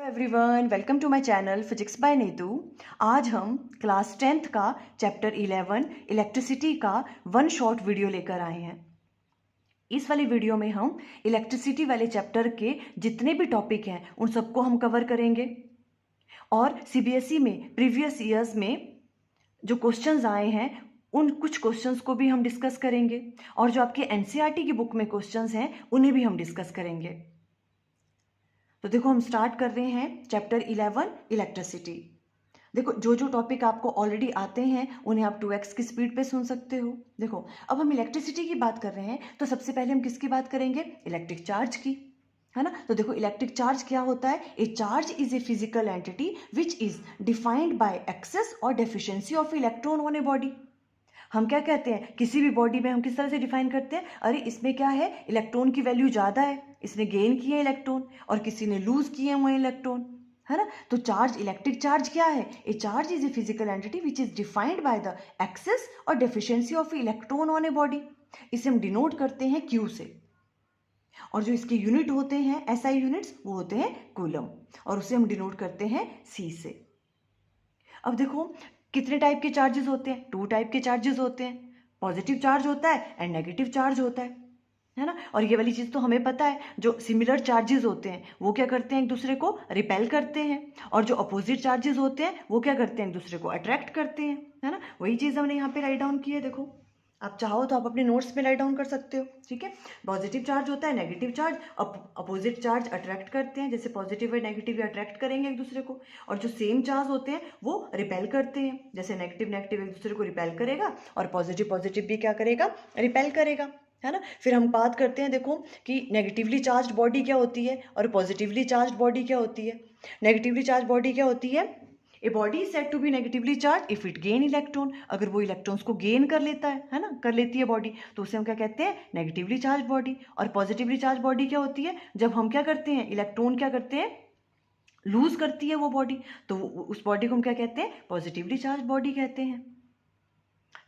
Hello everyone, welcome to my channel physics by Neetu. आज हम class 10th का chapter 11 electricity का वन शॉर्ट वीडियो लेकर आए हैं। इस वाली वीडियो में हम इलेक्ट्रिसिटी वाले चैप्टर के जितने भी टॉपिक हैं उन सबको हम कवर करेंगे और सीबीएसई में प्रीवियस ईयर्स में जो क्वेश्चंस आए हैं उन कुछ क्वेश्चंस को भी हम डिस्कस करेंगे और जो आपकी एनसीईआरटी की बुक में क्वेश्चंस हैं उन्हें भी हम डिस्कस करेंगे। तो देखो हम स्टार्ट कर रहे हैं चैप्टर 11 इलेक्ट्रिसिटी। देखो जो जो टॉपिक आपको ऑलरेडी आते हैं उन्हें आप 2x की स्पीड पे सुन सकते हो। देखो अब हम इलेक्ट्रिसिटी की बात कर रहे हैं तो सबसे पहले हम किसकी बात करेंगे? इलेक्ट्रिक चार्ज की, है ना। तो देखो इलेक्ट्रिक चार्ज क्या होता है? A charge is a physical entity which is defined by excess और deficiency of electron on a body. हम क्या कहते हैं, किसी भी बॉडी में हम किस तरह से डिफाइन करते हैं? अरे इसमें क्या है, इलेक्ट्रॉन की वैल्यू ज़्यादा है, इसने गेन किए इलेक्ट्रॉन और किसी ने लूज किए हुए इलेक्ट्रॉन, है ना। तो चार्ज, इलेक्ट्रिक चार्ज क्या है? A charge is a physical entity which is defined by the excess और deficiency of electron on a body. इसे हम डिनोट करते हैं क्यू से और जो इसके यूनिट होते हैं एसआई यूनिट्स वो होते हैं कूलम और उसे हम डिनोट करते हैं सी से। अब देखो कितने टाइप के चार्जेस होते हैं? 2 टाइप के चार्जेस होते हैं, पॉजिटिव चार्ज होता है एंड नेगेटिव चार्ज होता है ना। और ये वाली चीज़ तो हमें पता है, जो सिमिलर चार्जेस होते हैं वो क्या करते हैं, एक दूसरे को रिपेल करते हैं और जो अपोजिट चार्जेस होते हैं वो क्या करते हैं, एक दूसरे को अट्रैक्ट करते हैं, है ना। वही चीज़ हमने यहाँ पे राइट डाउन की है। देखो आप चाहो तो आप अपने नोट्स में राइट डाउन कर सकते हो, ठीक है। पॉजिटिव चार्ज होता है, negative charge, opposite charge attract करते हैं, जैसे पॉजिटिव और नेगेटिव अट्रैक्ट करेंगे एक दूसरे को, और जो सेम चार्ज होते हैं वो रिपेल करते हैं, जैसे नेगेटिव नेगेटिव एक दूसरे को रिपेल करेगा और पॉजिटिव पॉजिटिव भी क्या करेगा, रिपेल करेगा, है ना। फिर हम बात करते हैं देखो कि नेगेटिवली चार्ज बॉडी क्या होती है और पॉजिटिवली चार्ज बॉडी क्या होती है। नेगेटिवली चार्ज बॉडी क्या होती है? A body is said to be negatively charge if it gain electron. अगर वो इलेक्ट्रॉन्स को गेन कर लेता है ना, कर लेती है बॉडी, तो उसे हम क्या कहते हैं, नेगेटिवली चार्ज बॉडी। और पॉजिटिवली चार्ज बॉडी क्या होती है? जब हम क्या करते हैं, इलेक्ट्रॉन क्या करते हैं, लूज करती है वो बॉडी, तो उस बॉडी को हम क्या कहते हैं, पॉजिटिवली चार्ज बॉडी कहते हैं।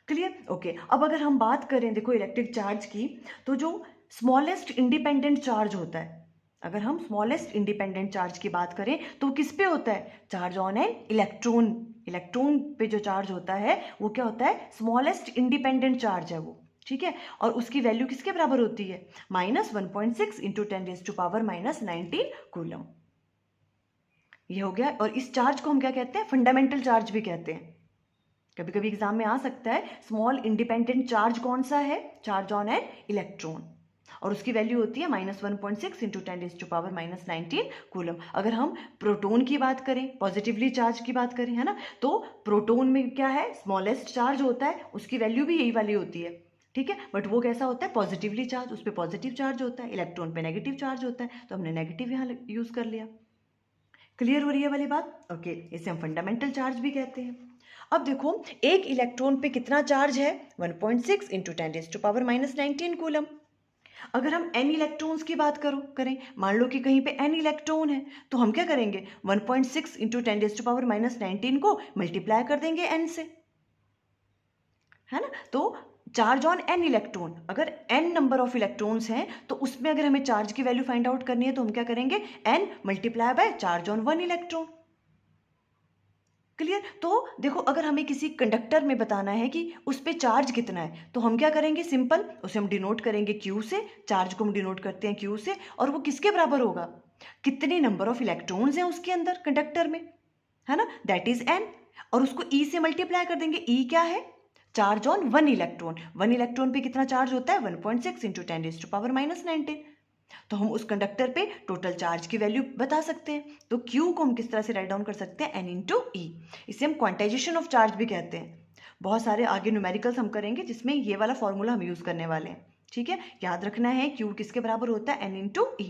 क्लियर? ओके। अब अगर हम बात करें देखो इलेक्ट्रिक चार्ज की, तो जो स्मॉलेस्ट इंडिपेंडेंट चार्ज होता है, अगर हम स्मॉलेस्ट इंडिपेंडेंट चार्ज की बात करें तो किस पे होता है? Charge on an electron. Electron पे जो चार्ज होता है वो क्या होता है? स्मॉलेस्ट इंडिपेंडेंट चार्ज है वो, ठीक है। और उसकी वैल्यू किसके बराबर होती है? -1.6 इंटू 10⁻⁻19 कूलम। ये हो गया। और इस चार्ज को हम क्या कहते हैं? फंडामेंटल चार्ज भी कहते हैं। कभी कभी एग्जाम में आ सकता है, स्मॉल इंडिपेंडेंट चार्ज कौन सा है? चार्ज ऑन एन इलेक्ट्रॉन, और उसकी वैल्यू होती है -1.6 इंटू 10⁻⁻19 कूलम। अगर हम प्रोटॉन की बात करें, पॉजिटिवली चार्ज की बात करें, है ना, तो प्रोटॉन में क्या है, स्मॉलेस्ट चार्ज होता है, उसकी वैल्यू भी यही वाली होती है, ठीक है। बट वो कैसा होता है? पॉजिटिवली चार्ज, उस पर पॉजिटिव चार्ज होता है, इलेक्ट्रॉन पे नेगेटिव चार्ज होता है, तो हमने नेगेटिव यहाँ यूज कर लिया। क्लियर हो रही है वाली बात? ओके। इसे हम फंडामेंटल चार्ज भी कहते हैं। अब देखो एक इलेक्ट्रॉन पे कितना चार्ज है? 1.6 इंटू 10⁻⁻19 कूलम। अगर हम n इलेक्ट्रॉन्स की बात करें, मान लो कि कहीं पे n इलेक्ट्रॉन है, तो हम क्या करेंगे, 1.6 इंटू 10⁻⁻19 को मल्टीप्लाई कर देंगे n से, है ना। तो चार्ज ऑन n इलेक्ट्रॉन, अगर n नंबर ऑफ इलेक्ट्रॉन्स हैं तो उसमें अगर हमें चार्ज की वैल्यू फाइंड आउट करनी है तो हम क्या करेंगे, n multiply by charge on 1 electron. Clear? तो देखो अगर हमें किसी कंडक्टर में बताना है कि उस पे चार्ज कितना है तो हम क्या करेंगे, सिंपल उसे हम डिनोट करेंगे क्यू से। चार्ज को हम डिनोट करते हैं क्यू से, और वो किसके बराबर होगा, कितने नंबर ऑफ इलेक्ट्रॉन्स हैं उसके अंदर कंडक्टर में, है ना, दैट इज एन। और उसको ई से मल्टीप्लाई कर देंगे। ई क्या है? Charge on 1 electron. 1 इलेक्ट्रॉन पे कितना चार्ज होता है? 1.6 इंटू 10⁻⁻19। तो हम उस कंडक्टर पे टोटल चार्ज की वैल्यू बता सकते हैं। तो Q को हम किस तरह से राइट डाउन कर सकते हैं? N इंटू ई। इसे हम क्वांटाइजेशन ऑफ चार्ज भी कहते हैं। बहुत सारे आगे न्यूमेरिकल्स हम करेंगे जिसमें ये वाला फॉर्मूला हम यूज करने वाले हैं, ठीक है। याद रखना है Q किसके बराबर होता है? N into E.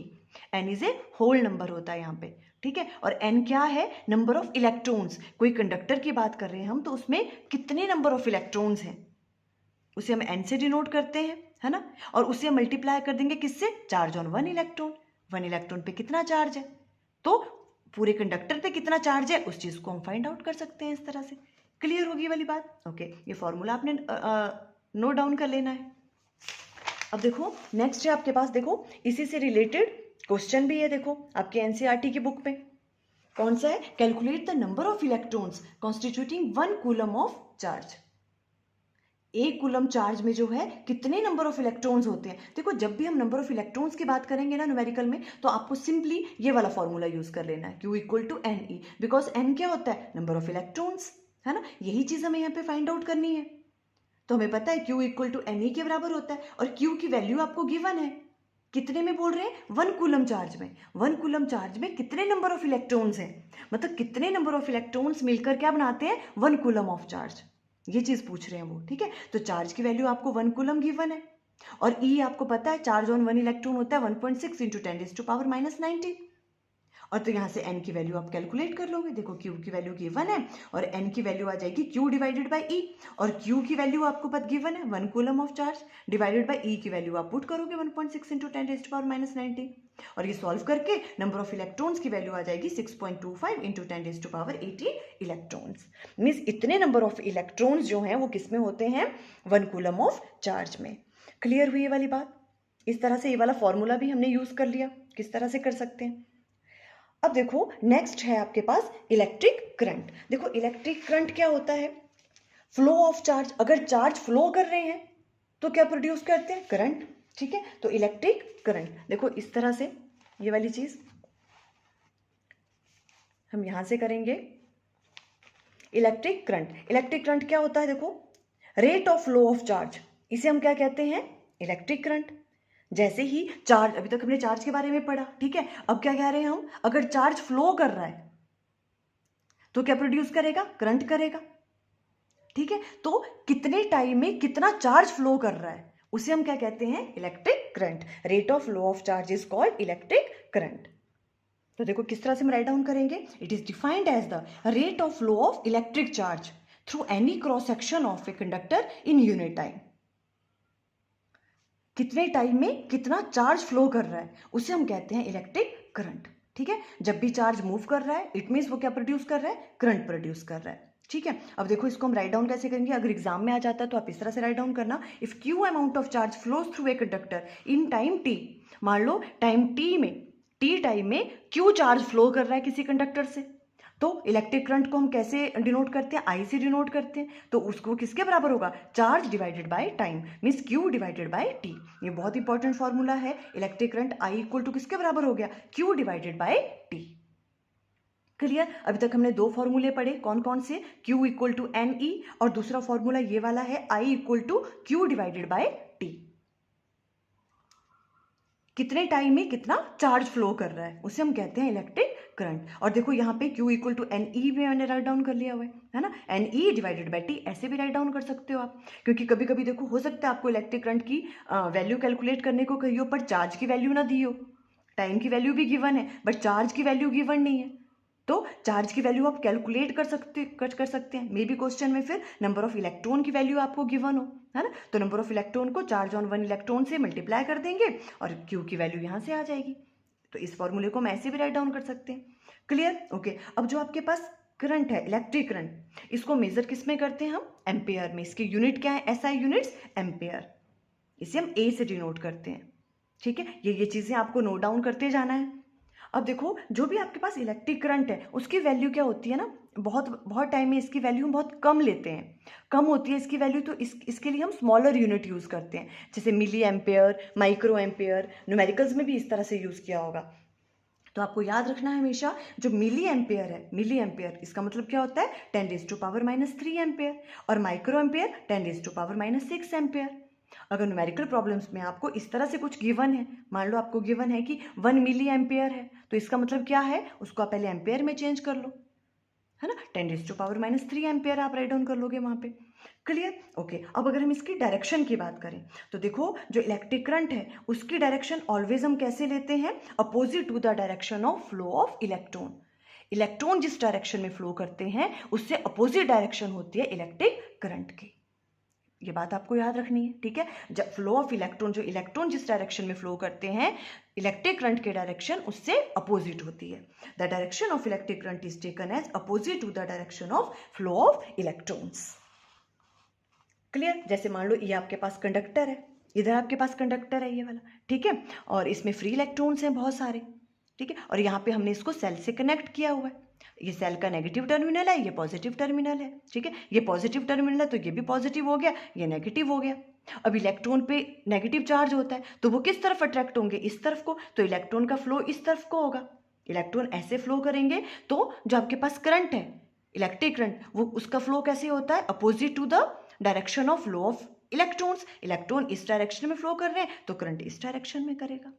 N is a whole number होता है यहाँ पे, ठीक है। और N क्या है? Number of electrons. कोई कंडक्टर की बात कर रहे हैं हम तो उसमें कितने नंबर ऑफ इलेक्ट्रॉन्स हैं उसे हम n से डिनोट करते हैं, है ना। और उसे मल्टीप्लाई कर देंगे किससे? Charge on 1 electron. 1 इलेक्ट्रॉन पे कितना चार्ज है, तो पूरे कंडक्टर पे कितना चार्ज है उस चीज को हम फाइंड आउट कर सकते हैं इस तरह से। क्लियर होगी वाली बात? ओके। ये फॉर्मूला आपने नोट डाउन कर लेना है। अब देखो नेक्स्ट है आपके पास, देखो इसी से रिलेटेड क्वेश्चन भी है, देखो आपके एनसीईआरटी की बुक में। कौन सा है? Calculate the number of electrons constituting 1 coulomb of charge. 1 coulomb charge में जो है कितने नंबर ऑफ इलेक्ट्रॉन्स होते हैं। देखो जब भी हम नंबर ऑफ इलेक्ट्रॉन्स की बात करेंगे ना न्यूमेरिकल में, तो आपको सिंपली ये वाला फॉर्मूला यूज कर लेना है, Q equal to N E, because N क्या होता है? नंबर ऑफ इलेक्ट्रॉन्स, है ना। यही चीज हमें यहाँ पे फाइंड आउट करनी है। तो हमें पता है Q equal to N E के बराबर होता है, और Q की वैल्यू आपको गिवन है। कितने में बोल रहे हैं? 1 कूलम चार्ज में। 1 कूलम चार्ज में कितने नंबर ऑफ इलेक्ट्रॉन्स हैं, मतलब कितने नंबर ऑफ इलेक्ट्रॉन्स मिलकर क्या बनाते हैं? 1 कूलम ऑफ चार्ज। ये चीज पूछ रहे हैं वो, ठीक है। तो चार्ज की वैल्यू आपको 1 कूलम गिवन है, और ई आपको पता है चार्ज ऑन 1 इलेक्ट्रॉन होता है 1.6 इंटू 10⁻⁻90। और तो यहाँ से n की वैल्यू आप कैलकुलेट कर लोगे। देखो Q की वैल्यू गिवन है, और n की वैल्यू आ जाएगी Q डिवाइडेड बाई E, और Q की वैल्यू आपको पता गिवन है 1 coulomb of charge, divided by E की वैल्यू आप पुट करोगे 1.6 इंटू 10⁻⁻90, और ये सॉल्व करके नंबर ऑफ इलेक्ट्रॉन्स की वैल्यू आ जाएगी 6.25 इंटू 10⁻80 इलेक्ट्रॉन्स। मीन्स इतने नंबर ऑफ इलेक्ट्रॉन्स जो हैं वो किस में होते हैं? 1 कूलम ऑफ चार्ज में। क्लियर हुई ये वाली बात? इस तरह से ये वाला फॉर्मूला भी हमने यूज कर लिया, किस तरह से कर सकते हैं। अब देखो नेक्स्ट है आपके पास इलेक्ट्रिक करंट। देखो इलेक्ट्रिक करंट क्या होता है? Flow of charge. अगर चार्ज फ्लो कर रहे हैं तो क्या प्रोड्यूस करते हैं? करंट, ठीक है। तो इलेक्ट्रिक करंट देखो इस तरह से, ये वाली चीज हम यहां से करेंगे। इलेक्ट्रिक करंट, इलेक्ट्रिक करंट क्या होता है? देखो rate of flow of charge, इसे हम क्या कहते हैं? Electric current. जैसे ही चार्ज, अभी तक हमने चार्ज के बारे में पढ़ा, ठीक है। अब क्या कह रहे हैं हम? अगर चार्ज फ्लो कर रहा है तो क्या प्रोड्यूस करेगा? करंट करेगा, ठीक है। तो कितने टाइम में कितना चार्ज फ्लो कर रहा है उसे हम क्या कहते हैं? Electric current. Rate of flow of charge is called electric current. तो देखो किस तरह से हम राइट डाउन करेंगे। It is defined as the rate of flow of electric charge through any cross section of a conductor in unit time. कितने time में कितना चार्ज फ्लो कर रहा है उसे हम कहते हैं इलेक्ट्रिक करंट, ठीक है। जब भी चार्ज मूव कर रहा है इट मीन्स वो क्या प्रोड्यूस कर रहा है? करंट प्रोड्यूस कर रहा है, ठीक है। अब देखो इसको हम राइट डाउन कैसे करेंगे। अगर एग्जाम में आ जाता है तो आप इस तरह से राइट डाउन करना, if Q amount of charge flows through a conductor in time T. मान लो टाइम टी में, टी टाइम में क्यू चार्ज फ्लो कर रहा है किसी कंडक्टर से, तो इलेक्ट्रिक करंट को हम कैसे डिनोट करते हैं? आई से डिनोट करते हैं। तो उसको किसके बराबर होगा? Charge divided by time, means Q divided by T. ये बहुत इंपॉर्टेंट फॉर्मूला है। Electric current I equal to किसके बराबर हो गया? Q divided by T. Clear? अभी तक हमने दो फॉर्मूले पढ़े, कौन कौन से? Q equal to N E, और दूसरा फॉर्मूला ये वाला है I equal to Q divided by T. कितने टाइम में कितना चार्ज फ्लो कर रहा है उसे हम कहते हैं इलेक्ट्रिक करंट। और देखो यहाँ पे Q equal to N E में मैंने राइट डाउन कर लिया हुआ है ना। N E divided by T ऐसे भी राइट डाउन कर सकते हो आप, क्योंकि कभी कभी देखो हो सकता है आपको इलेक्ट्रिक करंट की वैल्यू कैलकुलेट करने को कही हो पर चार्ज की वैल्यू ना दी हो। टाइम की वैल्यू भी गिवन है बट चार्ज की वैल्यू गिवन नहीं है, तो चार्ज की वैल्यू आप कैलकुलेट कर सकते हैं। मे बी क्वेश्चन में फिर नंबर ऑफ इलेक्ट्रॉन की वैल्यू आपको गिवन हो, है ना। तो नंबर ऑफ इलेक्ट्रॉन को चार्ज ऑन 1 इलेक्ट्रॉन से मल्टीप्लाई कर देंगे और क्यू की वैल्यू यहाँ से आ जाएगी। तो इस फॉर्मूले को हम ऐसे भी राइट डाउन कर सकते हैं। क्लियर? ओके। अब जो आपके पास करंट है, इलेक्ट्रिक करंट, इसको मेजर किस में करते हैं हम? एम्पेयर में। इसकी यूनिट क्या है? SI units ampere. इसे हम ए से डिनोट करते हैं, ठीक है। ये चीजें आपको नोट डाउन करते जाना है। अब देखो जो भी आपके पास इलेक्ट्रिक करंट है उसकी वैल्यू क्या होती है ना, बहुत बहुत टाइम में इसकी वैल्यू हम बहुत कम लेते हैं, कम होती है इसकी वैल्यू। तो इसके लिए हम स्मॉलर यूनिट यूज़ करते हैं, जैसे milli ampere, micro ampere. Numericals में भी इस तरह से यूज़ किया होगा। तो आपको याद रखना है हमेशा जो मिली एम्पेयर है, मिली एम्पेयर इसका मतलब क्या होता है? 10⁻³ एम्पेयर, और माइक्रो एम्पेयर 10⁻⁻6 एम्पेयर। अगर न्यूमेरिकल प्रॉब्लम्स में आपको इस तरह से कुछ गिवन है, मान लो आपको गिवन है कि 1 मिली एम्पेयर है, तो इसका मतलब क्या है? उसको आप पहले एम्पेयर में चेंज कर लो, है ना। 10⁻³ एम्पेयर आप राइट डाउन कर लोगे वहां पे। क्लियर? ओके। अब अगर हम इसकी डायरेक्शन की बात करें तो देखो जो इलेक्ट्रिक करंट है उसकी डायरेक्शन ऑलवेज हम कैसे लेते हैं? Opposite to the direction of flow of electron. Electron जिस डायरेक्शन में फ्लो करते हैं उससे अपोजिट डायरेक्शन होती है इलेक्ट्रिक करंट की। ये बात आपको याद रखनी है, ठीक है। जब फ्लो ऑफ इलेक्ट्रॉन, जो इलेक्ट्रॉन जिस डायरेक्शन में फ्लो करते हैं, इलेक्ट्रिक करंट के डायरेक्शन उससे अपोजिट होती है। The direction of electric current is taken as opposite to the direction of flow of electrons. Clear? जैसे मान लो ये आपके पास कंडक्टर है, इधर आपके पास कंडक्टर है ये वाला, ठीक है, और इसमें फ्री इलेक्ट्रॉन्स हैं बहुत सारे, ठीक है। और यहाँ पे हमने इसको सेल से कनेक्ट किया हुआ है, ये सेल का नेगेटिव टर्मिनल है, ये पॉजिटिव टर्मिनल है, ठीक है। ये पॉजिटिव टर्मिनल है तो ये भी पॉजिटिव हो गया, ये नेगेटिव हो गया। अब इलेक्ट्रॉन पे नेगेटिव चार्ज होता है तो वो किस तरफ अट्रैक्ट होंगे, इस तरफ को, तो इलेक्ट्रॉन का फ्लो इस तरफ को होगा। इलेक्ट्रॉन ऐसे फ्लो करेंगे तो जो आपके पास करंट है, इलेक्ट्रिक करंट, वो उसका फ्लो कैसे होता है, opposite to the direction of flow of electrons. Electron इस डायरेक्शन में फ्लो कर रहे हैं तो करंट इस डायरेक्शन में करेगा।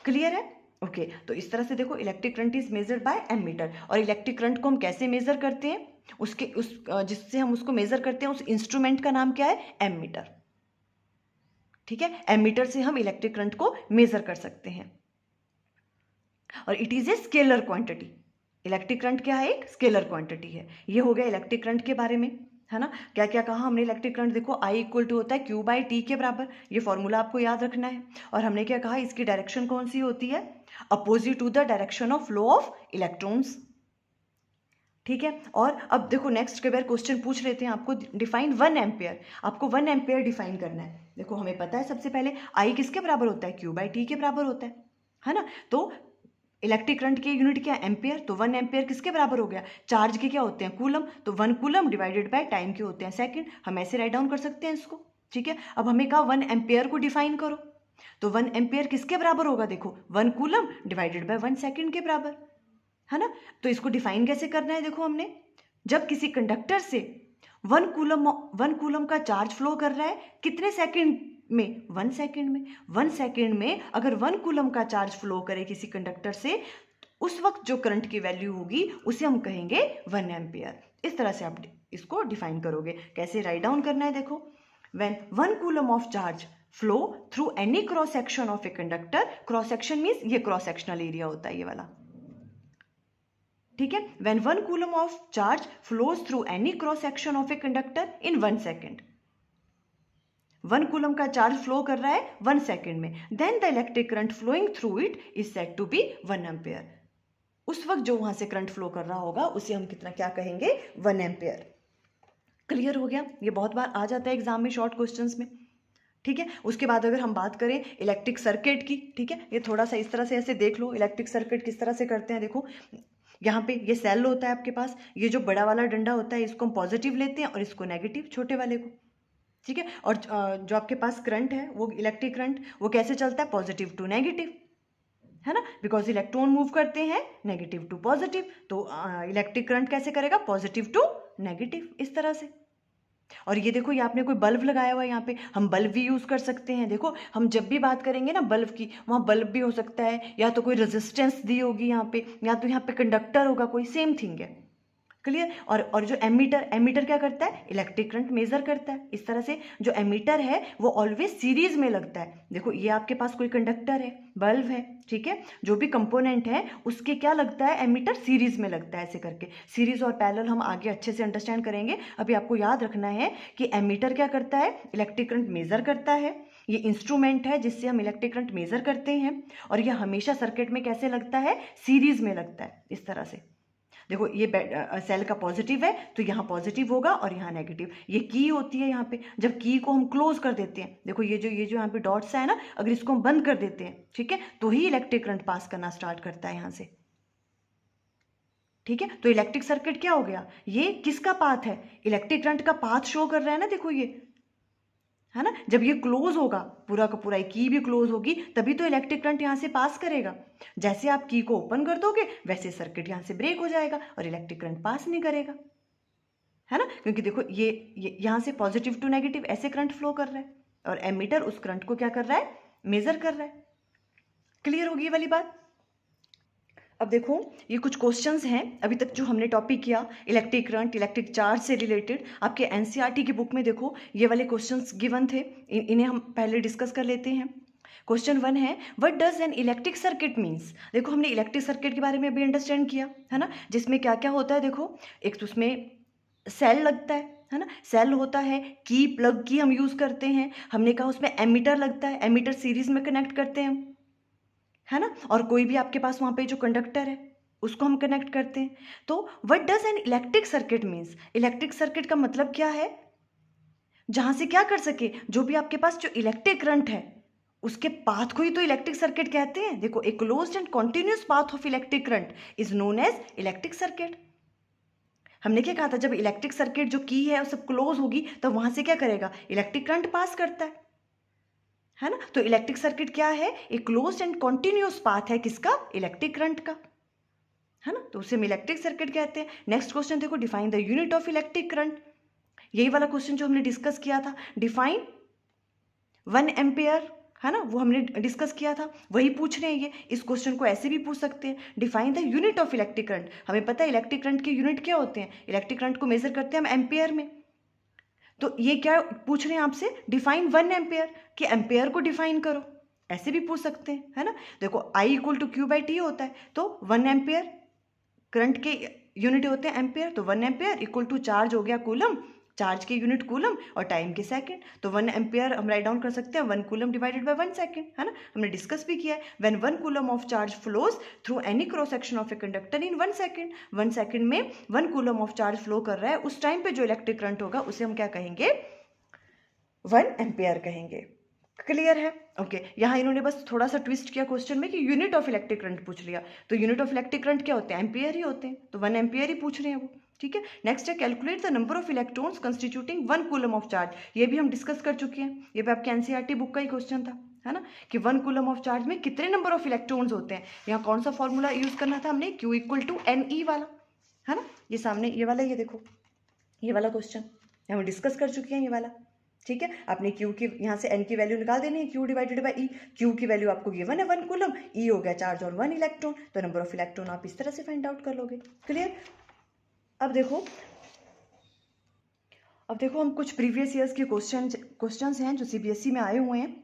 क्लियर है? ओके तो इस तरह से देखो electric current is measured by ammeter. और इलेक्ट्रिक करंट को हम कैसे मेजर करते हैं, उसके जिससे हम उसको मेजर करते हैं उस इंस्ट्रूमेंट का नाम क्या है, एमीटर। ठीक है, एमीटर से हम इलेक्ट्रिक करंट को मेजर कर सकते हैं। और it is a scalar quantity. Electric current क्या है, एक स्केलर क्वांटिटी है। ये हो गया इलेक्ट्रिक करंट के बारे में, है ना। क्या क्या कहा हमने, इलेक्ट्रिक करंट देखो I इक्वल टू होता है Q/T के बराबर, ये फॉर्मूला आपको याद रखना है। और हमने क्या कहा, इसकी डायरेक्शन कौन सी होती है, opposite to the direction of flow of electrons. ठीक है। और अब देखो नेक्स्ट के बार क्वेश्चन पूछ लेते हैं आपको, डिफाइन 1 एम्पेयर। आपको 1 एम्पेयर डिफाइन करना है। देखो हमें पता है सबसे पहले I किसके बराबर होता है, Q/T के बराबर होता है ना। तो इलेक्ट्रिक करंट की यूनिट क्या है, एम्पेयर। तो 1 एम्पेयर किसके बराबर हो गया, चार्ज के क्या होते हैं, कूलम। तो 1 कूलम डिवाइडेड बाय टाइम के होते हैं सेकंड। हम ऐसे राइट डाउन कर सकते हैं इसको। ठीक है। अब हमें कहा 1 एम्पेयर को डिफाइन करो, तो 1 एम्पेयर किसके बराबर होगा, देखो 1 कूलम डिवाइडेड बाय 1 सेकंड के बराबर, है ना। तो इसको डिफाइन कैसे करना है, देखो हमने जब किसी कंडक्टर से 1 कूलम का चार्ज फ्लो कर रहा है कितने सेकंड में, 1 सेकंड में। 1 सेकंड में अगर 1 कूलम का चार्ज फ्लो करे किसी कंडक्टर से, उस वक्त जो करंट की वैल्यू होगी उसे हम कहेंगे 1 एम्पियर। इस तरह से आप इसको डिफाइन करोगे। कैसे राइट डाउन करना है, देखो when 1 coulomb of charge flow through any cross section of a conductor. Cross section means ये क्रॉस सेक्शनल एरिया होता है ये वाला, ठीक है। When 1 coulomb of charge flows through any cross section of a conductor in 1 second. 1 coulomb का charge flow कर रहा है 1 सेकेंड में, then the electric current flowing through it is said to be 1 ampere. उस वक्त जो वहां से करंट फ्लो कर रहा होगा उसे हम कितना क्या कहेंगे, 1 एम्पेयर। क्लियर हो गया। ये बहुत बार आ जाता है एग्जाम में शॉर्ट क्वेश्चंस में, ठीक है। उसके बाद अगर हम बात करें इलेक्ट्रिक सर्किट की, ठीक है, ये थोड़ा सा इस तरह से ऐसे देख लो इलेक्ट्रिक सर्किट किस तरह से करते हैं। देखो यहाँ पे ये सेल होता है आपके पास, ये जो बड़ा वाला डंडा होता है इसको हम पॉजिटिव लेते हैं और इसको नेगेटिव, छोटे वाले को, ठीक है। और जो आपके पास करंट है वो इलेक्ट्रिक करंट, वो कैसे चलता है, पॉजिटिव टू नेगेटिव, है ना, बिकॉज इलेक्ट्रॉन मूव करते हैं नेगेटिव टू पॉजिटिव। तो इलेक्ट्रिक करंट कैसे करेगा, पॉजिटिव टू नेगेटिव, इस तरह से। और ये देखो ये आपने कोई बल्ब लगाया हुआ है, यहाँ पे हम बल्ब भी यूज कर सकते हैं। देखो हम जब भी बात करेंगे ना बल्ब की, वहाँ बल्ब भी हो सकता है, या तो कोई रेजिस्टेंस दी होगी यहाँ पे, या तो यहाँ पे कंडक्टर होगा कोई, सेम थिंग है। क्लियर। और जो एमीटर क्या करता है, इलेक्ट्रिक करंट मेजर करता है। इस तरह से जो एमीटर है वो ऑलवेज सीरीज में लगता है। देखो ये आपके पास कोई कंडक्टर है, बल्ब है, ठीक है, जो भी कंपोनेंट है उसके क्या लगता है, एमीटर सीरीज में लगता है। ऐसे करके सीरीज और पैरेलल हम आगे अच्छे से अंडरस्टैंड करेंगे। अभी आपको याद रखना है कि एमीटर क्या करता है, इलेक्ट्रिक करंट मेजर करता है। ये इंस्ट्रूमेंट है जिससे हम इलेक्ट्रिक करंट मेजर करते हैं, और यह हमेशा सर्किट में कैसे लगता है, सीरीज में लगता है, इस तरह से। देखो ये सेल का पॉजिटिव है तो यहाँ पॉजिटिव होगा और यहाँ नेगेटिव। ये की होती है यहाँ पे, जब की को हम क्लोज कर देते हैं, देखो ये जो यहाँ पे डॉट्स है ना, अगर इसको हम बंद कर देते हैं, ठीक है, तो ही इलेक्ट्रिक करंट पास करना स्टार्ट करता है यहाँ से, ठीक है। तो इलेक्ट्रिक सर्किट क्या हो गया, ये किसका पाथ है, इलेक्ट्रिक करंट का पाथ शो कर रहा है ना, देखो ये, है ना। जब ये क्लोज होगा पूरा का पूरा, की भी क्लोज होगी तभी तो इलेक्ट्रिक करंट यहाँ से पास करेगा। जैसे आप की को ओपन कर दोगे वैसे सर्किट यहाँ से ब्रेक हो जाएगा और इलेक्ट्रिक करंट पास नहीं करेगा, है ना। क्योंकि देखो ये यहाँ से पॉजिटिव टू नेगेटिव ऐसे करंट फ्लो कर रहा है, और एमीटर उस करंट को क्या कर रहा है, मेजर कर रहा है। क्लियर होगी ये वाली बात। अब देखो ये कुछ क्वेश्चंस हैं अभी तक जो हमने टॉपिक किया, इलेक्ट्रिक करंट, इलेक्ट्रिक चार्ज से रिलेटेड। आपके एनसीईआरटी की बुक में देखो ये वाले क्वेश्चंस गिवन थे, इन्हें हम पहले डिस्कस कर लेते हैं। क्वेश्चन 1 है, what does N electric circuit means. देखो हमने इलेक्ट्रिक सर्किट के बारे में अभी अंडरस्टैंड किया, है ना, जिसमें क्या क्या होता है। देखो एक तो उसमें सेल लगता है ना, सेल होता है, की, प्लग की हम यूज़ करते हैं। हमने कहा उसमें एमीटर लगता है, एमीटर सीरीज में कनेक्ट करते हैं हम, है ना। और कोई भी आपके पास वहाँ पे जो कंडक्टर है उसको हम कनेक्ट करते हैं। तो what does N electric circuit means, electric circuit का मतलब क्या है, जहाँ से क्या कर सके, जो भी आपके पास जो इलेक्ट्रिक करंट है उसके पाथ को ही तो इलेक्ट्रिक सर्किट कहते हैं। देखो, a closed and continuous path of electric current is known as electric circuit. हमने क्या कहा था, जब इलेक्ट्रिक सर्किट जो की है वो सब क्लोज होगी तो वहां से क्या करेगा, इलेक्ट्रिक करंट पास करता है ना। तो इलेक्ट्रिक सर्किट क्या है, एक क्लोज्ड एंड कॉन्टिन्यूस पाथ है किसका, इलेक्ट्रिक करंट का, है ना। तो उसे हम इलेक्ट्रिक सर्किट कहते हैं। नेक्स्ट क्वेश्चन देखो, define the unit of electric current. यही वाला क्वेश्चन जो हमने डिस्कस किया था, डिफाइन 1 एम्पेयर, है ना, वो हमने डिस्कस किया था, वही पूछ रहे हैं ये। इस क्वेश्चन को ऐसे भी पूछ सकते हैं, define the unit of electric current. हमें पता है इलेक्ट्रिक करंट के यूनिट क्या होते हैं, इलेक्ट्रिक करंट को मेजर करते हैं हम एम्पेयर में। तो ये क्या पूछ रहे हैं आपसे, डिफाइन 1 एम्पेयर, कि एम्पेयर को डिफाइन करो, ऐसे भी पूछ सकते हैं, है ना। देखो I equal to Q by T होता है, तो 1 एम्पेयर करंट के यूनिट होते हैं एम्पेयर, तो 1 एम्पेयर इक्वल टू चार्ज हो गया कूलम, चार्ज के यूनिट कूलम और टाइम के सेकंड। तो 1 एम्पेयर हम राइट डाउन कर सकते हैं 1 कूलम डिवाइडेड बाय 1 सेकंड, है ना। हमने डिस्कस भी किया है, when 1 coulomb of charge flows through any cross section of a conductor in 1 second, 1 second में 1 कूलम ऑफ चार्ज फ्लो कर रहा है, उस टाइम पे जो इलेक्ट्रिक करंट होगा उसे हम क्या कहेंगे, 1 एम्पेयर कहेंगे। क्लियर है, ओके। यहाँ इन्होंने बस थोड़ा सा ट्विस्ट किया क्वेश्चन में कि यूनिट ऑफ इलेक्ट्रिक करंट पूछ लिया, तो यूनिट ऑफ इलेक्ट्रिक करंट क्या होते हैं, एम्पियर ही होते हैं, तो 1 एम्पियर ही पूछ रहे हैं वो, ठीक है। नेक्स्ट है, calculate the number of electrons constituting 1 coulomb of charge. ये भी हम डिस्कस कर चुके हैं, ये भी आपके एनसीईआरटी बुक का ही क्वेश्चन था, है ना, कि 1 कूलम ऑफ चार्ज में कितने नंबर ऑफ इलेक्ट्रॉन्स होते हैं। यहाँ कौन सा फॉर्मूला यूज करना था हमने, Q इक्वल टू NE वाला, है ना। ये सामने ये वाला, ये देखो ये वाला क्वेश्चन हम डिस्कस कर चुके हैं, ये वाला, ठीक है। आपने Q की यहाँ से N की वैल्यू निकाल देनी है, Q divided by E। Q की वैल्यू आपको गिवन है 1 कूलम, E हो गया चार्ज और 1 इलेक्ट्रॉन, तो नंबर ऑफ इलेक्ट्रॉन आप इस तरह से फाइंड आउट कर लोगे। क्लियर। अब देखो हम कुछ प्रीवियस ईयर्स के क्वेश्चंस हैं जो सीबीएसई में आए हुए हैं,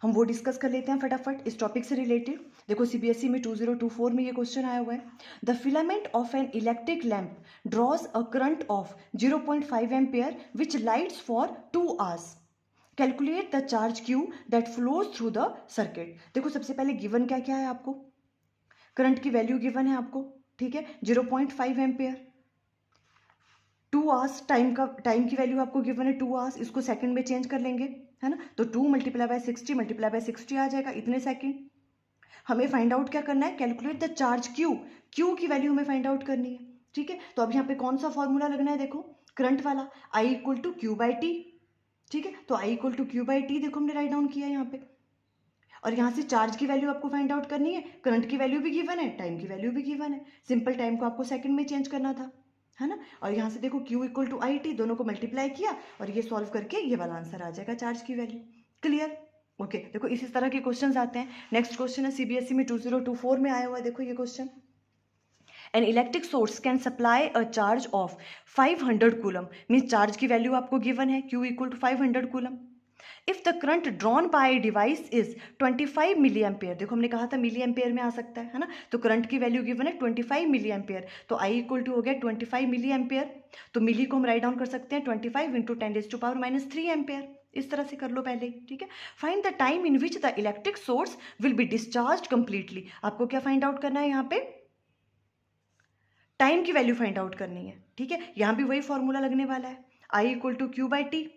हम वो डिस्कस कर लेते हैं फटाफट इस टॉपिक से रिलेटेड। देखो सीबीएसई में 2024 में ये क्वेश्चन आया हुआ है, the filament of an electric lamp draws a current of 0.5 ampere which lights for 2 hours, calculate the charge Q that flows through the circuit. देखो सबसे पहले गिवन क्या क्या है आपको, करंट की वैल्यू गिवन है आपको, ठीक है, 0.5 एम्पेयर, 2 आवर्स टाइम की वैल्यू आपको गिवन है 2 आवर्स, इसको सेकंड में चेंज कर लेंगे, है ना, तो 2 मल्टीप्लाई बाय 60 आ जाएगा, इतने सेकंड। हमें फाइंड आउट क्या करना है, कैलकुलेट द चार्ज Q की वैल्यू हमें फाइंड आउट करनी है, ठीक है। तो अब यहाँ पे कौन सा फॉर्मूला लगना है, देखो करंट वाला, I equal to Q by T, ठीक है। तो I equal to Q by T देखो हमने राइट डाउन किया है यहाँ पे, और यहाँ से चार्ज की वैल्यू आपको फाइंड आउट करनी है, करंट की वैल्यू भी गिवन है, टाइम की वैल्यू भी गिवन है, सिंपल टाइम को आपको सेकंड में चेंज करना था, है ना। और यहाँ से देखो Q equal to I T, दोनों को मल्टीप्लाई किया और ये सॉल्व करके ये वाला आंसर आ जाएगा चार्ज की वैल्यू। Clear, okay. देखो इसी तरह के क्वेश्चंस आते हैं। नेक्स्ट क्वेश्चन है सीबीएसई में 2024 में आया हुआ है, देखो ये question, an electric source can supply a charge of 500 coulomb, means charge की वैल्यू आपको गिवन है Q equal to 500 coulomb. If the current drawn by device is 25 milli ampere, देखो हमने कहा था मिली एम्पेयर में आ सकता है ना, तो करंट की वैल्यू गिवन है 25 मिली एम्पेयर, तो I इक्वल टू हो गया 25 मिली एम्पेयर, तो मिली को हम राइट डाउन कर सकते हैं 25 इंटू 10⁻³ एम्पेयर, इस तरह से कर लो पहले, ठीक है। Find the time in which the electric source will be discharge completely. आपको क्या फाइंड आउट करना है, यहाँ पे टाइम की वैल्यू फाइंड आउट करनी है, ठीक है। यहाँ भी वही फॉर्मूला लगने वाला है, I equal to Q by T,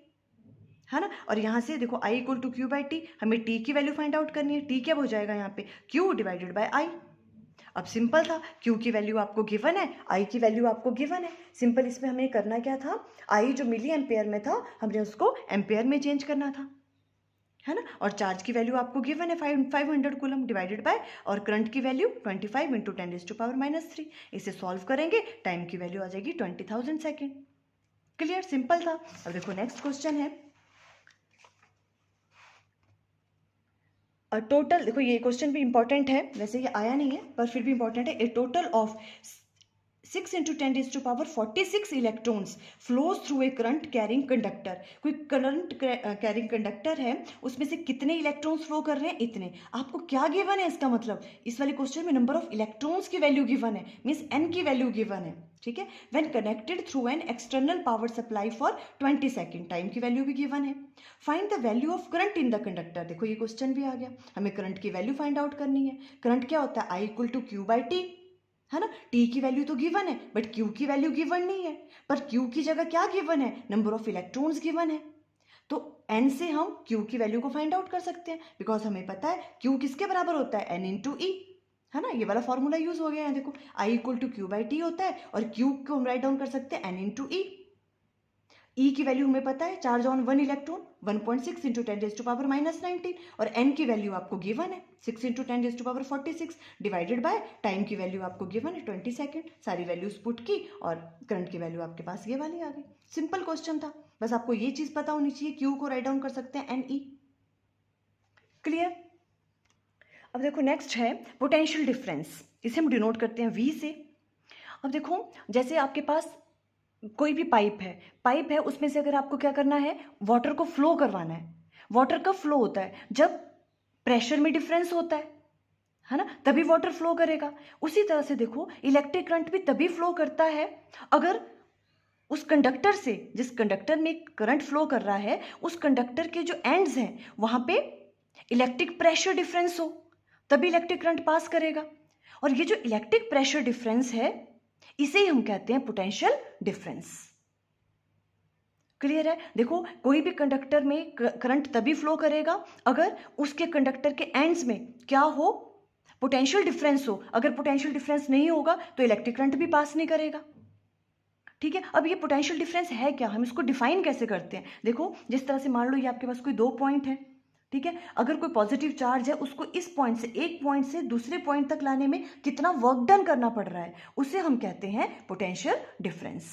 है ना, और यहाँ से देखो I equal to Q by T, हमें T की वैल्यू फाइंड आउट करनी है, T क्या हो जाएगा यहाँ पे, Q डिवाइडेड बाय I। अब सिंपल था, Q की वैल्यू आपको गिवन है, I की वैल्यू आपको गिवन है, सिंपल इसमें हमें करना क्या था, I जो मिली एम्पेयर में था हमने उसको एम्पेयर में चेंज करना था, है ना, और चार्ज की वैल्यू आपको गिवन है 500 कूलम डिवाइडेड बाय, और करंट की वैल्यू 25 इंटू 10⁻³, इसे सॉल्व करेंगे, टाइम की वैल्यू आ जाएगी 20,000 सेकेंड। क्लियर, सिंपल था। अब देखो नेक्स्ट क्वेश्चन है, टोटल, देखो ये क्वेश्चन भी इंपॉर्टेंट है, वैसे ये आया नहीं है पर फिर भी इंपॉर्टेंट है, a total of 6 into 10⁻46 electrons flows through a current carrying conductor. कोई करंट कैरिंग कंडक्टर है, उसमें से कितने इलेक्ट्रॉन्स फ्लो कर रहे हैं, इतने। आपको क्या गिवन है, इसका मतलब इस वाले क्वेश्चन में नंबर ऑफ इलेक्ट्रॉन्स की वैल्यू गिवन है, मीन्स N की वैल्यू गिवन है, ठीक है। When connected through an external power supply for 20 second, time की वैल्यू भी गिवन है। Find the value of current in the conductor, देखो ये क्वेश्चन भी आ गया, हमें करंट की वैल्यू फाइंड आउट करनी है। करंट क्या होता है, I equal to Q by T, है ना, T की वैल्यू तो गिवन है बट Q की वैल्यू गिवन नहीं है, पर Q की जगह क्या गिवन है, नंबर ऑफ इलेक्ट्रॉन्स गिवन है, तो n से हम q की वैल्यू को फाइंड आउट कर सकते हैं, बिकॉज हमें पता है q किसके बराबर होता है, n इंटू ई, है ना। ये वाला फॉर्मूला यूज हो गया है, देखो I equal to Q by T होता है और q को हम राइट डाउन कर सकते हैं n इंटू ई। E की वैल्यू हमें पता है, चार्ज ऑन 1 इलेक्ट्रॉन 1.6 इंटू 10⁻⁻⁹ और n की वैल्यू आपको गिवन है 6 इंटू 10⁻46 डिवाइडेड बाय टाइम की वैल्यू आपको गिवन है 20 सेकेंड। सारी वैल्यूज पुट की और करंट की वैल्यू आपके पास ये वाली आ गई। सिंपल क्वेश्चन था, बस आपको ये चीज पता होनी चाहिए, क्यू को राइट डाउन कर सकते हैं NE। क्लियर। अब देखो नेक्स्ट है पोटेंशियल डिफरेंस, इसे हम डिनोट करते हैं V से। अब देखो जैसे आपके पास कोई भी पाइप है, उसमें से अगर आपको क्या करना है, वाटर को फ्लो करवाना है। वाटर कब फ्लो होता है, जब प्रेशर में डिफरेंस होता है ना, तभी वाटर फ्लो करेगा। उसी तरह से देखो इलेक्ट्रिक करंट भी तभी फ्लो करता है अगर उस कंडक्टर से, जिस कंडक्टर में करंट फ्लो कर रहा है, उस कंडक्टर के जो एंड्स हैं वहां पे इलेक्ट्रिक प्रेशर डिफरेंस हो, तभी इलेक्ट्रिक करंट पास करेगा। और ये जो इलेक्ट्रिक प्रेशर डिफरेंस है इसे ही हम कहते हैं पोटेंशियल डिफरेंस। क्लियर है। देखो कोई भी कंडक्टर में करंट तभी फ्लो करेगा अगर उसके कंडक्टर के एंड्स में क्या हो, पोटेंशियल डिफरेंस हो। अगर पोटेंशियल डिफरेंस नहीं होगा तो इलेक्ट्रिक करंट भी पास नहीं करेगा। ठीक है। अब ये पोटेंशियल डिफरेंस है क्या, हम इसको डिफाइन कैसे करते हैं। देखो जिस तरह से मान लो ये आपके पास कोई 2 पॉइंट है, ठीक है। अगर कोई पॉजिटिव चार्ज है, उसको इस पॉइंट से, एक पॉइंट से दूसरे पॉइंट तक लाने में कितना वर्क डन करना पड़ रहा है, उसे हम कहते हैं पोटेंशियल डिफरेंस।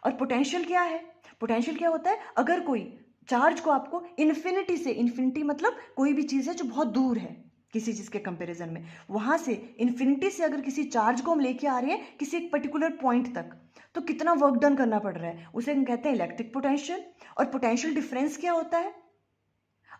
और पोटेंशियल क्या है, पोटेंशियल क्या होता है, अगर कोई चार्ज को आपको इन्फिनिटी से, इन्फिनिटी मतलब कोई भी चीज है जो बहुत दूर है किसी चीज के कंपैरिजन में, वहां से इन्फिनिटी से अगर किसी चार्ज को हम लेके आ रहे हैं किसी एक पर्टिकुलर पॉइंट तक, तो कितना वर्क डन करना पड़ रहा है, उसे हम कहते हैं इलेक्ट्रिक पोटेंशियल। और पोटेंशियल डिफरेंस क्या होता है,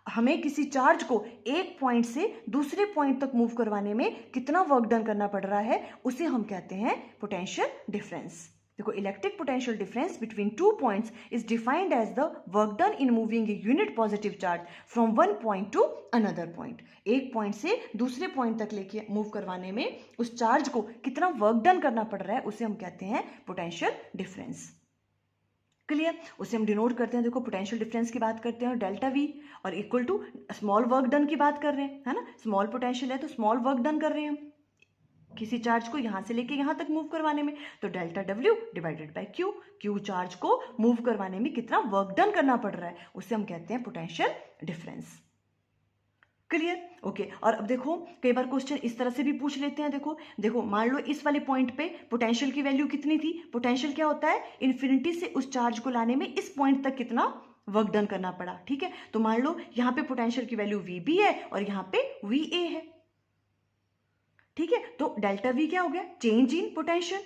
हमें किसी चार्ज को एक पॉइंट से दूसरे पॉइंट तक मूव करवाने में कितना वर्क डन करना पड़ रहा है, उसे हम कहते हैं पोटेंशियल डिफरेंस। देखो electric potential difference between 2 points is defined as the work done in moving a unit positive charge from one point to another point. एक पॉइंट से दूसरे पॉइंट तक लेके मूव करवाने में उस चार्ज को कितना वर्क डन करना पड़ रहा है, उसे हम कहते हैं पोटेंशियल डिफरेंस। क्लियर। उसे हम डिनोट करते हैं, देखो पोटेंशियल डिफरेंस की बात करते हैं डेल्टा V, और equal to small work done की बात कर रहे हैं, है ना। स्मॉल पोटेंशियल है तो स्मॉल वर्क डन कर रहे हैं हम किसी चार्ज को यहां से लेके यहां तक मूव करवाने में, तो delta W divided by Q। Q charge को मूव करवाने में कितना वर्क डन करना पड़ रहा है, उसे हम कहते हैं पोटेंशियल डिफरेंस। क्लियर। ओके। और अब देखो कई बार क्वेश्चन इस तरह से भी पूछ लेते हैं, देखो मान लो इस वाले पॉइंट पे पोटेंशियल की वैल्यू कितनी थी। पोटेंशियल क्या होता है, इन्फिनिटी से उस चार्ज को लाने में इस पॉइंट तक कितना वर्क डन करना पड़ा। ठीक है। तो मान लो यहाँ पे पोटेंशियल की वैल्यू VB है और यहाँ पे VA है। ठीक है। तो डेल्टा V क्या हो गया, चेंज इन पोटेंशियल,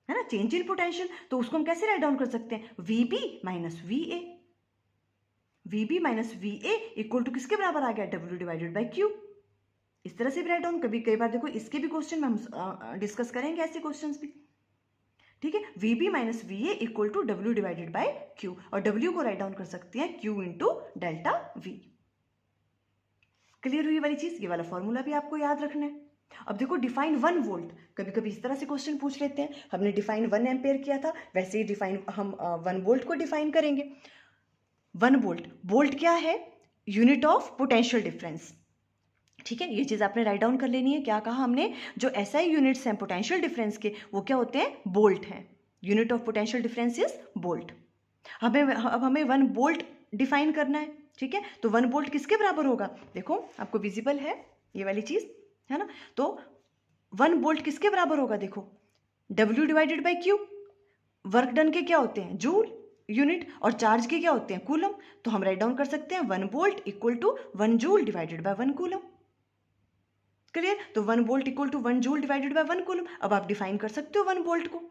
है ना, चेंज इन पोटेंशियल। तो उसको हम कैसे राइट डाउन कर सकते हैं, VB minus VA। VB minus VA equal to किसके बराबर आ गया, W डिवाइडेड बाई Q। इस तरह से भी राइट डाउन, कई बार देखो इसके भी क्वेश्चन में हम डिस्कस करेंगे ऐसे क्वेश्चंस भी। ठीक है। VB minus VA equal to W divided by Q, और W को राइट डाउन कर सकते हैं Q into delta V। Clear हुई वाली चीज, ये वाला फॉर्मूला भी आपको याद रखना है। अब देखो डिफाइन 1 वोल्ट, कभी कभी इस तरह से क्वेश्चन पूछ लेते हैं। हमने डिफाइन 1 एम्पेयर किया था, वैसे ही डिफाइन हम 1 वोल्ट को डिफाइन करेंगे। 1 वोल्ट, वोल्ट क्या है, यूनिट ऑफ पोटेंशियल डिफरेंस। ठीक है। ये चीज आपने राइट डाउन कर लेनी है। क्या कहा हमने, जो SI यूनिट्स हैं पोटेंशियल डिफरेंस के, वो क्या होते हैं, वोल्ट हैं। Unit of potential difference is volt. अब हमें 1 वोल्ट डिफाइन करना है। ठीक है। तो 1 वोल्ट किसके बराबर होगा, देखो आपको विजिबल है ये वाली चीज, है ना। तो 1 वोल्ट किसके बराबर होगा, देखो W divided by Q। Work done के क्या होते हैं, जूल यूनिट, और चार्ज के क्या होते हैं, कूलम। तो हम राइट डाउन कर सकते हैं 1 volt equal to 1 joule divided by 1 coulomb. Clear. तो 1 volt equal to 1 joule divided by 1 coulomb. अब आप डिफाइन कर सकते हो 1 वोल्ट को।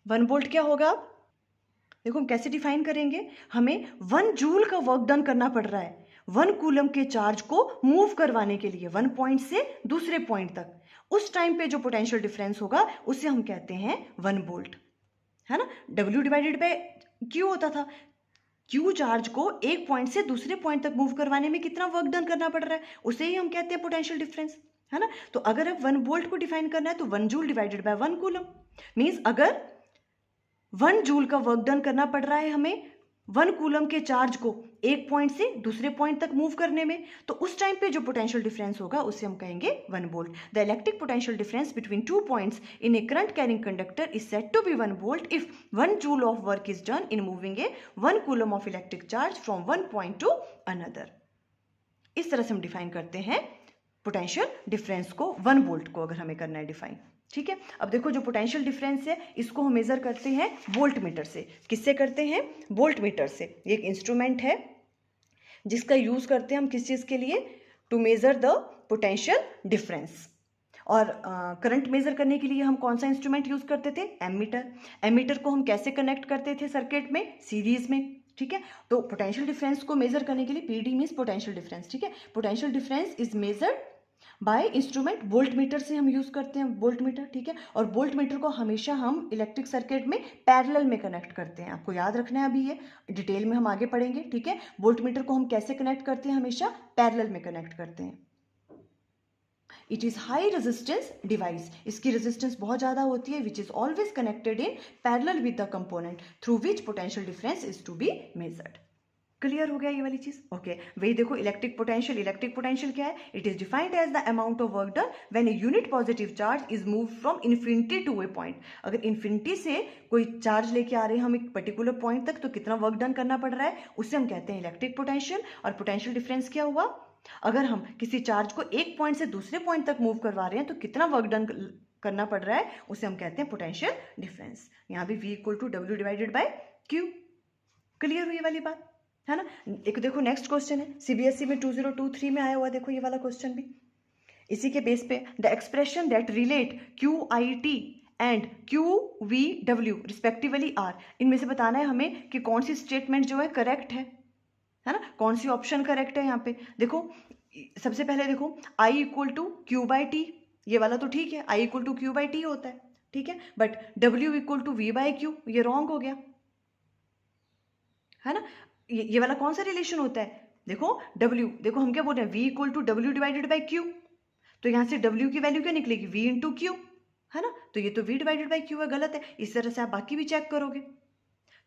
1 वोल्ट क्या होगा, देखो हम कैसे डिफाइन करेंगे, हमें 1 जूल का वर्क डन करना पड़ रहा है 1 कूलम के चार्ज को मूव करवाने के लिए 1 पॉइंट से दूसरे पॉइंट तक। उस टाइम पे जो पोटेंशियल डिफरेंस होगा उसे हम कहते हैं 1 वोल्ट, है ना। W डिवाइडेड बाय Q होता था, Q चार्ज को एक पॉइंट से दूसरे पॉइंट तक मूव करवाने में कितना वर्क डन करना पड़ रहा है, उसे ही हम कहते हैं पोटेंशियल डिफरेंस, है ना। तो अगर अब 1 वोल्ट को डिफाइन करना है तो 1 joule divided by 1 coulomb, means अगर 1 जूल का वर्क डन करना पड़ रहा है हमें 1 कूलम के चार्ज को एक पॉइंट से दूसरे पॉइंट तक मूव करने में, तो उस टाइम पे जो पोटेंशियल डिफरेंस होगा उसे हम कहेंगे 1 volt. The electric potential difference between 2 points in a current carrying conductor is said to be 1 volt if 1 joule of work is done in moving a 1 coulomb of electric charge from 1 point to another. इस तरह से हम define करते हैं potential difference को, 1 volt को अगर हमें करना है डिफाइन। ठीक है, अब देखो जो पोटेंशियल डिफरेंस है इसको हम मेजर करते हैं वोल्ट मीटर से। किससे करते हैं? वोल्ट मीटर से। ये एक इंस्ट्रूमेंट है जिसका यूज करते हैं हम किस चीज के लिए? To measure the potential difference. और करंट मेजर करने के लिए हम कौन सा इंस्ट्रूमेंट यूज करते थे? एमीटर। एमीटर को हम कैसे कनेक्ट करते थे सर्किट में? सीरीज में। ठीक है, तो पोटेंशियल डिफरेंस को मेजर करने के लिए पीडी मींस पोटेंशियल डिफरेंस। ठीक है, potential difference is measured bye instrument volt meter से हम यूज करते हैं वोल्ट मीटर। ठीक है, और वोल्ट मीटर को हमेशा हम इलेक्ट्रिक सर्किट में पैरेलल में कनेक्ट करते हैं। आपको याद रखना है, अभी ये डिटेल में हम आगे पढ़ेंगे। ठीक है, वोल्ट मीटर को हम कैसे कनेक्ट करते हैं? हमेशा पैरेलल में कनेक्ट करते हैं। It is high resistance device, इसकी रेजिस्टेंस बहुत ज्यादा होती है, which is always connected in parallel with the component through which potential difference is to be measured. Clear हो गया ये वाली चीज? ओके, वही देखो इलेक्ट्रिक पोटेंशियल क्या है? It is defined as the amount of work done when a unit positive charge is move from infinity to a point. अगर इन्फिनिटी से कोई चार्ज लेके आ रहे हैं हम एक पर्टिकुलर पॉइंट तक, तो कितना वर्क डन करना पड़ रहा है उसे हम कहते हैं इलेक्ट्रिक पोटेंशियल। और पोटेंशियल डिफरेंस क्या हुआ? अगर हम किसी चार्ज को एक पॉइंट से दूसरे पॉइंट तक मूव करवा रहे हैं तो कितना वर्क डन करना पड़ रहा है उसे हम कहते हैं पोटेंशियल डिफरेंस। यहाँ भी V equal to W divided by Q। Clear हुई ये वाली बात, है ना? एक देखो नेक्स्ट क्वेश्चन है, सीबीएसई में 2023 में आया हुआ, देखो ये वाला क्वेश्चन भी इसी के बेस पे। The expression that relate QIT and QVW respectively are, इनमें से बताना है हमें कि कौन सी स्टेटमेंट जो है करेक्ट है ना? कौन सी ऑप्शन करेक्ट है? यहाँ पे देखो सबसे पहले देखो I equal to Q by T, ये वाला तो ठीक है, I equal to Q by T होता है। ठीक है, but W equal to V by Q ये रॉन्ग हो गया, है ना? ये वाला कौन सा रिलेशन होता है? देखो W, देखो हम क्या बोल रहे हैं? V equal to W divided by Q, तो यहाँ से W की वैल्यू क्या निकलेगी? V इंटू Q, है ना? तो ये तो V डिवाइडेड बाई Q है, गलत है। इस तरह से आप बाकी भी चेक करोगे।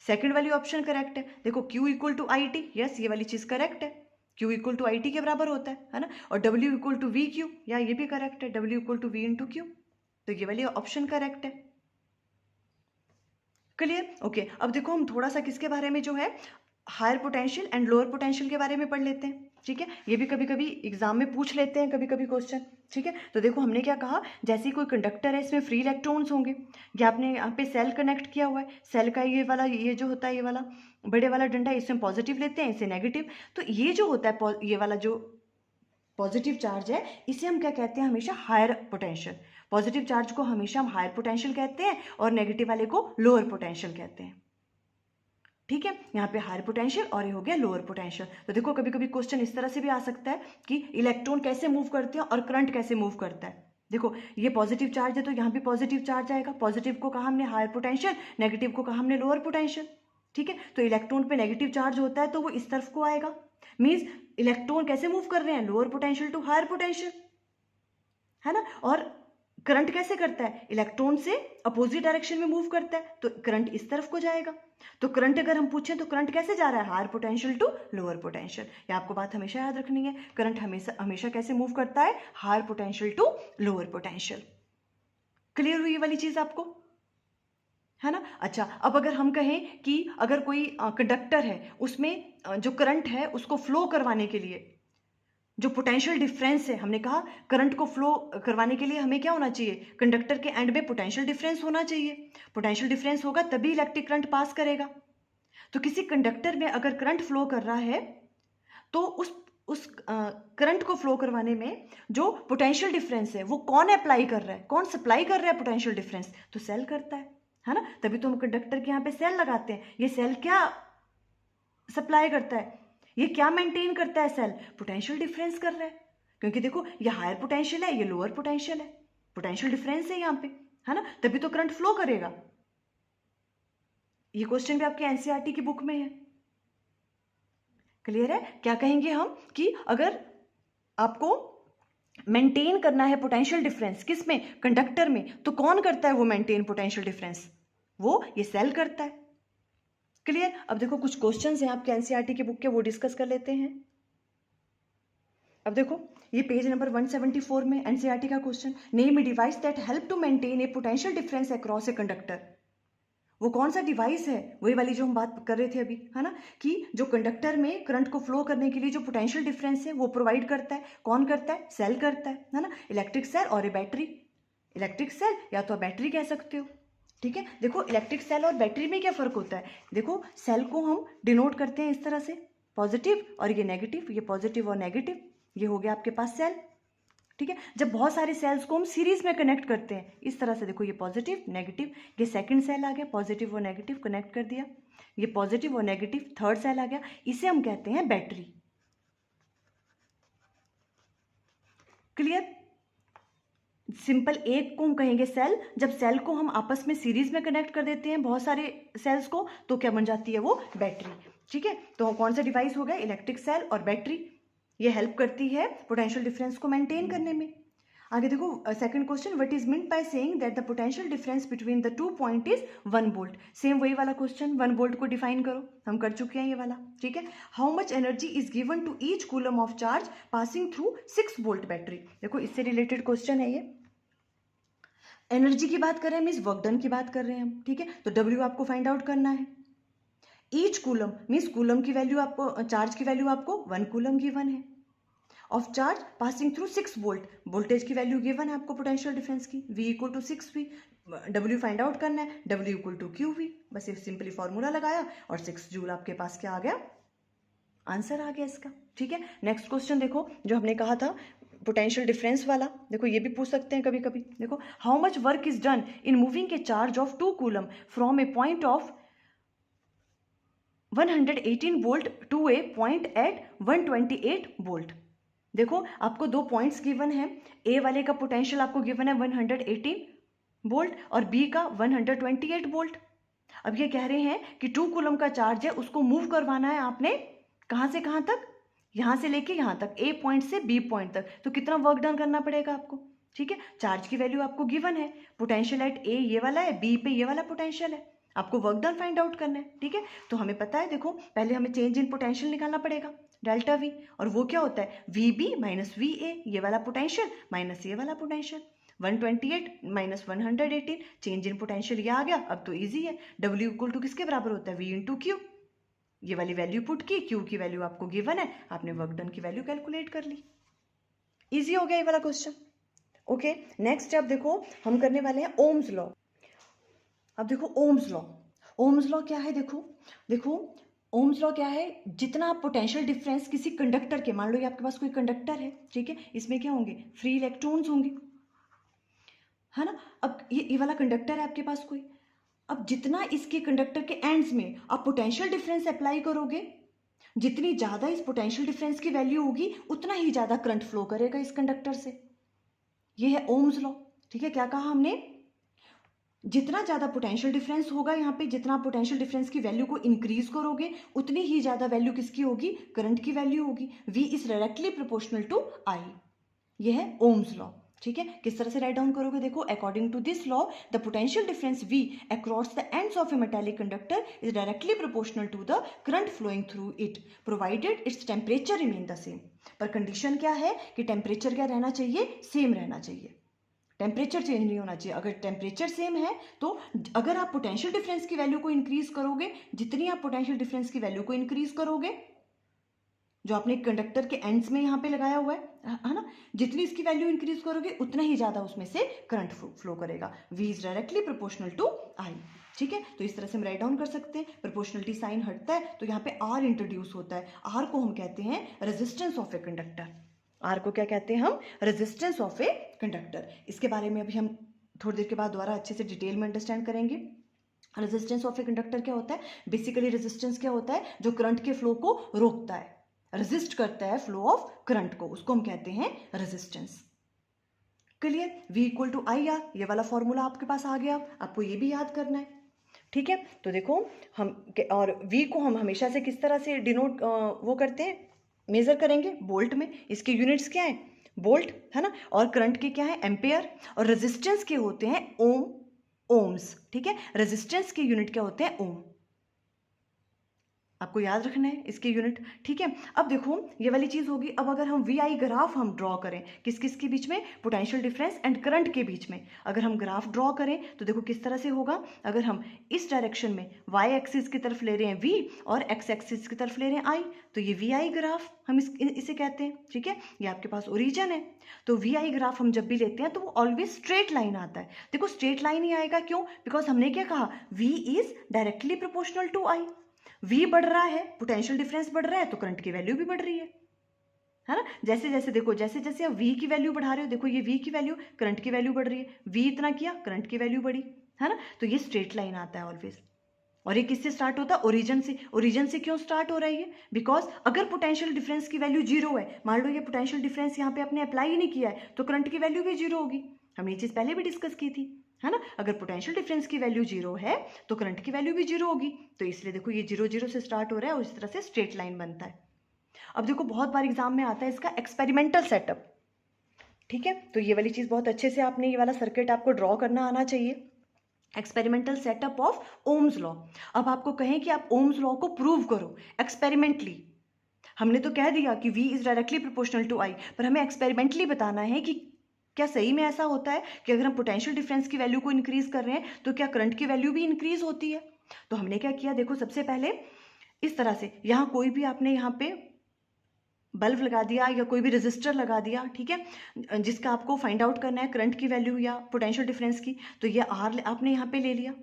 सेकंड वाली ऑप्शन करेक्ट है, देखो Q equal to I T, yes ये वाली चीज करेक्ट है, Q equal to I T के बराबर होता है ना? और W equal to V Q, या ये भी करेक्ट है, W equal to V into Q, तो ये वाली ऑप्शन करेक्ट है। क्लियर? ओके, अब देखो हम थोड़ा सा किसके बारे में जो है higher potential and lower potential के बारे में पढ़ लेते हैं। ठीक है, ये भी कभी कभी एग्जाम में पूछ लेते हैं कभी कभी क्वेश्चन। ठीक है, तो देखो हमने क्या कहा, जैसे कोई कंडक्टर है इसमें फ्री इलेक्ट्रॉन्स होंगे, ये आपने यहाँ पे सेल कनेक्ट किया हुआ है, सेल का ये वाला ये जो होता है ये वाला बड़े वाला डंडा, इसमें पॉजिटिव लेते हैं, इससे नेगेटिव। तो ये जो होता है ये वाला जो पॉजिटिव चार्ज है इसे हम क्या कहते हैं? हमेशा हायर पोटेंशियल। पॉजिटिव चार्ज को हमेशा हम हायर पोटेंशियल कहते हैं और नेगेटिव वाले को लोअर पोटेंशियल कहते हैं। ठीक है, यहाँ पे हायर पोटेंशियल और ये हो गया लोअर पोटेंशियल। तो देखो कभी कभी क्वेश्चन इस तरह से भी आ सकता है कि इलेक्ट्रॉन कैसे मूव करते हैं और करंट कैसे मूव करता है। देखो ये पॉजिटिव चार्ज है तो यहाँ पे पॉजिटिव चार्ज आएगा, पॉजिटिव को कहा हमने हायर पोटेंशियल, नेगेटिव को कहा हमने लोअर पोटेंशियल। ठीक है, तो इलेक्ट्रॉन पे नेगेटिव चार्ज होता है तो वो इस तरफ को आएगा, मीन्स इलेक्ट्रॉन कैसे मूव कर रहे हैं? Lower potential to higher potential, है ना? और करंट कैसे करता है? इलेक्ट्रॉन से अपोजिट डायरेक्शन में मूव करता है, तो करंट इस तरफ को जाएगा। तो करंट अगर हम पूछें तो करंट कैसे जा रहा है? Higher potential to lower potential. ये आपको बात हमेशा याद रखनी है, करंट हमेशा कैसे मूव करता है? Higher potential to lower potential. Clear हुई ये वाली चीज आपको, है ना? अच्छा, अब अगर हम कहें कि अगर कोई कंडक्टर है उसमें जो करंट है उसको फ्लो करवाने के लिए जो पोटेंशियल डिफरेंस है, हमने कहा करंट को फ्लो करवाने के लिए हमें क्या होना चाहिए? कंडक्टर के एंड में पोटेंशियल डिफरेंस होना चाहिए। पोटेंशियल डिफरेंस होगा तभी इलेक्ट्रिक करंट पास करेगा। तो किसी कंडक्टर में अगर करंट फ्लो कर रहा है तो उस करंट को फ्लो करवाने में जो पोटेंशियल डिफरेंस है वो कौन अप्लाई कर रहा है? कौन सप्लाई कर रहा है पोटेंशियल डिफरेंस? तो सेल करता है ना? तभी तो हम कंडक्टर के यहाँ पे सेल लगाते हैं। ये सेल क्या सप्लाई करता है? ये क्या मेंटेन करता है? सेल पोटेंशियल डिफरेंस कर रहा है, क्योंकि देखो ये हायर पोटेंशियल है, ये लोअर पोटेंशियल है, पोटेंशियल डिफरेंस है यहाँ पे, है ना? तभी तो करंट फ्लो करेगा। ये क्वेश्चन भी आपके एनसीईआरटी की बुक में है। क्लियर है? क्या कहेंगे हम कि अगर आपको मेंटेन करना है पोटेंशियल डिफरेंस किस में? कंडक्टर में, तो कौन करता है वो मेंटेन पोटेंशियल डिफरेंस? वो ये सेल करता है। क्लियर। अब देखो कुछ क्वेश्चंस हैं आपके एनसीईआरटी की बुक के, वो डिस्कस कर लेते हैं। अब देखो ये पेज नंबर 174 में एनसीईआरटी का question, name a device that help to maintain a potential difference across a conductor. वो कौन सा डिवाइस है? वही वाली जो हम बात कर रहे थे अभी, है ना, कि जो कंडक्टर में करंट को फ्लो करने के लिए जो पोटेंशियल डिफरेंस है वो प्रोवाइड करता है। कौन करता है? सेल करता है ना, इलेक्ट्रिक सेल और ए बैटरी। इलेक्ट्रिक सेल या तो बैटरी कह सकते हो, ठीक है। देखो इलेक्ट्रिक सेल और बैटरी में क्या फ़र्क होता है? देखो सेल को हम डिनोट करते हैं इस तरह से, पॉजिटिव और ये नेगेटिव, ये पॉजिटिव और नेगेटिव, ये हो गया आपके पास सेल, ठीक है। जब बहुत सारे सेल्स को हम सीरीज में कनेक्ट करते हैं इस तरह से, देखो ये पॉजिटिव नेगेटिव, ये सेकंड सेल आ गया, पॉजिटिव और नेगेटिव कनेक्ट कर दिया, ये पॉजिटिव और नेगेटिव थर्ड सेल आ गया, इसे हम कहते हैं बैटरी। क्लियर। सिंपल एक को हम कहेंगे सेल, जब सेल को हम आपस में सीरीज में कनेक्ट कर देते हैं बहुत सारे सेल्स को, तो क्या बन जाती है? वो बैटरी, ठीक है। तो कौन सा डिवाइस हो गया? इलेक्ट्रिक सेल और बैटरी। ये हेल्प करती है पोटेंशियल डिफरेंस को मेंटेन करने में। आगे देखो second question, what is meant by saying that the potential difference between the 2 point is 1 volt. Same वही वाला क्वेश्चन, 1 वोल्ट को डिफाइन करो, हम कर चुके हैं ये वाला, ठीक है। How much energy is given to each coulomb of charge passing through 6 volt battery. देखो इससे रिलेटेड क्वेश्चन है ये। एनर्जी की बात कर रहे हैं, मीन्स वर्क डन की बात कर रहे हैं हम, ठीक है। तो डब्ल्यू आपको फाइंड आउट करना है। ईच कूलम मीन्स कूलम की वैल्यू आपको, चार्ज की वैल्यू आपको 1 कूलम गिवन है, of charge passing through 6 volt, voltage की वैल्यू गिवन है आपको पोटेंशियल डिफरेंस की, V equal to 6V। W find out करना है, W इक्वल टू QV। बस ये सिंपली फॉर्मूला लगाया और 6 जूल आपके पास क्या आ गया? आंसर आ गया इसका, ठीक है। नेक्स्ट क्वेश्चन देखो जो हमने कहा था पोटेंशियल डिफरेंस वाला, देखो ये भी पूछ सकते हैं कभी कभी। देखो how much work is done in moving a charge of 2 coulomb from a point of 118 volt to a point at 128 volt. देखो आपको दो पॉइंट्स गिवन है, ए वाले का पोटेंशियल आपको गिवन है 118 वोल्ट और बी का 128 वोल्ट। अब ये कह रहे हैं कि 2 कूलम का चार्ज है, उसको मूव करवाना है आपने कहाँ से कहाँ तक? यहाँ से लेके यहाँ तक, ए पॉइंट से बी पॉइंट तक। तो कितना वर्क डन करना पड़ेगा आपको, ठीक है। चार्ज की वैल्यू आपको गिवन है, पोटेंशियल एट ए ये वाला है, बी पे ये वाला पोटेंशियल है, आपको वर्क डन फाइंड आउट करना है, ठीक है। तो हमें पता है, देखो पहले हमें चेंज इन पोटेंशियल निकालना पड़ेगा, डेल्टा वी, और वो क्या होता है? V B minus V A, ये वाला पोटेंशियल माइनस ये वाला potential, 128 minus 118, change in potential ये आ गया। अब तो इजी है, डब्ल्यू इक्वल टू किसके बराबर होता है? V into Q. ये वाली वैल्यू पुट की, क्यू की वैल्यू आपको गिवन है, आपने वर्क डन की वैल्यू कैलकुलेट कर ली। इजी हो गया ये वाला क्वेश्चन, ओके। नेक्स्ट अब देखो हम करने वाले हैं ओम्स लॉ। अब देखो ओम्स लॉ, ओम्स लॉ क्या है? देखो ओम्स लॉ क्या है? जितना आप पोटेंशियल डिफरेंस किसी कंडक्टर के, मान लो ये आपके पास कोई कंडक्टर है, ठीक है, इसमें क्या होंगे? फ्री इलेक्ट्रॉन्स होंगे, है ना। अब ये वाला कंडक्टर है आपके पास कोई, अब जितना इसके कंडक्टर के एंड्स में आप पोटेंशियल डिफरेंस अप्लाई करोगे, जितनी ज़्यादा इस पोटेंशियल डिफरेंस की वैल्यू होगी उतना ही ज़्यादा करंट फ्लो करेगा इस कंडक्टर से। ये है ओम्स लॉ, ठीक है। क्या कहा हमने? जितना ज़्यादा पोटेंशियल डिफरेंस होगा यहाँ पे, जितना पोटेंशियल डिफरेंस की वैल्यू को इंक्रीज करोगे उतनी ही ज़्यादा वैल्यू किसकी होगी? करंट की वैल्यू होगी। V is directly proportional to I। ये है ओम्स लॉ, ठीक है। किस तरह से राइट डाउन करोगे? देखो according to this law the potential difference V across the ends of a metallic conductor is directly proportional to the current flowing through it provided its temperature remain the same. पर condition क्या है कि temperature क्या रहना चाहिए? Same रहना चाहिए, temperature change नहीं होना चाहिए। अगर टेम्परेचर सेम है तो अगर आप पोटेंशियल डिफरेंस की वैल्यू को इंक्रीज करोगे, जितनी आप पोटेंशियल डिफरेंस की वैल्यू को इंक्रीज करोगे, जो आपने कंडक्टर के एंड्स में यहाँ पे लगाया हुआ है ना, जितनी इसकी वैल्यू इंक्रीज करोगे उतना ही ज़्यादा उसमें से करंट फ्लो करेगा। V is directly proportional to I, ठीक है। तो इस तरह से हम राइट डाउन कर सकते हैं। प्रोपोर्शनलिटी साइन हटता है तो यहाँ पे R इंट्रोड्यूस होता है। R को हम कहते हैं resistance of a conductor. R को क्या कहते हैं हम? Resistance of a conductor. इसके बारे में अभी हम थोड़ी देर के बाद दोबारा अच्छे से डिटेल में अंडरस्टैंड करेंगे। रेजिस्टेंस ऑफ ए कंडक्टर क्या होता है? बेसिकली रेजिस्टेंस क्या होता है? जो करंट के फ्लो को रोकता है, रेजिस्ट करता है फ्लो ऑफ करंट को, उसको हम कहते हैं resistance. Clear? V equal to I R, ये वाला फॉर्मूला आपके पास आ गया, आपको ये भी याद करना है, ठीक है। तो देखो हम और V को हम हमेशा से किस तरह से डिनोट वो करते हैं, मेजर करेंगे बोल्ट में। इसके यूनिट्स क्या है? बोल्ट, है ना। और करंट के क्या है? एम्पेयर। और रेजिस्टेंस के होते हैं ओम, ओम्स, ठीक है। रेजिस्टेंस के यूनिट क्या होते हैं? ओम। आपको याद रखना है इसके यूनिट, ठीक है। अब देखो ये वाली चीज़ होगी। अब अगर हम वी आई ग्राफ हम ड्रॉ करें किस किस के बीच में, पोटेंशियल डिफरेंस एंड करंट के बीच में, अगर हम ग्राफ ड्रॉ करें तो देखो किस तरह से होगा। अगर हम इस डायरेक्शन में वाई एक्सिस की तरफ ले रहे हैं वी और एक्स एक्सिस की तरफ ले रहे हैं आई, तो ये वी आई ग्राफ हम इसे कहते हैं, ठीक है। ये आपके पास ओरिजिन है, तो वी आई ग्राफ हम जब भी लेते हैं तो वो ऑलवेज स्ट्रेट लाइन आता है। देखो स्ट्रेट लाइन ही आएगा, क्यों? बिकॉज हमने क्या कहा, V is directly proportional to I. V बढ़ रहा है, पोटेंशियल डिफरेंस बढ़ रहा है, तो करंट की वैल्यू भी बढ़ रही है ना। जैसे जैसे देखो जैसे जैसे आप वी की वैल्यू बढ़ा रहे हो, देखो ये वी की वैल्यू, करंट की वैल्यू बढ़ रही है। वी इतना किया, करंट की वैल्यू बढ़ी, है ना। तो ये स्ट्रेट लाइन आता है ऑलवेज। और ये किससे स्टार्ट होता है? ओरिजिन से। ओरिजिन से क्यों स्टार्ट हो रहा है ये? बिकॉज अगर पोटेंशियल डिफरेंस की वैल्यू जीरो है, मान लो ये पोटेंशियल डिफरेंस यहाँ पे आपने अप्लाई ही नहीं किया है, तो करंट की वैल्यू भी जीरो होगी। हमने ये चीज़ पहले भी डिस्कस की थी, है ना। अगर पोटेंशियल डिफरेंस की वैल्यू जीरो है तो करंट की वैल्यू भी जीरो होगी। तो इसलिए देखो ये जीरो जीरो से स्टार्ट हो रहा है और इस तरह से स्ट्रेट लाइन बनता है। अब देखो बहुत बार एग्जाम में आता है इसका एक्सपेरिमेंटल सेटअप, ठीक है। तो ये वाली चीज़ बहुत अच्छे से आपने ये वाला सर्किट आपको ड्रॉ करना आना चाहिए। Experimental setup of Ohm's law. अब आपको कहें कि आप ओम्स लॉ को प्रूव करो एक्सपेरिमेंटली। हमने तो कह दिया कि V is directly proportional to I, पर हमें एक्सपेरिमेंटली बताना है कि क्या सही में ऐसा होता है कि अगर हम पोटेंशियल डिफरेंस की वैल्यू को इंक्रीज कर रहे हैं तो क्या करंट की वैल्यू भी इंक्रीज होती है। तो हमने क्या किया, देखो सबसे पहले इस तरह से यहाँ कोई भी आपने यहाँ पे बल्ब लगा दिया या कोई भी रेजिस्टर लगा दिया, ठीक है, जिसका आपको फाइंड आउट करना है करंट की वैल्यू या पोटेंशियल डिफरेंस की। तो ये आर आपने यहाँ पे ले लिया,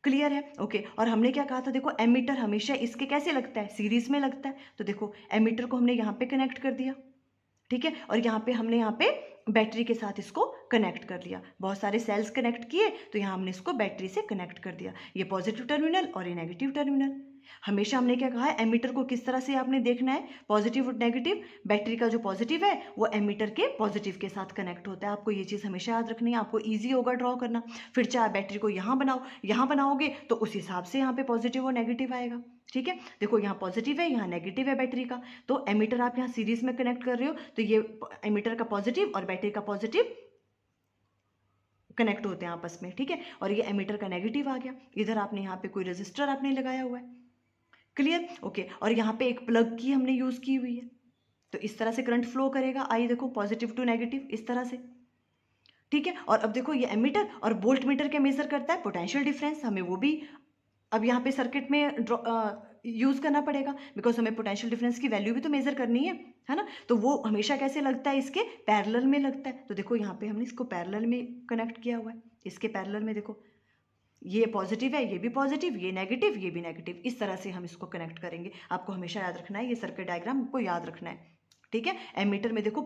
क्लियर है, ओके। और हमने क्या कहा था, देखो एमीटर हमेशा इसके कैसे लगता है, सीरीज में लगता है। तो देखो एमीटर को हमने यहाँ पे कनेक्ट कर दिया, ठीक है, और यहाँ पे हमने यहाँ पे बैटरी के साथ इसको कनेक्ट कर लिया। बहुत सारे सेल्स कनेक्ट किए तो यहाँ हमने इसको बैटरी से कनेक्ट कर दिया। ये पॉजिटिव टर्मिनल और ये नेगेटिव टर्मिनल। हमेशा हमने क्या कहा है, एमीटर को किस तरह से आपने देखना है, पॉजिटिव और नेगेटिव। बैटरी का जो पॉजिटिव है वो एमीटर के पॉजिटिव के साथ कनेक्ट होता है। आपको ये चीज़ हमेशा याद रखनी है, आपको ईजी होगा ड्रॉ करना। फिर चाहे बैटरी को यहाँ बनाओ, यहाँ बनाओगे तो उस हिसाब से यहाँ पे पॉजिटिव और नेगेटिव आएगा, ठीक है। देखो यहाँ पॉजिटिव है, यहाँ नेगेटिव है बैटरी का, तो एमीटर आप यहाँ सीरीज में कनेक्ट कर रहे हो तो ये एमीटर का पॉजिटिव और बैटरी का पॉजिटिव कनेक्ट होते हैं आपस में, ठीक है। और ये एमीटर का नेगेटिव आ गया, इधर आपने यहाँ पे कोई रजिस्टर आपने लगाया हुआ है, क्लियर, ओके। और यहाँ पे एक प्लग की हमने यूज की हुई है, तो इस तरह से करंट फ्लो करेगा, आई देखो पॉजिटिव टू नेगेटिव इस तरह से, ठीक है। और अब देखो ये एमीटर और वोल्ट मीटर क्या मेजर करता है, पोटेंशियल डिफरेंस। हमें वो भी अब यहाँ पे सर्किट में यूज करना पड़ेगा, बिकॉज हमें पोटेंशियल डिफरेंस की वैल्यू भी तो मेजर करनी है ना। तो वो हमेशा कैसे लगता है, इसके पैरेलल में लगता है। तो देखो यहाँ पे हमने इसको पैरेलल में कनेक्ट किया हुआ है, इसके पैरेलल में देखो ये पॉजिटिव है, ये भी पॉजिटिव, ये नेगेटिव, ये भी नेगेटिव, इस तरह से हम इसको कनेक्ट करेंगे। आपको हमेशा याद रखना है, ये सर्किट डायग्राम आपको याद रखना है, ठीक है। एमीटर में देखो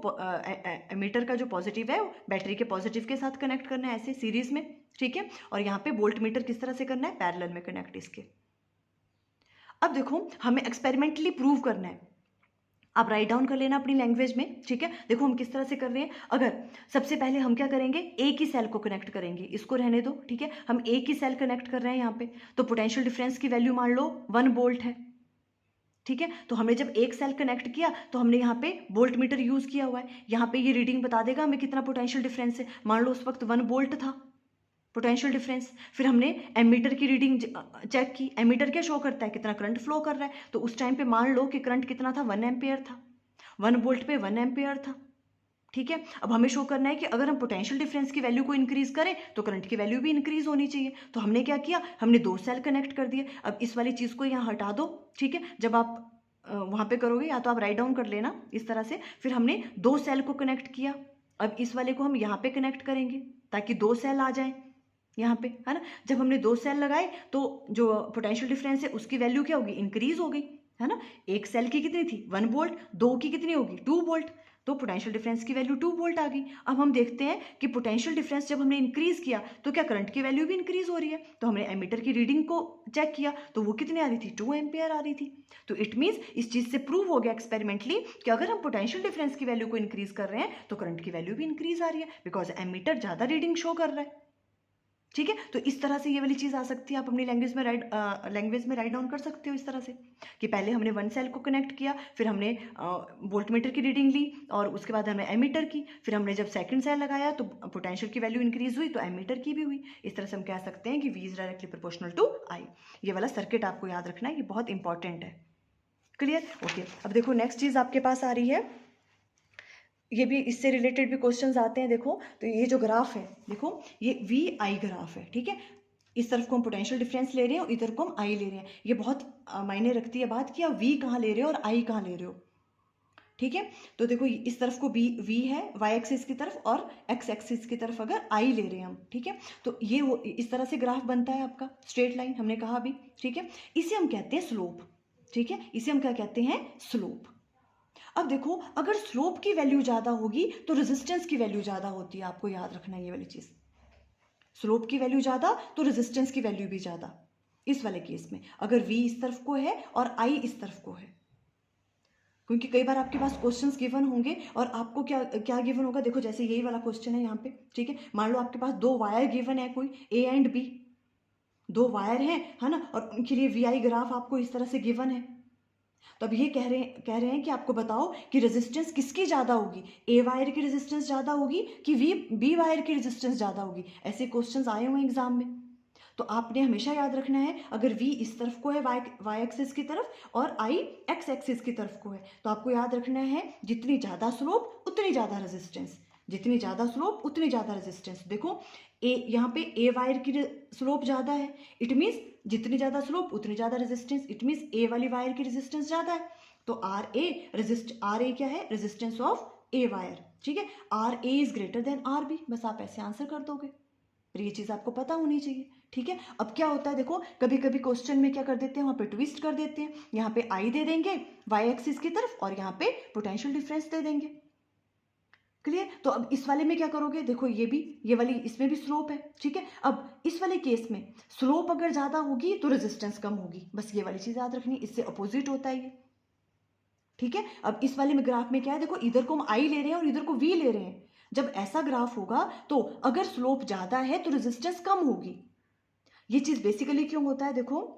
एमीटर का जो पॉजिटिव है बैटरी के पॉजिटिव के साथ कनेक्ट करना है ऐसे सीरीज में, ठीक है। और यहाँ पे वोल्ट मीटर किस तरह से करना है, पैरेलल में कनेक्ट इसके। अब देखो हमें एक्सपेरिमेंटली प्रूव करना है, आप राइट डाउन कर लेना अपनी लैंग्वेज में, ठीक है। देखो हम किस तरह से कर रहे हैं। अगर सबसे पहले हम क्या करेंगे, एक ही सेल को कनेक्ट करेंगे, इसको रहने दो, ठीक है। हम एक ही सेल कनेक्ट कर रहे हैं यहाँ पे, तो पोटेंशियल डिफरेंस की वैल्यू मान लो 1 वोल्ट है, ठीक है। तो हमने जब एक सेल कनेक्ट किया तो हमने यहाँ पे वोल्ट मीटर यूज किया हुआ है, यहाँ पे ये रीडिंग बता देगा हमें कितना पोटेंशियल डिफरेंस है। मान लो उस वक्त 1 वोल्ट था पोटेंशियल डिफरेंस। फिर हमने एमीटर की रीडिंग चेक की, एमीटर क्या शो करता है, कितना करंट फ्लो कर रहा है। तो उस टाइम पे मान लो कि करंट कितना था, 1 एम्पियर था, 1 वोल्ट पे 1 एम्पियर था, ठीक है। अब हमें शो करना है कि अगर हम पोटेंशियल डिफरेंस की वैल्यू को इंक्रीज करें तो करंट की वैल्यू भी इंक्रीज होनी चाहिए। तो हमने क्या किया, हमने 2 सेल कनेक्ट कर दिए। अब इस वाली चीज़ को यहाँ हटा दो, ठीक है। जब आप वहाँ पे करोगे या तो आप राइट डाउन कर लेना इस तरह से। फिर हमने 2 सेल को कनेक्ट किया, अब इस वाले को हम यहाँ पे कनेक्ट करेंगे ताकि 2 सेल आ जाएं यहाँ पे, है ना। जब हमने 2 सेल लगाए तो जो पोटेंशियल डिफरेंस है उसकी वैल्यू क्या होगी, इंक्रीज हो गई, है ना। एक सेल की कितनी थी 1 वोल्ट, 2 की कितनी होगी 2 वोल्ट, तो पोटेंशियल डिफरेंस की वैल्यू 2 वोल्ट आ गई। अब हम देखते हैं कि पोटेंशियल डिफरेंस जब हमने इंक्रीज किया तो क्या करंट की वैल्यू भी इंक्रीज हो रही है। तो हमने एमीटर की रीडिंग को चेक किया तो वो कितनी आ रही थी, 2 एम्पियर आ रही थी। तो इट मीन्स इस चीज से प्रूव हो गया एक्सपेरिमेंटली कि अगर हम पोटेंशियल डिफरेंस की वैल्यू को इंक्रीज कर रहे हैं तो करंट की वैल्यू भी इंक्रीज आ रही है, बिकॉज एमीटर ज्यादा रीडिंग शो कर रहा है, ठीक है। तो इस तरह से ये वाली चीज़ आ सकती है, आप अपनी लैंग्वेज में राइट डाउन कर सकते हो इस तरह से कि पहले हमने 1 सेल को कनेक्ट किया, फिर हमने वोल्ट मीटर की रीडिंग ली और उसके बाद हमने एमीटर की, फिर हमने जब सेकंड सेल लगाया तो पोटेंशियल की वैल्यू इंक्रीज हुई तो एमीटर की भी हुई। इस तरह से हम कह सकते हैं कि V is directly proportional to I। ये वाला सर्किट आपको याद रखना है, ये बहुत इंपॉर्टेंट है। क्लियर? ओके, अब देखो नेक्स्ट चीज़ आपके पास आ रही है, ये भी इससे रिलेटेड भी क्वेश्चंस आते हैं। देखो तो ये जो ग्राफ है, देखो ये वी आई ग्राफ है, ठीक है। इस तरफ को हम पोटेंशियल डिफरेंस ले रहे हैं और इधर को हम आई ले रहे हैं। ये बहुत मायने रखती है बात कि आप वी कहाँ ले रहे हो और आई कहाँ ले रहे हो, ठीक है। तो देखो इस तरफ को वी है वाई एक्सिस की तरफ और एक्स एक्सिस की तरफ अगर आई ले रहे हैं हम, ठीक है। तो ये इस तरह से ग्राफ बनता है आपका, स्ट्रेट लाइन हमने कहा अभी, ठीक है। इसे हम कहते हैं स्लोप, ठीक है। इसे हम क्या कहते हैं? स्लोप। अब देखो अगर स्लोप की वैल्यू ज्यादा होगी तो रेजिस्टेंस की वैल्यू ज्यादा होती है, आपको याद रखना है ये वाली चीज। स्लोप की वैल्यू ज्यादा तो रेजिस्टेंस की वैल्यू भी ज्यादा। इस वाले केस में अगर v इस तरफ को है और i इस तरफ को है, क्योंकि कई बार आपके पास क्वेश्चंस गिवन होंगे और आपको क्या क्या गिवन होगा। देखो जैसे यही वाला क्वेश्चन है यहाँ पे, ठीक है। मान लो आपके पास दो वायर गिवन है, कोई a एंड b, दो वायर हैं, है ना, और उनके लिए वी आई ग्राफ आपको इस तरह से गिवन है। तो अब ये कह रहे हैं कि आपको बताओ कि रेजिस्टेंस किसकी ज्यादा होगी, ए वायर की रेजिस्टेंस ज्यादा होगी कि बी वायर की रेजिस्टेंस ज्यादा होगी। ऐसे क्वेश्चंस आए हुए एग्जाम में। तो आपने हमेशा याद रखना है, अगर v इस तरफ को है वाई एक्सिस की तरफ और i एक्स एक्सिस की तरफ को है, तो आपको याद रखना है जितनी ज्यादा स्लोप उतनी ज्यादा रेजिस्टेंस, जितनी ज्यादा स्लोप उतनी ज्यादा रेजिस्टेंस। देखो यहाँ पे ए वायर की स्लोप ज्यादा है, इट मीन्स जितनी ज्यादा स्लोप उतनी ज्यादा रेजिस्टेंस, इट मीन्स ए वाली वायर की रेजिस्टेंस ज्यादा है। तो आर ए क्या है? रेजिस्टेंस ऑफ ए वायर, ठीक है। R A is greater than R B, बस आप ऐसे आंसर कर दोगे। ये चीज आपको पता होनी चाहिए, ठीक है। अब क्या होता है, देखो कभी कभी क्वेश्चन में क्या कर देते हैं, वहां पे ट्विस्ट कर देते हैं। यहाँ पे आई दे देंगे वाई एक्सिस की तरफ और यहाँ पे पोटेंशियल डिफरेंस दे देंगे। क्लियर? तो अब इस वाले में क्या करोगे, देखो ये वाली इसमें भी स्लोप है, ठीक है। अब इस वाले केस में स्लोप अगर ज्यादा होगी तो रेजिस्टेंस कम होगी, बस ये वाली चीज याद रखनी, इससे अपोजिट होता है ये, ठीक है। अब इस वाले में ग्राफ में क्या है, देखो इधर को हम आई ले रहे हैं और इधर को वी ले रहे हैं। जब ऐसा ग्राफ होगा तो अगर स्लोप ज्यादा है तो रेजिस्टेंस कम होगी। ये चीज बेसिकली क्यों होता है, देखो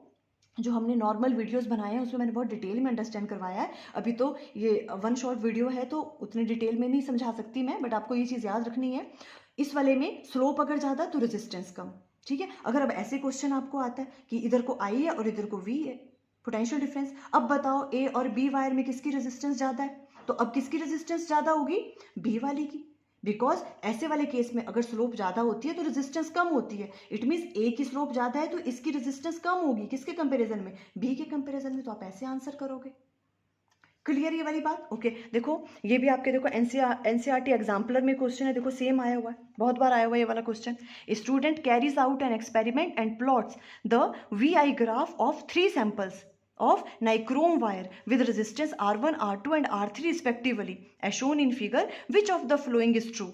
जो हमने नॉर्मल वीडियोस बनाए हैं उसमें मैंने बहुत डिटेल में अंडरस्टैंड करवाया है। अभी तो ये वन शॉट वीडियो है तो उतनी डिटेल में नहीं समझा सकती मैं, बट आपको ये चीज़ याद रखनी है। इस वाले में स्लोप अगर ज़्यादा तो रेजिस्टेंस कम, ठीक है। अगर अब ऐसे क्वेश्चन आपको आता है कि इधर को आई है और इधर को वी है, पोटेंशियल डिफरेंस, अब बताओ ए और बी वायर में किसकी रेजिस्टेंस ज़्यादा है, तो अब किसकी रेजिस्टेंस ज़्यादा होगी? बी वाली की, बिकॉज ऐसे वाले केस में अगर स्लोप ज्यादा होती है तो रेजिस्टेंस कम होती है। इट मीन्स ए की स्लोप ज्यादा है तो इसकी रेजिस्टेंस कम होगी, किसके कंपैरिजन में? बी के कंपैरिजन में। तो आप ऐसे आंसर करोगे। क्लियर ये वाली बात? ओके देखो ये भी आपके देखो एनसीईआरटी एग्जाम्पलर में क्वेश्चन है, देखो सेम आया हुआ है, बहुत बार आया हुआ है ये वाला question. Student carries out an experiment and plots the V I graph of 3 samples of nichrome wire with resistance R1, R2 and R3 respectively as shown in figure. Which of the following is true?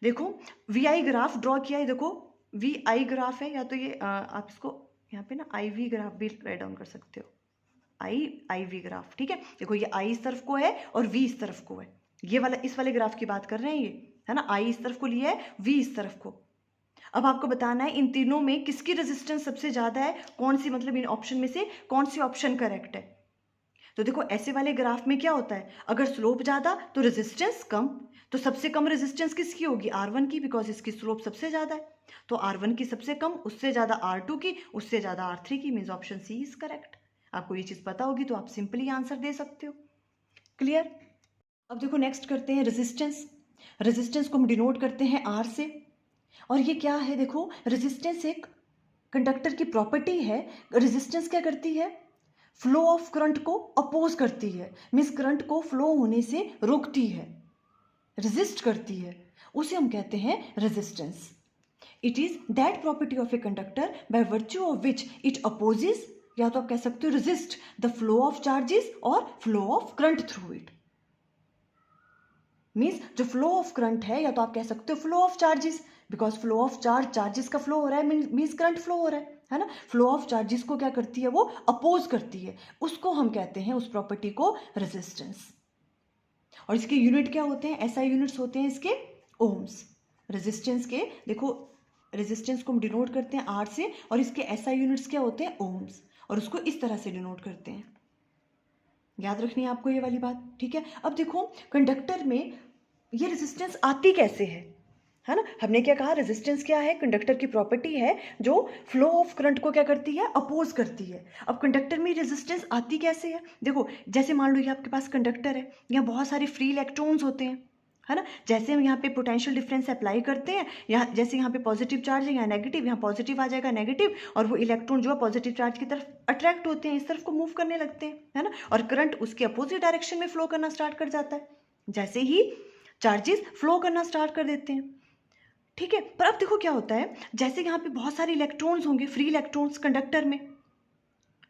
देखो VI graph draw किया है, देखो VI graph है, या तो ये आप इसको यहाँ पे ना IV ग्राफ भी राइट डाउन कर सकते हो, IV ग्राफ, ठीक है। देखो ये I इस तरफ को है और V इस तरफ को है, ये वाला इस वाले ग्राफ की बात कर रहे हैं, ये है ना, I इस तरफ को लिया है, V इस तरफ को। अब आपको बताना है इन तीनों में किसकी रेजिस्टेंस सबसे ज्यादा है, कौन सी, मतलब इन ऑप्शन में से कौन सी ऑप्शन करेक्ट है। तो देखो ऐसे वाले ग्राफ में क्या होता है, अगर स्लोप ज्यादा तो रेजिस्टेंस कम, तो सबसे कम रेजिस्टेंस किसकी होगी? R1 की, बिकॉज इसकी स्लोप सबसे ज्यादा है। तो R1 की सबसे कम, उससे ज्यादा R2 की, उससे ज्यादा R3 की, means option C is correct. आपको ये चीज पता होगी तो आप सिंपली आंसर दे सकते हो। क्लियर? अब देखो नेक्स्ट करते हैं रेजिस्टेंस। रेजिस्टेंस को हम डिनोट करते हैं R से, और ये क्या है, देखो रेजिस्टेंस एक कंडक्टर की प्रॉपर्टी है। रेजिस्टेंस क्या करती है? फ्लो ऑफ करंट को अपोज करती है, मींस करंट को फ्लो होने से रोकती है, रेजिस्ट करती है, उसे हम कहते हैं resistance. It is that property of a conductor by virtue of which it opposes, या तो आप कह सकते हो resist the flow of charges और flow of current through it. Means जो फ्लो ऑफ करंट है, या तो आप कह सकते हो flow of charges, because flow of charges का फ्लो हो रहा है, मीन्स करंट फ्लो हो रहा है ना। फ्लो ऑफ चार्जेस को क्या करती है, वो अपोज करती है, उसको हम कहते हैं, उस प्रॉपर्टी को रेजिस्टेंस। और इसके यूनिट क्या होते हैं? एसआई यूनिट्स होते हैं इसके ओम्स। रेजिस्टेंस के देखो, रेजिस्टेंस को हम डिनोट करते हैं आर से, और इसके एसआई यूनिट्स क्या होते हैं? ओम्स, और उसको इस तरह से डिनोट करते हैं। याद रखनी है आपको ये वाली बात, ठीक है। अब देखो कंडक्टर में ये रेजिस्टेंस आती कैसे है, है ना। हमने क्या कहा, रेजिस्टेंस क्या है, कंडक्टर की प्रॉपर्टी है जो फ्लो ऑफ करंट को क्या करती है, अपोज करती है। अब कंडक्टर में रेजिस्टेंस आती कैसे है, देखो जैसे मान लो ये आपके पास कंडक्टर है, यहाँ बहुत सारे फ्री इलेक्ट्रॉन्स होते हैं, है ना। जैसे हम यहाँ पे पोटेंशियल डिफरेंस अप्लाई करते हैं, यहाँ जैसे यहाँ पे पॉजिटिव चार्ज है, यहाँ नेगेटिव, यहाँ पॉजिटिव आ जाएगा नेगेटिव, और वो इलेक्ट्रॉन जो है पॉजिटिव चार्ज की तरफ अट्रैक्ट होते हैं, इस तरफ को मूव करने लगते हैं, है ना, और करंट उसके अपोजिट डायरेक्शन में फ्लो करना स्टार्ट कर जाता है जैसे ही चार्जेस फ्लो करना स्टार्ट कर देते हैं। ठीक है, पर अब देखो क्या होता है, जैसे यहाँ पे बहुत सारे इलेक्ट्रॉन्स होंगे, फ्री इलेक्ट्रॉन्स कंडक्टर में,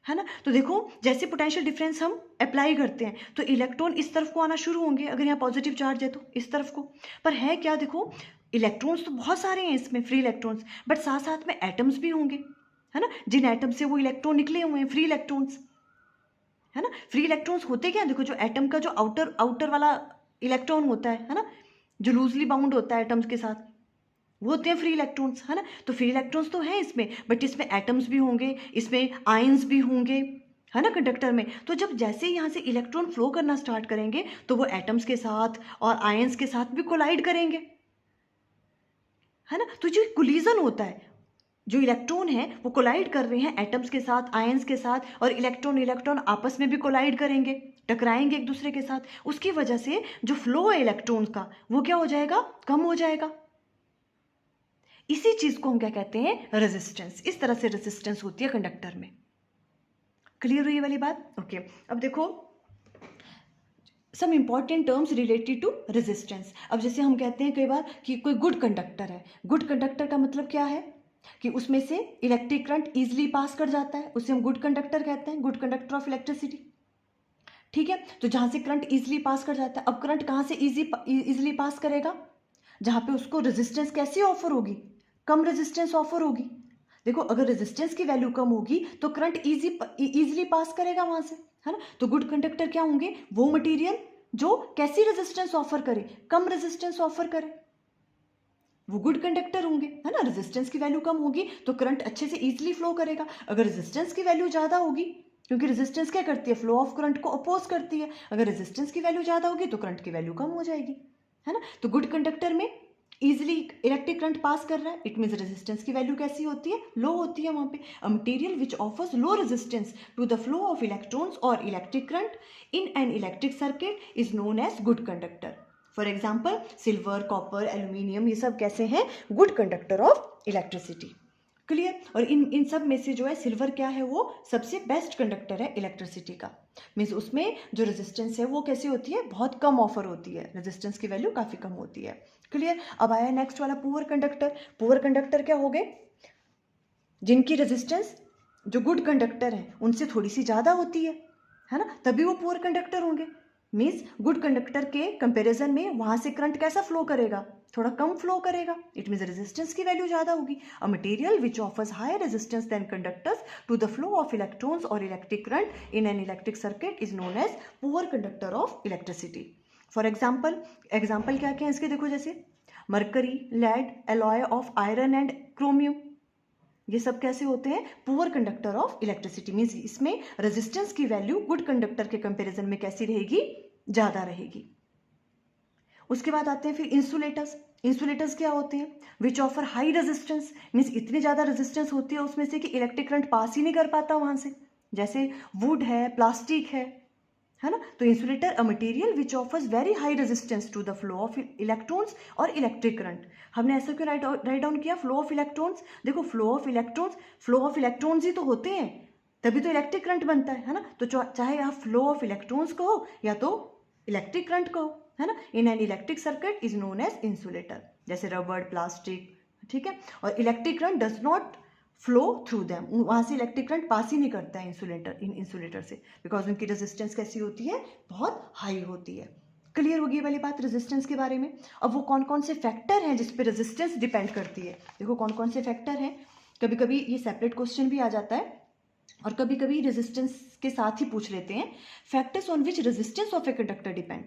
है ना, तो देखो जैसे पोटेंशियल डिफरेंस हम अप्लाई करते हैं तो इलेक्ट्रॉन इस तरफ को आना शुरू होंगे, अगर यहाँ पॉजिटिव चार्ज है तो इस तरफ को। पर है क्या, देखो इलेक्ट्रॉन्स तो बहुत सारे हैं इसमें, फ्री इलेक्ट्रॉन्स, बट साथ साथ में एटम्स भी होंगे, है ना, जिन एटम से वो इलेक्ट्रॉन निकले हुए हैं, फ्री इलेक्ट्रॉन्स, है ना। फ्री इलेक्ट्रॉन्स होते क्या, देखो जो एटम का जो आउटर वाला इलेक्ट्रॉन होता है ना, जो लूजली बाउंड होता है एटम्स के साथ, वो होते हैं फ्री इलेक्ट्रॉन्स, है ना। तो फ्री इलेक्ट्रॉन्स तो हैं इसमें, बट इसमें एटम्स भी होंगे, इसमें आयंस भी होंगे, है ना, कंडक्टर में। तो जब जैसे यहाँ से इलेक्ट्रॉन फ्लो करना स्टार्ट करेंगे तो वो एटम्स के साथ और आयंस के साथ भी कोलाइड करेंगे, है ना। तो जो कोलिजन होता है, जो इलेक्ट्रॉन है वो कोलाइड कर रहे हैं एटम्स के साथ, आयंस के साथ, और इलेक्ट्रॉन आपस में भी कोलाइड करेंगे, टकराएंगे एक दूसरे के साथ। उसकी वजह से जो फ्लो है इलेक्ट्रॉन्स का वो क्या हो जाएगा, कम हो जाएगा। इसी चीज को हम क्या कहते हैं, रेजिस्टेंस। इस तरह से रेजिस्टेंस होती है कंडक्टर में। क्लियर हुई ये वाली बात? ओके, अब देखो some important terms related to resistance. अब जैसे हम कहते हैं कई बार कि कोई गुड कंडक्टर है, गुड कंडक्टर का मतलब क्या है कि उसमें से इलेक्ट्रिक करंट इजिली पास कर जाता है, उसे हम गुड कंडक्टर कहते हैं, गुड कंडक्टर ऑफ इलेक्ट्रिसिटी। ठीक है, तो जहां से करंट इजिली पास कर जाता है, अब करंट कहां से इजिली पास करेगा, जहां पे उसको रेजिस्टेंस कैसी ऑफर होगी, कम रेजिस्टेंस ऑफर होगी। देखो अगर रेजिस्टेंस की वैल्यू कम होगी तो करंट इजीली पास करेगा वहां से, है ना। तो गुड कंडक्टर क्या होंगे, वो मटेरियल जो कैसी रेजिस्टेंस ऑफर करे, कम रेजिस्टेंस ऑफर करे, वो गुड कंडक्टर होंगे, है ना। रेजिस्टेंस की वैल्यू कम होगी तो करंट अच्छे से इजीली फ्लो करेगा। अगर रेजिस्टेंस की वैल्यू ज्यादा होगी, क्योंकि रेजिस्टेंस क्या करती है, फ्लो ऑफ करंट को अपोज करती है, अगर रेजिस्टेंस की वैल्यू ज्यादा होगी तो करंट की वैल्यू कम हो जाएगी, है ना। तो गुड कंडक्टर में इजिली इलेक्ट्रिक करंट पास कर रहा है, इट मीन्स रेजिस्टेंस की वैल्यू कैसी होती है, लो होती है वहां पे। A material which offers low resistance to the flow of electrons और electric current in an electric circuit is known as good conductor. For example silver, copper, aluminium, ये सब कैसे हैं, good conductor of electricity. Clear. और इन सब में से जो है सिल्वर क्या है, वो सबसे बेस्ट कंडक्टर है इलेक्ट्रिसिटी का। मीन्स उसमें जो रेजिस्टेंस है वो कैसी होती है, बहुत कम ऑफर होती है, रेजिस्टेंस की वैल्यू काफी कम होती है। क्लियर। अब आया नेक्स्ट वाला पुअर कंडक्टर। पुअर कंडक्टर क्या हो गए, जिनकी रेजिस्टेंस जो गुड कंडक्टर है उनसे थोड़ी सी ज्यादा होती है ना, तभी वो पुअर कंडक्टर होंगे। मीन्स गुड कंडक्टर के कंपैरिजन में वहां से करंट कैसा फ्लो करेगा, थोड़ा कम फ्लो करेगा, इट मीन्स रेजिस्टेंस की वैल्यू ज्यादा होगी। A material which offers higher resistance than conductors to the flow of electrons और electric current in an electric circuit is known as poor conductor of electricity. For example क्या क्या है इसके, देखो जैसे mercury, lead, alloy of iron and chromium, ये सब कैसे होते हैं, poor conductor of electricity. Means इसमें रेजिस्टेंस की वैल्यू गुड कंडक्टर के कंपैरिजन में कैसी रहेगी, ज्यादा रहेगी। उसके बाद आते हैं फिर इंसुलेटर्स। इंसुलेटर्स क्या होते हैं, which offer high resistance, means इतनी ज्यादा रेजिस्टेंस होती है उसमें से कि इलेक्ट्रिक करंट पास ही नहीं कर पाता वहां से, जैसे वुड है, प्लास्टिक है ना। तो insulator a material which offers very high resistance to the flow of electrons और इलेक्ट्रिक करंट। हमने ऐसा क्यों राइट डाउन किया, फ्लो ऑफ इलेक्ट्रॉन्स। देखो फ्लो ऑफ इलेक्ट्रॉन्स ही तो होते हैं, तभी तो इलेक्ट्रिक करंट बनता है ना। तो चाहे आप फ्लो ऑफ इलेक्ट्रॉन्स कहो या तो इलेक्ट्रिक करंट कहो, है ना। In an electric circuit is known as insulator, जैसे रबर, प्लास्टिक, ठीक है। और electric current does not flow through them, वहां से इलेक्ट्रिक करंट पास ही नहीं करता है इंसुलेटर से, बिकॉज उनकी रेजिस्टेंस कैसी होती है, बहुत हाई होती है। क्लियर होगी ये वाली बात रेजिस्टेंस के बारे में। अब वो कौन कौन से फैक्टर हैं जिस पे रेजिस्टेंस डिपेंड करती है, देखो कौन कौन से फैक्टर हैं। कभी कभी ये सेपरेट क्वेश्चन भी आ जाता है और कभी कभी रेजिस्टेंस के साथ ही पूछ लेते हैं। Factors on which resistance of a conductor depend.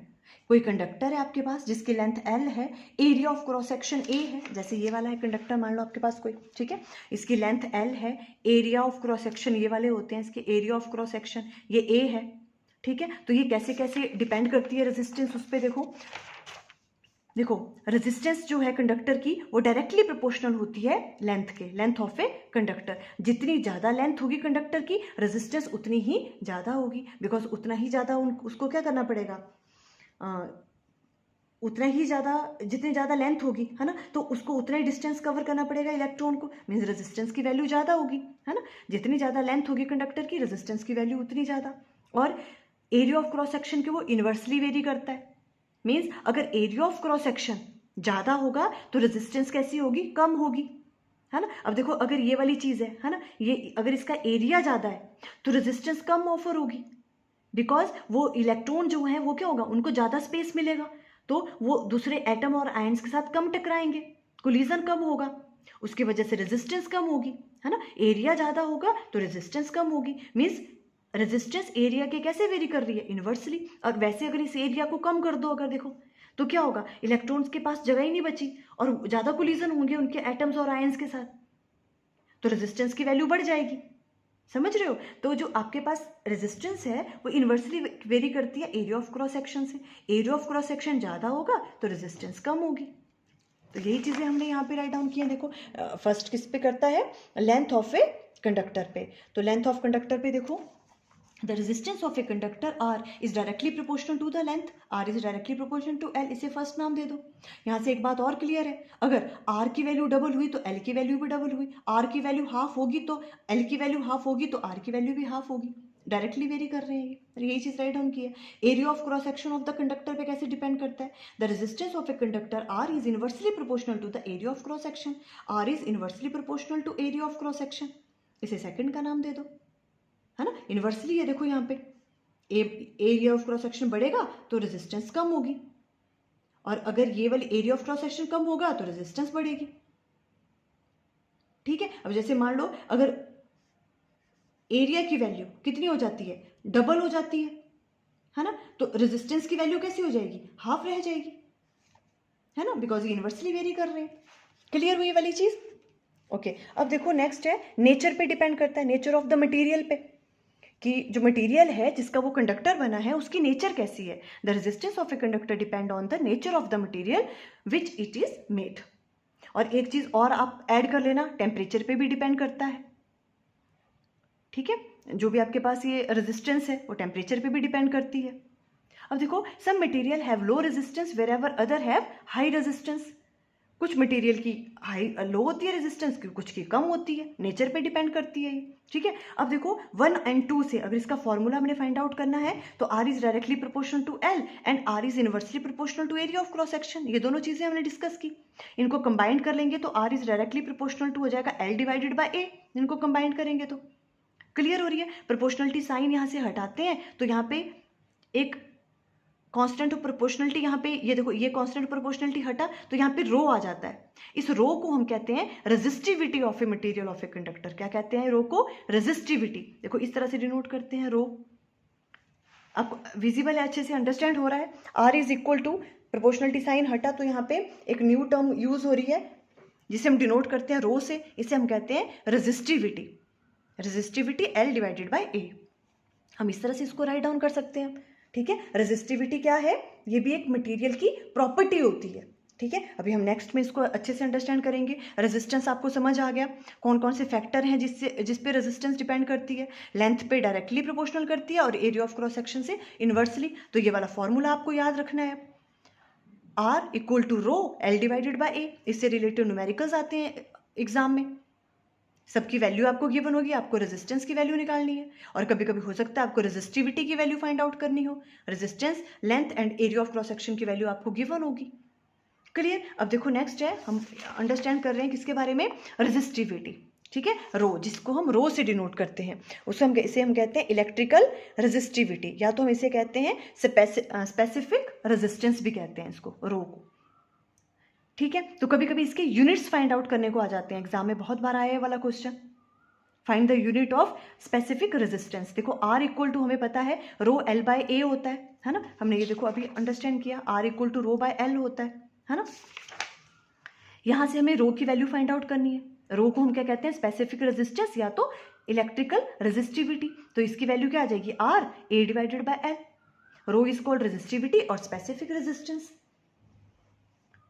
कोई कंडक्टर है आपके पास जिसकी लेंथ L है, area of cross section A है, जैसे ये वाला है कंडक्टर मान लो आपके पास कोई, ठीक है, इसकी लेंथ L है, एरिया ऑफ क्रॉस सेक्शन ये वाले होते हैं, इसके एरिया ऑफ क्रॉस सेक्शन ये A है, ठीक है। तो ये कैसे कैसे डिपेंड करती है रेजिस्टेंस उस पर, देखो देखो रेजिस्टेंस जो है कंडक्टर की वो डायरेक्टली प्रोपोर्शनल होती है लेंथ के, लेंथ ऑफ ए कंडक्टर। जितनी ज़्यादा लेंथ होगी कंडक्टर की रेजिस्टेंस उतनी ही ज़्यादा होगी, बिकॉज उतना ही ज़्यादा उसको क्या करना पड़ेगा, उतना ही ज़्यादा, जितनी ज़्यादा लेंथ होगी है ना, तो उसको उतना ही डिस्टेंस कवर करना पड़ेगा इलेक्ट्रॉन को, मीन्स रेजिस्टेंस की वैल्यू ज़्यादा होगी है ना। जितनी ज़्यादा लेंथ होगी कंडक्टर की रेजिस्टेंस की वैल्यू उतनी ज़्यादा। और एरिया ऑफ क्रॉस सेक्शन के वो इन्वर्सली वेरी करता है, मीन्स अगर एरिया ऑफ क्रॉस सेक्शन ज़्यादा होगा तो रेजिस्टेंस कैसी होगी, कम होगी है ना। अब देखो अगर ये वाली चीज़ है ना, ये अगर इसका एरिया ज़्यादा है तो रेजिस्टेंस कम ऑफर होगी, बिकॉज वो इलेक्ट्रॉन जो है वो क्या होगा, उनको ज़्यादा स्पेस मिलेगा, तो वो दूसरे एटम और आयंस के साथ कम टकराएंगे, कोलिजन कम होगा, उसकी वजह से रेजिस्टेंस कम होगी है ना। एरिया ज़्यादा होगा तो रेजिस्टेंस कम होगी, मीन्स रेजिस्टेंस एरिया के कैसे वेरी कर रही है, इन्वर्सली। और वैसे अगर इस एरिया को कम कर दो अगर देखो तो क्या होगा, इलेक्ट्रॉन्स के पास जगह ही नहीं बची और ज़्यादा कोलिजन होंगे उनके एटम्स और आयंस के साथ, तो रेजिस्टेंस की वैल्यू बढ़ जाएगी। समझ रहे हो। तो जो आपके पास रेजिस्टेंस है वो इन्वर्सली वेरी करती है एरिया ऑफ क्रॉस सेक्शन से। एरिया ऑफ क्रॉस सेक्शन ज़्यादा होगा तो रेजिस्टेंस कम होगी। तो यही चीज़ें हमने यहाँ पे राइट डाउन की हैं। देखो फर्स्ट किस पे करता है, लेंथ ऑफ ए कंडक्टर पे। तो लेंथ ऑफ कंडक्टर पे देखो, the resistance of a conductor R is directly proportional to the length, R is directly proportional to L. इसे फर्स्ट नाम दे दो। यहाँ से एक बात और क्लियर है, अगर आर की वैल्यू डबल हुई तो एल की वैल्यू भी डबल हुई, आर की वैल्यू हाफ होगी तो एल की वैल्यू हाफ होगी, तो आर की वैल्यू भी हाफ होगी। डायरेक्टली वेरी कर रहे हैं ये, यही चीज राइट डाउन की है। Area of cross section of the conductor पे कैसे डिपेंड करता है, the resistance of a conductor R is inversely proportional to the area of cross section, R is inversely proportional to area of cross section. इसे second का नाम दे दो है ना, इनवर्सली है। देखो यहाँ पे एरिया ऑफ क्रॉस सेक्शन बढ़ेगा तो रेजिस्टेंस कम होगी, और अगर ये वाली एरिया ऑफ क्रॉस सेक्शन कम होगा तो रेजिस्टेंस बढ़ेगी। ठीक है। अब जैसे मान लो अगर एरिया की वैल्यू कितनी हो जाती है, डबल हो जाती है ना, तो रेजिस्टेंस की वैल्यू कैसी हो जाएगी, हाफ रह जाएगी है ना, बिकॉज ये इनवर्सली वेरी कर रहे हैं। क्लियर हुई वाली चीज। ओके अब देखो नेक्स्ट है, नेचर पे डिपेंड करता है, नेचर ऑफ द मटेरियल पे, कि जो मटेरियल है जिसका वो कंडक्टर बना है उसकी नेचर कैसी है। The resistance of a conductor depend on the nature of the material which it is made. और एक चीज और आप ऐड कर लेना, टेम्परेचर पे भी डिपेंड करता है। ठीक है, जो भी आपके पास ये रेजिस्टेंस है वो टेम्परेचर पे भी डिपेंड करती है। अब देखो some material have low resistance where ever other have high resistance. कुछ मटेरियल की हाई लो होती है रेजिस्टेंस की, कुछ की कम होती है, नेचर पे डिपेंड करती है ये। ठीक है। अब देखो 1 and 2 से अगर इसका फॉर्मूला हमने फाइंड आउट करना है तो R is directly proportional to L and R is inversely proportional to area of cross section. ये दोनों चीजें हमने डिस्कस की, इनको कंबाइन कर लेंगे तो R is directly proportional to हो जाएगा एल डिवाइडेड बाय ए। इनको कंबाइन करेंगे तो क्लियर हो रही है। प्रोपोर्शनलिटी साइन यहाँ से हटाते हैं तो यहाँ पे एक कांस्टेंट ऑफ प्रोपोर्शनलिटी, यहाँ पे ये देखो ये कांस्टेंट प्रोपोर्शनलिटी हटा तो यहाँ पे रो आ जाता है। इस रो को हम कहते हैं resistivity of a material of a conductor. क्या कहते हैं रो को, रेजिस्टिविटी। देखो इस तरह से डिनोट करते हैं रो। आपको विजिबल है, अच्छे से अंडरस्टैंड हो रहा है। R is equal to, proportionality sign हटा तो यहाँ पे एक न्यू टर्म यूज हो रही है जिसे हम डिनोट करते हैं रो से, इसे हम कहते हैं resistivity. Resistivity L divided by A, हम इस तरह से इसको राइट डाउन कर सकते हैं। ठीक है। रेजिस्टिविटी क्या है, ये भी एक मटेरियल की प्रॉपर्टी होती है। ठीक है। अभी हम नेक्स्ट में इसको अच्छे से अंडरस्टैंड करेंगे। रेजिस्टेंस आपको समझ आ गया, कौन कौन से फैक्टर हैं जिस पे रेजिस्टेंस डिपेंड करती है। लेंथ पे डायरेक्टली प्रोपोर्शनल करती है और एरिया ऑफ क्रॉस सेक्शन से इनवर्सली। तो ये वाला फॉर्मूला आपको याद रखना है, R equal to rho L divided by A. इससे रिलेटेड न्यूमेरिकल्स आते हैं एग्जाम में, सबकी वैल्यू आपको गिवन होगी, आपको रेजिस्टेंस की वैल्यू निकालनी है, और कभी कभी हो सकता है आपको रेजिस्टिविटी की वैल्यू फाइंड आउट करनी हो। Resistance, length and area of cross section की वैल्यू आपको गिवन होगी। क्लियर। अब देखो नेक्स्ट है, हम अंडरस्टैंड कर रहे हैं किसके बारे में, रेजिस्टिविटी। ठीक है, रो, जिसको हम रो से डिनोट करते हैं, इसे हम कहते हैं इलेक्ट्रिकल रेजिस्टिविटी, या तो हम इसे कहते हैं स्पेसिफिक रेजिस्टेंस भी कहते हैं इसको, रो को। ठीक है। तो कभी कभी इसके यूनिट्स फाइंड आउट करने को आ जाते हैं एग्जाम में, बहुत बार आया है वाला question, find the unit of specific resistance. देखो आर इक्वल टू हमें पता है रो एल बाय ए होता है ना, हमने ये देखो अभी अंडरस्टैंड किया, R equal to rho by L होता है ना। यहां से हमें रो की वैल्यू फाइंड आउट करनी है। रो को हम क्या कहते हैं, स्पेसिफिक रेजिस्टेंस या तो इलेक्ट्रिकल रेजिस्टिविटी। तो इसकी वैल्यू क्या आ जाएगी, R A divided by L. Rho is called resistivity और स्पेसिफिक रेजिस्टेंस।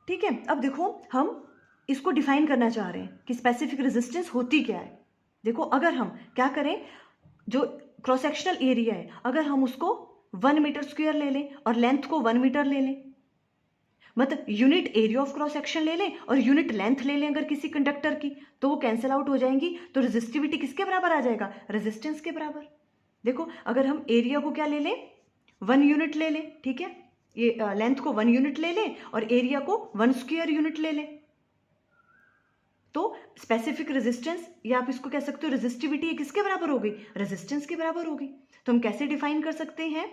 ठीक है, अब देखो हम इसको डिफाइन करना चाह रहे हैं कि स्पेसिफिक रेजिस्टेंस होती क्या है। देखो अगर हम क्या करें, जो क्रॉस सेक्शनल एरिया है अगर हम उसको 1 मीटर स्क्वायर ले लें और लेंथ को 1 मीटर ले लें, मतलब unit area of cross section ले लें और यूनिट लेंथ ले लें अगर किसी कंडक्टर की, तो वो कैंसिल आउट हो जाएंगी। तो रेजिस्टिविटी किसके बराबर आ जाएगा, रेजिस्टेंस के बराबर। देखो अगर हम एरिया को क्या ले लें, 1 यूनिट ले लें, ठीक है, ये लेंथ को 1 यूनिट ले लें और एरिया को 1 स्क्वायर यूनिट ले लें, तो स्पेसिफिक रेजिस्टेंस या आप इसको कह सकते हो रेजिस्टिविटी किसके बराबर हो गई, रेजिस्टेंस के बराबर हो गई। तो हम कैसे डिफाइन कर सकते हैं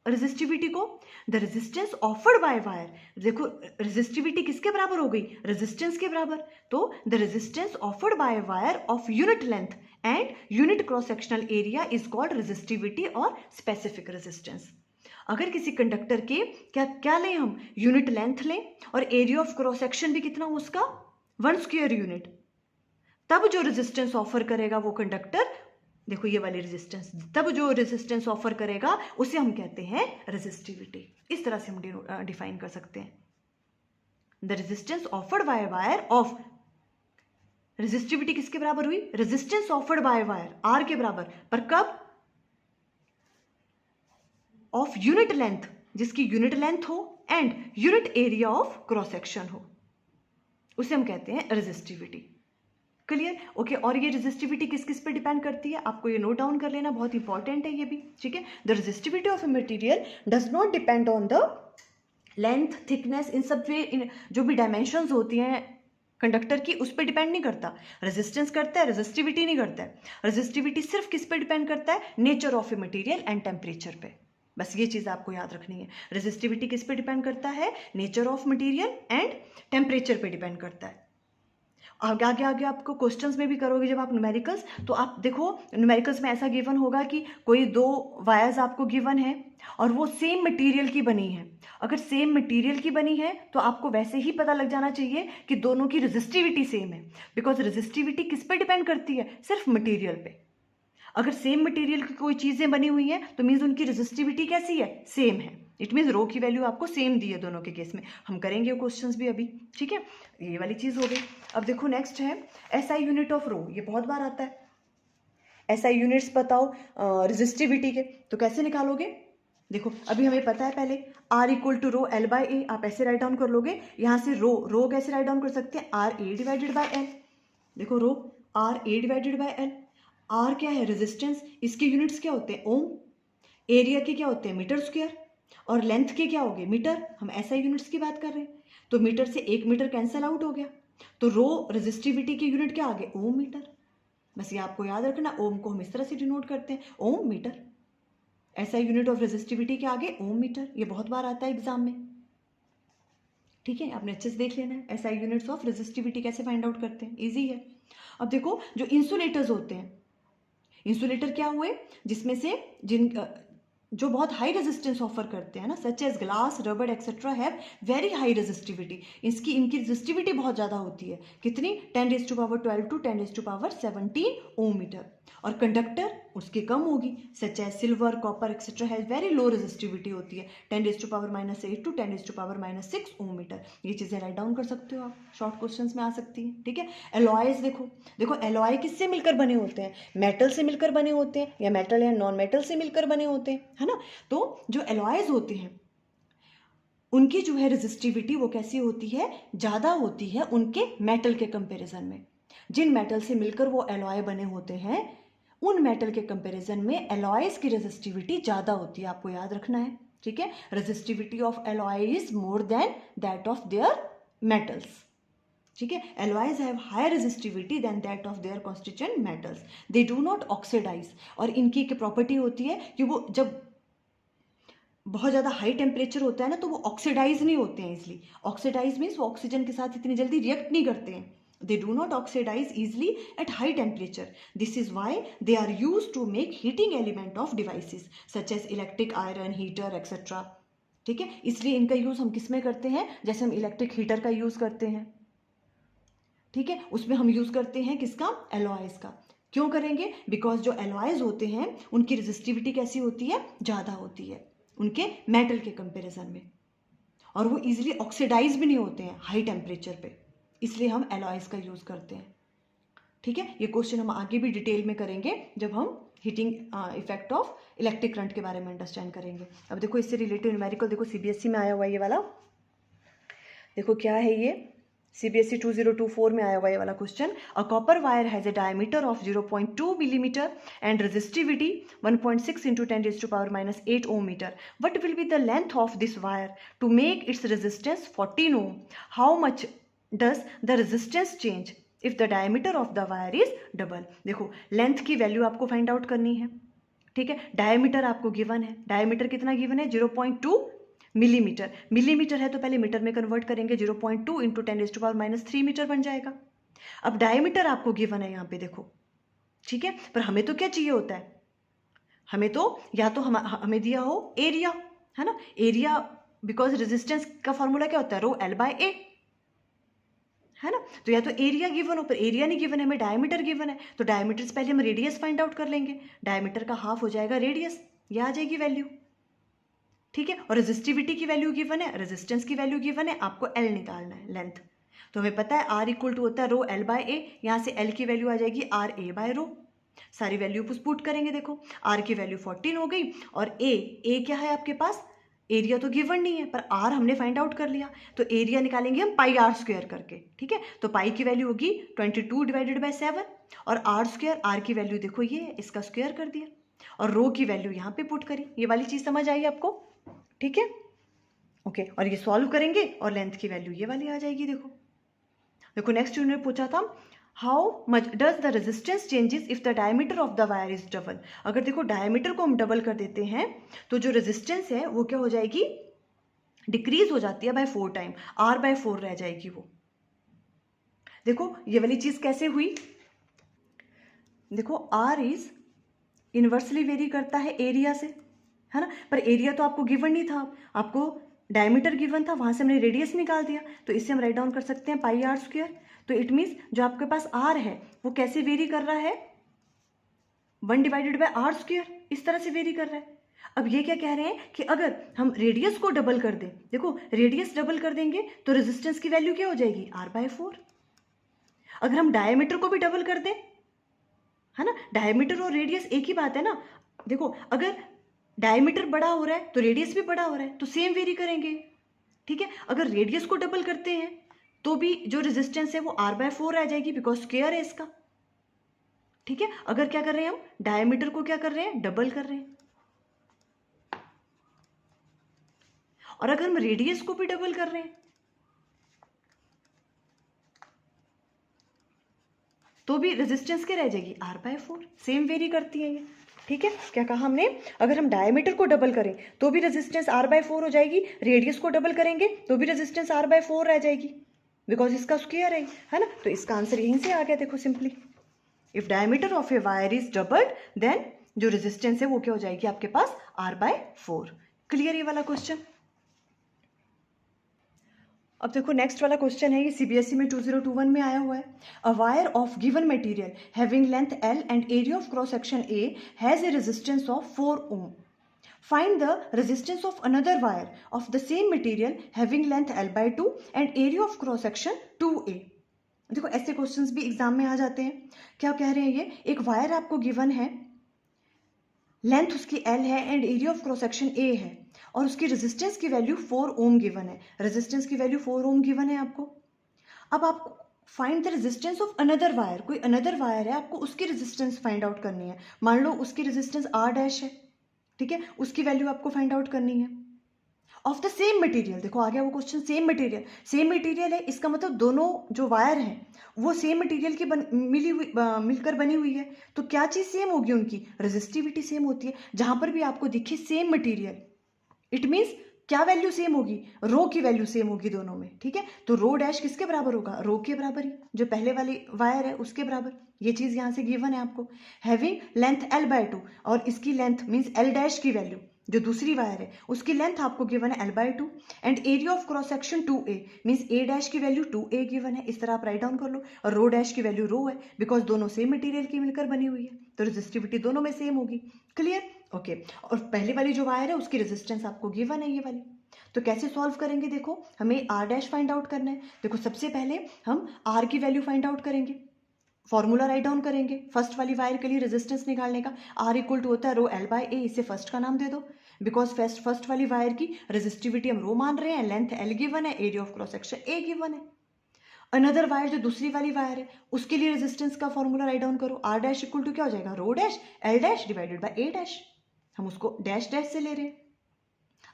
रेजिस्टिविटी को, the resistance offered by wire. देखो रेजिस्टिविटी किसके बराबर हो गई, रेजिस्टेंस के बराबर। तो the resistance offered by wire of unit length and unit cross sectional area is called resistivity और स्पेसिफिक रेजिस्टेंस। अगर किसी कंडक्टर के क्या लें हम, यूनिट लेंथ लें और एरिया ऑफ क्रॉस सेक्शन भी कितना हो उसका, 1 स्क्वायर यूनिट, तब जो रेजिस्टेंस ऑफर करेगा वो कंडक्टर, देखो ये वाली रेजिस्टेंस, तब जो रेजिस्टेंस ऑफर करेगा उसे हम कहते हैं रेजिस्टिविटी। इस तरह से हम डिफाइन कर सकते हैं, the resistance offered by wire of, resistivity किसके बराबर हुई, resistance offered by wire R के बराबर, पर कब, ऑफ यूनिट लेंथ, जिसकी यूनिट लेंथ हो and unit area of cross section हो, उसे हम कहते हैं रेजिस्टिविटी। Clear, okay. और ये रेजिस्टिविटी किस किस पे डिपेंड करती है, आपको ये नोट डाउन कर लेना, बहुत इंपॉर्टेंट है ये भी, ठीक है। The resistivity of a material does not depend on the length, thickness, इन सब पे जो भी डायमेंशंस होती हैं कंडक्टर की उस पर डिपेंड नहीं करता। रेजिस्टेंस करता है, रेजिस्टिविटी नहीं करता है। रेजिस्टिविटी सिर्फ किस पे डिपेंड करता है, nature of a material and temperature पे। बस ये चीज़ आपको याद रखनी है, रेजिस्टिविटी किस पे डिपेंड करता है, nature of material and temperature पे डिपेंड करता है। आगे आगे आगे आपको क्वेश्चंस में भी करोगे जब आप न्यूमेरिकल्स, तो आप देखो न्यूमेरिकल्स में ऐसा गिवन होगा कि कोई 2 वायर्स आपको गिवन है और वो सेम मटेरियल की बनी है। अगर सेम मटेरियल की बनी है तो आपको वैसे ही पता लग जाना चाहिए कि दोनों की रेजिस्टिविटी सेम है, बिकॉज रेजिस्टिविटी किस पे डिपेंड करती है, सिर्फ मटेरियल पे। अगर सेम मटेरियल की कोई चीज़ें बनी हुई हैं तो मीन्स उनकी रेजिस्टिविटी कैसी है, सेम है। इट मीन्स रो की वैल्यू आपको सेम दी है दोनों के केस में। हम करेंगे वो क्वेश्चंस भी अभी, ठीक है। ये वाली चीज़ हो गई। अब देखो नेक्स्ट है एसआई यूनिट ऑफ रो, ये बहुत बार आता है। एसआई यूनिट्स बताओ रेजिस्टिविटी के, तो कैसे निकालोगे, देखो अभी हमें पता है पहले R equal to rho L by A, आप ऐसे राइट डाउन कर लोगे। यहाँ से रो कैसे राइट डाउन कर सकते हैं, RA डिवाइडेड बाई L। देखो रो RA divided by L, R क्या है, रेजिस्टेंस, इसके यूनिट्स क्या होते हैं, ओम, एरिया के क्या होते हैं, मीटर स्क्वायर, और लेंथ के क्या हो गए, मीटर। हम ऐसा यूनिट्स की बात कर रहे हैं, तो मीटर से 1 मीटर कैंसिल आउट हो गया, तो रो रेजिस्टिविटी के यूनिट क्या आ गए, ओम मीटर। बस ये आपको याद रखना, ओम को हम इस तरह से डिनोट करते हैं, ओम मीटर। ऐसा यूनिट ऑफ रेजिस्टिविटी के आगे ओम मीटर, ये बहुत बार आता है एग्जाम में, ठीक है। आपने अच्छे से देख लेना है ऐसा यूनिट्स ऑफ रेजिस्टिविटी कैसे फाइंड आउट करते हैं, इजी है। अब देखो जो इंसुलेटर्स होते हैं, इंसुलेटर क्या हुए, जिसमें से जो बहुत हाई रेजिस्टेंस ऑफर करते हैं ना, सच एज ग्लास, रबड़ etcetera have very high resistivity. इनकी रेजिस्टिविटी बहुत ज़्यादा होती है, कितनी, 10⁻12 टू 10⁻17 ओम मीटर। और कंडक्टर उसकी कम होगी, such as silver, copper etcetera has very low resistivity होती है, 10⁻⁻8 टू 10⁻6 ओम मीटर। ये चीज़ें राइट डाउन कर सकते हो आप, शॉर्ट क्वेश्चंस में आ सकती हैं, ठीक है। एलॉयज देखो एलॉय किससे मिलकर बने होते हैं, मेटल से मिलकर बने होते हैं, या मेटल या नॉन मेटल से मिलकर बने होते हैं, है ना। तो जो एलॉयज होते हैं उनकी जो है रेजिस्टिविटी वो कैसी होती है, ज़्यादा होती है उनके मेटल के कंपैरिजन में। जिन मेटल से मिलकर वो एलॉय बने होते हैं उन मेटल के कंपैरिजन में एलॉयज की रेजिस्टिविटी ज़्यादा होती है, आपको याद रखना है, ठीक है। Resistivity of alloy is more than that of their metals, ठीक है। Alloys have higher resistivity than that of their constituent metals, they do not oxidize. और इनकी एक प्रॉपर्टी होती है कि वो जब बहुत ज़्यादा हाई टेम्परेचर होता है ना तो वो ऑक्सीडाइज नहीं होते हैं इजली। ऑक्सीडाइज मीन्स वो ऑक्सीजन के साथ इतनी जल्दी रिएक्ट नहीं करते हैं, they do not oxidize easily at high temperature. This is why they are used to make heating element of devices such as electric iron, heater, etc. ठीक है, इसलिए इनका यूज हम किस में करते हैं, जैसे हम इलेक्ट्रिक हीटर का यूज करते हैं, ठीक है, उसमें हम यूज करते हैं किसका, एलॉयज का। क्यों करेंगे, बिकॉज जो एलॉयज होते हैं उनकी रेजिस्टिविटी कैसी होती है, ज़्यादा होती है उनके मेटल के कंपेरिजन में। और वो इजीली ऑक्सीडाइज भी नहीं होते हैं हाई टेम्परेचर पे, इसलिए हम एलॉयज़ का यूज़ करते हैं। ठीक है, ये क्वेश्चन हम आगे भी डिटेल में करेंगे जब हम heating effect of electric current के बारे में अंडरस्टैंड करेंगे। अब देखो इससे रिलेटेड न्यूमेरिकल देखो सीबीएसई में आया हुआ है ये वाला, देखो क्या है ये, CBSE 2024 में आया हुआ ये वाला question. A copper wire has a diameter of 0.2 millimetre and resistivity 1.6 into 10⁻⁻8 ohm meter. What will be the length of this wire to make its resistance 14 ohm? How much does the resistance change if the diameter of the wire is double? देखो length की value आपको find out करनी है। ठीक है, diameter आपको given है, diameter कितना गिवन है 0.2 मिलीमीटर, मिलीमीटर है तो पहले मीटर में कन्वर्ट करेंगे, 0.2 into 10⁻³ मीटर बन जाएगा। अब डायमीटर आपको गिवन है यहाँ पे देखो, ठीक है, पर हमें तो क्या चाहिए होता है, हमें तो या तो हमें दिया हो एरिया, है ना, एरिया, बिकॉज रेजिस्टेंस का फॉर्मूला क्या होता है ρL/A, है ना, तो या तो एरिया गिवन हो, पर एरिया नहीं गिवन है, हमें डायमीटर गिवन है, तो डायमीटर से पहले हम रेडियस फाइंड आउट कर लेंगे, डायमीटर का हाफ हो जाएगा रेडियस, ये आ जाएगी वैल्यू। ठीक है, और रेजिस्टिविटी की वैल्यू गिवन है, रेजिस्टेंस की वैल्यू गिवन है, आपको एल निकालना है, लेंथ, तो हमें पता है R इक्वल टू होता है ρL/A, यहाँ से L की वैल्यू आ जाएगी RA/ρ, सारी वैल्यू पुट करेंगे, देखो R की वैल्यू 14 हो गई, और A क्या है आपके पास, एरिया तो गिवन नहीं है पर R हमने फाइंड आउट कर लिया, तो एरिया निकालेंगे हम πr² करके। ठीक है, तो पाई की वैल्यू होगी 22/7 और R², R की वैल्यू देखो ये इसका स्क्वायर कर दिया, और रो की वैल्यू यहाँ पे पुट करी, ये वाली चीज़ समझ आई आपको। ठीक है, ओके, और ये सॉल्व करेंगे और लेंथ की वैल्यू ये वाली आ जाएगी। देखो देखो नेक्स्ट उन्होंने पूछा था how much does the resistance changes if the diameter of the wire is double. अगर देखो डायमीटर को हम डबल कर देते हैं तो जो रेजिस्टेंस है वो क्या हो जाएगी, डिक्रीज हो जाती है बाय 4 टाइम, R/4 रह जाएगी वो। देखो ये वाली चीज कैसे हुई, देखो R इज इनवर्सली वेरी करता है एरिया से, है ना, पर एरिया तो आपको गिवन नहीं था, आपको डायमीटर गिवन था, वहां से हमने रेडियस निकाल दिया, तो इससे हम राइट डाउन कर सकते हैं πr²। तो इट मीन्स जो आपके पास R है वो कैसे वेरी कर रहा है, 1/r², इस तरह से वेरी कर रहा है। अब ये क्या कह रहे हैं कि अगर हम रेडियस को डबल कर दें, देखो रेडियस डबल कर देंगे तो रेजिस्टेंस की वैल्यू क्या हो जाएगी R/4। अगर हम डायमीटर को भी डबल कर दें, है ना, डायमीटर और रेडियस एक ही बात है ना, देखो अगर डायमीटर बड़ा हो रहा है तो रेडियस भी बड़ा हो रहा है, तो सेम वेरी करेंगे। ठीक है, अगर रेडियस को डबल करते हैं तो भी जो रेजिस्टेंस है वो R/4 आ जाएगी, बिकॉज स्क्वायर है इसका। ठीक है, अगर क्या कर रहे हैं हम डायमीटर को क्या कर रहे हैं, डबल कर रहे हैं, और अगर हम रेडियस को भी डबल कर रहे हैं तो भी रेजिस्टेंस क्या रह जाएगी, R/4, सेम वेरी करती है ये। ठीक है, क्या कहा हमने, अगर हम डायमीटर को डबल करें तो भी रेजिस्टेंस R/4 हो जाएगी, रेडियस को डबल करेंगे तो भी रेजिस्टेंस R/4 रह जाएगी, बिकॉज इसका स्क्वायर है ना, तो इसका आंसर यहीं से आ गया। देखो simply if diameter of a wire is doubled then जो रेजिस्टेंस है वो क्या हो जाएगी आपके पास, R/4। क्लियर ये वाला क्वेश्चन। अब देखो नेक्स्ट वाला क्वेश्चन है, ये CBSE में 2021 में आया हुआ है। A wire of given material having length L and area of cross section A has a resistance of 4 ohm. Find the resistance of another wire of the same material having length L/2 and area of cross section 2A. देखो ऐसे questions भी exam में आ जाते हैं। क्या कह रहे हैं, ये एक वायर आपको गिवन है, लेंथ उसकी L है and area of cross section A है, और उसकी रेजिस्टेंस की वैल्यू 4 ohm गिवन है, रेजिस्टेंस की वैल्यू 4 ohm गिवन है आपको। अब आपको find the resistance of another wire, कोई अनदर वायर है, आपको उसकी रेजिस्टेंस फाइंड आउट करनी है। मान लो उसकी रेजिस्टेंस R' है, ठीक है, उसकी वैल्यू आपको फाइंड आउट करनी है। ऑफ द सेम मटेरियल, देखो आ गया वो question, same material, same material है, इसका मतलब दोनों जो वायर हैं वो सेम मटेरियल की मिलकर बनी हुई है, तो क्या चीज़ सेम होगी, उनकी रेजिस्टिविटी सेम होती है। जहां पर भी आपको दिखे सेम मटेरियल, इट मीन्स क्या वैल्यू सेम होगी, रो की वैल्यू सेम होगी दोनों में। ठीक है, तो ρ' किसके बराबर होगा, रो के बराबर ही, जो पहले वाली वायर है उसके बराबर। ये चीज यहां से गिवन है आपको, हैविंग लेंथ L/2, और इसकी लेंथ मीन्स L' की वैल्यू, जो दूसरी वायर है उसकी लेंथ आपको गिवन है L/2 and area of cross section 2A means A' की वैल्यू 2A गिवन है, इस तरह आप राइट डाउन कर लो, और ρ' की वैल्यू रो है, बिकॉज दोनों सेम मटेरियल की मिलकर बनी हुई है, तो रेजिस्टिविटी दोनों में सेम होगी। Clear, okay. और पहली वाली जो वायर है उसकी रेजिस्टेंस आपको गिवन है ये वाली, तो कैसे सॉल्व करेंगे, देखो हमें आर डैश फाइंड आउट करना है। देखो सबसे पहले हम आर की वैल्यू फाइंड आउट करेंगे, फॉर्मूला राइट डाउन करेंगे फर्स्ट वाली वायर के लिए रेजिस्टेंस निकालने का। आर इक्वल टू होता है रो एल बाय ए, इसे फर्स्ट का नाम दे दो बिकॉज फर्स्ट वाली वायर की रेजिस्टिविटी हम रो मान रहे हैं, लेंथ एल गिवन है, area of cross section A given है। अनदर वायर जो दूसरी वाली वायर है उसके लिए रेजिस्टेंस का फॉर्मूला राइट डाउन करो, आर डैश इक्वल टू क्या हो जाएगा, rho dash L dash divided by A dash, हम उसको डैश डैश से ले रहे हैं।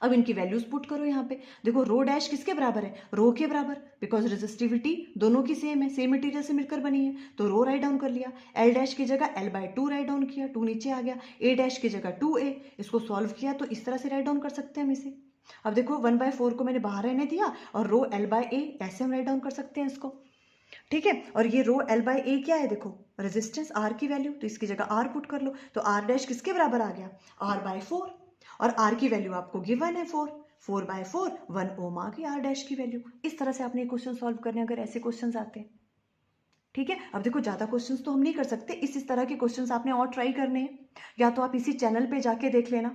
अब इनकी वैल्यूज पुट करो यहाँ पे, देखो रो डैश किसके बराबर है, रो के बराबर, बिकॉज रेजिस्टिविटी दोनों की सेम है, सेम मटेरियल से मिलकर बनी है, तो रो राइट डाउन कर लिया। एल डैश की जगह एल बाय 2 राइट डाउन किया, 2 नीचे आ गया, ए डैश की जगह 2a, इसको सॉल्व किया तो इस तरह से राइट डाउन कर सकते हैं हम इसे। अब देखो 1/4 को मैंने बाहर रहने दिया और रो एल बाय ए, ऐसे हम राइट डाउन कर सकते हैं इसको, ठीक है। और ये रो एल बाय ए क्या है, देखो रेजिस्टेंस आर की वैल्यू, तो इसकी जगह आर पुट कर लो, तो आर डैश किसके बराबर आ गया, आर बाय 4, और आर की वैल्यू आपको गिवन है 4/4 1 ओम आ गई आर डैश की वैल्यू। इस तरह से आपने क्वेश्चन सॉल्व करने अगर ऐसे क्वेश्चंस आते हैं, ठीक है। अब देखो ज़्यादा क्वेश्चंस तो हम नहीं कर सकते, इस तरह के क्वेश्चंस आपने और ट्राई करने हैं, या तो आप इसी चैनल पे जाके देख लेना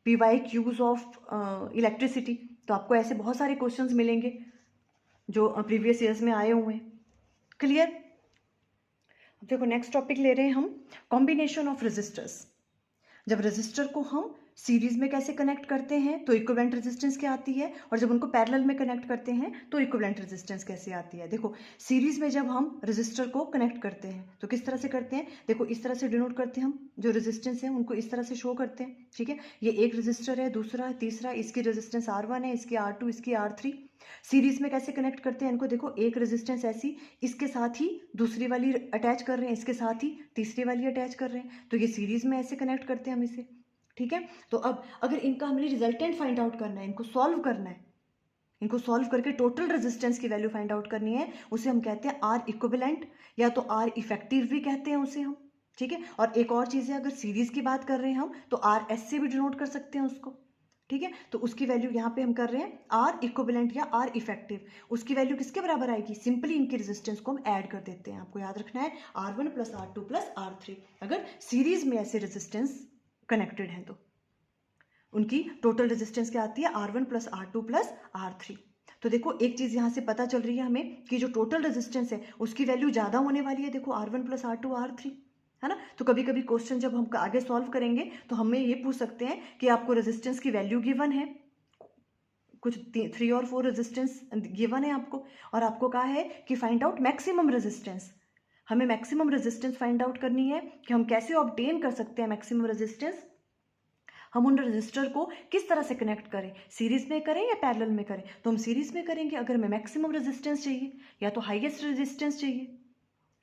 PYQs ऑफ इलेक्ट्रिसिटी, तो आपको ऐसे बहुत सारे क्वेश्चंस मिलेंगे जो प्रीवियस ईयर्स में आए हुए हैं। क्लियर। देखो नेक्स्ट टॉपिक ले रहे हैं हम, कॉम्बिनेशन ऑफ रेजिस्टर्स। जब रेजिस्टर को हम सीरीज में कैसे कनेक्ट करते हैं तो इक्विवेलेंट रेजिस्टेंस क्या आती है, और जब उनको पैरेलल में कनेक्ट करते हैं तो इक्विवेलेंट रेजिस्टेंस कैसे आती है। देखो सीरीज में जब हम रेजिस्टर को कनेक्ट करते हैं तो किस तरह से करते हैं, देखो इस तरह से डिनोट करते हैं हम, जो रेजिस्टेंस है उनको इस तरह से शो करते हैं, ठीक है। ये एक रेजिस्टर है, दूसरा है, तीसरा, इसकी रेजिस्टेंस R1 है, इसकी R2, इसकी R3। सीरीज में कैसे कनेक्ट करते हैं इनको, देखो एक रेजिस्टेंस ऐसी, इसके साथ ही दूसरी वाली अटैच कर रहे हैं, इसके साथ ही तीसरी वाली अटैच कर रहे हैं, तो ये सीरीज में ऐसे कनेक्ट करते हैं हम इसे, ठीक है। तो अब अगर इनका हमें रिजल्टेंट फाइंड आउट करना है, इनको सॉल्व करना है, इनको सॉल्व करके टोटल रेजिस्टेंस की वैल्यू फाइंड आउट करनी है, उसे हम कहते हैं आर इक्विवेलेंट, या तो आर इफेक्टिव भी कहते हैं उसे हम, ठीक है। और एक और चीज़ है, अगर सीरीज की बात कर रहे हैं हम तो आर एस से भी डिनोट कर सकते हैं उसको, ठीक है। तो उसकी वैल्यू यहाँ पे हम कर रहे हैं आर इक्विवेलेंट या आर इफेक्टिव, उसकी वैल्यू किसके बराबर आएगी, सिंपली इनकी रेजिस्टेंस को हम ऐड कर देते हैं। आपको याद रखना है R1 + R2 + R3, अगर सीरीज में ऐसे रेजिस्टेंस कनेक्टेड हैं तो उनकी टोटल रेजिस्टेंस क्या आती है, R1 + R2 + R3। तो देखो एक चीज़ यहाँ से पता चल रही है हमें कि जो टोटल रेजिस्टेंस है उसकी वैल्यू ज़्यादा होने वाली है, देखो R1 + R2 R3, है ना। तो कभी कभी क्वेश्चन जब हम आगे सॉल्व करेंगे तो हमें ये पूछ सकते हैं कि आपको रेजिस्टेंस की वैल्यू गिवन है, कुछ 3 और 4 रेजिस्टेंस गिवन है आपको, और आपको कहा है कि फाइंड आउट मैक्सिमम रेजिस्टेंस। हमें मैक्सिमम रेजिस्टेंस फाइंड आउट करनी है कि हम कैसे ऑब्टेन कर सकते हैं मैक्सिमम रेजिस्टेंस, हम उन रजिस्टर को किस तरह से कनेक्ट करें, सीरीज में करें या पैरेलल में करें। तो हम सीरीज में करेंगे अगर हमें मैक्सिमम रेजिस्टेंस चाहिए या तो हाईएस्ट रेजिस्टेंस चाहिए,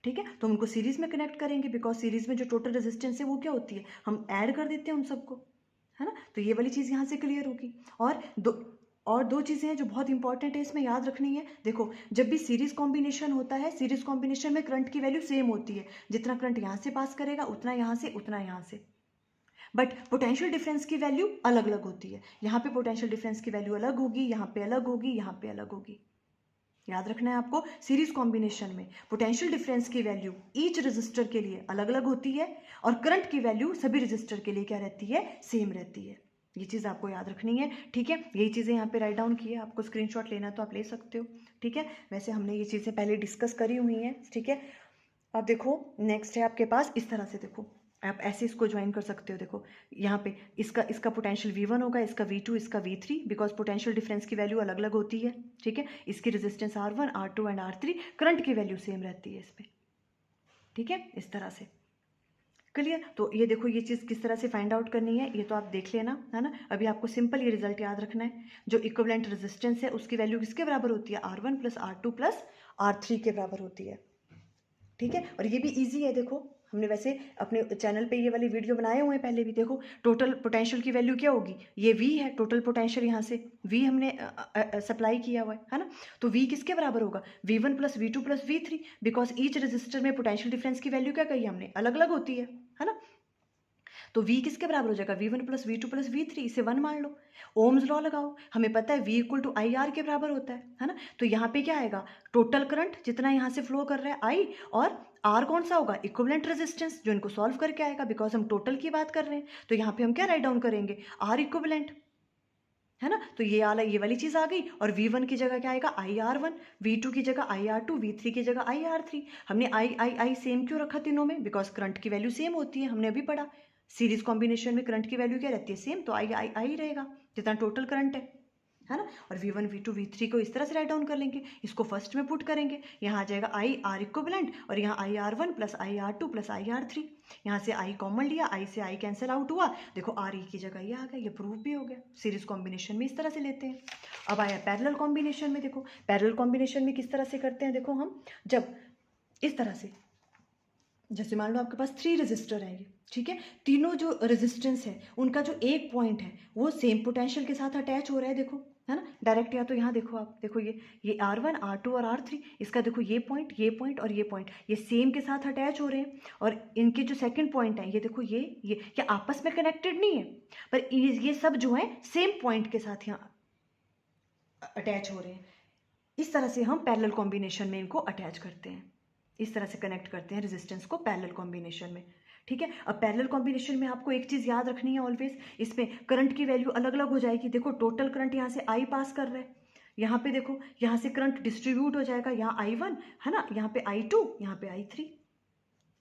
ठीक है। तो हम उनको सीरीज में कनेक्ट करेंगे बिकॉज सीरीज में जो टोटल रेजिस्टेंस है वो क्या होती है, हम ऐड कर देते हैं उन सबको, है ना। तो ये वाली चीज़ यहाँ से क्लियर होगी। और दो चीज़ें हैं जो बहुत इंपॉर्टेंट है इसमें याद रखनी है। देखो जब भी सीरीज कॉम्बिनेशन होता है, सीरीज कॉम्बिनेशन में करंट की वैल्यू सेम होती है, जितना करंट यहाँ से पास करेगा उतना यहाँ से, उतना यहाँ से, बट पोटेंशियल डिफरेंस की वैल्यू अलग अलग होती है। यहाँ पे पोटेंशियल डिफरेंस की वैल्यू अलग होगी, यहाँ पे अलग होगी, यहाँ पे अलग होगी। याद रखना है आपको, सीरीज कॉम्बिनेशन में पोटेंशियल डिफरेंस की वैल्यू ईच रेजिस्टर के लिए अलग अलग होती है, और करंट की वैल्यू सभी रेजिस्टर के लिए क्या रहती है, सेम रहती है। ये चीज़ आपको याद रखनी है, ठीक है। यही चीज़ें यहाँ पे राइट डाउन की है, आपको स्क्रीनशॉट लेना तो आप ले सकते हो, ठीक है। वैसे हमने ये चीज़ें पहले डिस्कस करी हुई हैं, ठीक है। अब देखो नेक्स्ट है आपके पास, इस तरह से देखो आप ऐसे इसको ज्वाइन कर सकते हो। देखो यहाँ पे इसका पोटेंशियल V1 होगा, इसका V2, इसका V3, बिकॉज पोटेंशियल डिफरेंस की वैल्यू अलग अलग होती है, ठीक है। इसकी resistance R1, R2 and R3, current की वैल्यू सेम रहती है इसमें, ठीक है। इस तरह से क्लियर। तो ये देखो ये चीज़ किस तरह से फाइंड आउट करनी है ये तो आप देख लेना, है ना। अभी आपको सिंपल ये रिजल्ट याद रखना है, जो इक्विवेलेंट रेजिस्टेंस है उसकी वैल्यू किसके बराबर होती है, R1 + R2 + R3 के बराबर होती है, ठीक है। और ये भी इजी है, देखो हमने वैसे अपने चैनल पे ये वाली वीडियो बनाए हुए हैं पहले भी। देखो टोटल पोटेंशियल की वैल्यू क्या होगी, ये V है, टोटल पोटेंशियल यहाँ से V हमने सप्लाई किया हुआ है ना। तो V किसके बराबर होगा, V1 + V2 + V3, because each resistor में पोटेंशियल डिफरेंस की वैल्यू क्या कही हमने, अलग अलग होती है ना। तो V किसके बराबर हो जाएगा, V1 + V2 + V3, इसे 1 मान लो। ओम्स लॉ लगाओ, हमें पता है V = IR के बराबर होता है ना। तो यहाँ पे क्या आएगा, टोटल करंट जितना यहाँ से फ्लो कर रहा है I, और R कौन सा होगा, इक्विवेलेंट रेजिस्टेंस, जो इनको सॉल्व करके आएगा, बिकॉज हम टोटल की बात कर रहे हैं। तो यहाँ पे हम क्या राइट डाउन करेंगे, R इक्विवेलेंट, है ना। तो ये वाली चीज़ आ गई, और V1 की जगह क्या आएगा, IR1, V2 की जगह IR2, V3 की जगह IR3। हमने I सेम क्यों रखा तीनों में, बिकॉज करंट की वैल्यू सेम होती है, हमने अभी पढ़ा सीरीज कॉम्बिनेशन में करंट की वैल्यू क्या रहती है, सेम, तो आई रहेगा जितना टोटल करंट है ना। और V1 V2 V3 को इस तरह से राइट डाउन कर लेंगे, इसको फर्स्ट में पुट करेंगे, यहाँ आ जाएगा IR इक्विवेलेंट, और यहाँ IR1 plus IR2 plus IR3, यहाँ से I कॉमन लिया, I से I कैंसिल आउट हुआ, देखो RE की जगह ये आ गया, ये प्रूफ भी हो गया। सीरीज कॉम्बिनेशन में इस तरह से लेते हैं। अब आया पैरेलल कॉम्बिनेशन में, देखो पैरेलल कॉम्बिनेशन में किस तरह से करते हैं, देखो हम जब इस तरह से, जैसे मान लो आपके पास 3 रेजिस्टर है ये, ठीक है, तीनों जो रेजिस्टेंस है उनका जो एक पॉइंट है वो सेम पोटेंशियल के साथ अटैच हो रहा है, देखो है ना डायरेक्ट। या तो यहाँ देखो आप, देखो ये R1 R2 और R3, इसका देखो ये पॉइंट और ये पॉइंट ये सेम के साथ अटैच हो रहे हैं, और इनके जो सेकंड पॉइंट है ये देखो ये आपस में कनेक्टेड नहीं है, पर ये सब जो है सेम पॉइंट के साथ यहाँ अटैच हो रहे हैं। इस तरह से हम पैरेलल कॉम्बिनेशन में इनको अटैच करते हैं, इस तरह से कनेक्ट करते हैं रेजिस्टेंस को पैरेलल कॉम्बिनेशन में, ठीक है। अब पैरेलल कॉम्बिनेशन में आपको एक चीज़ याद रखनी है ऑलवेज, इसमें करंट की वैल्यू अलग अलग हो जाएगी। देखो टोटल करंट यहाँ से I पास कर रहा है, यहाँ पे देखो यहाँ से करंट डिस्ट्रीब्यूट हो जाएगा, यहाँ I1 है ना, यहाँ पे I2, यहाँ पे I3,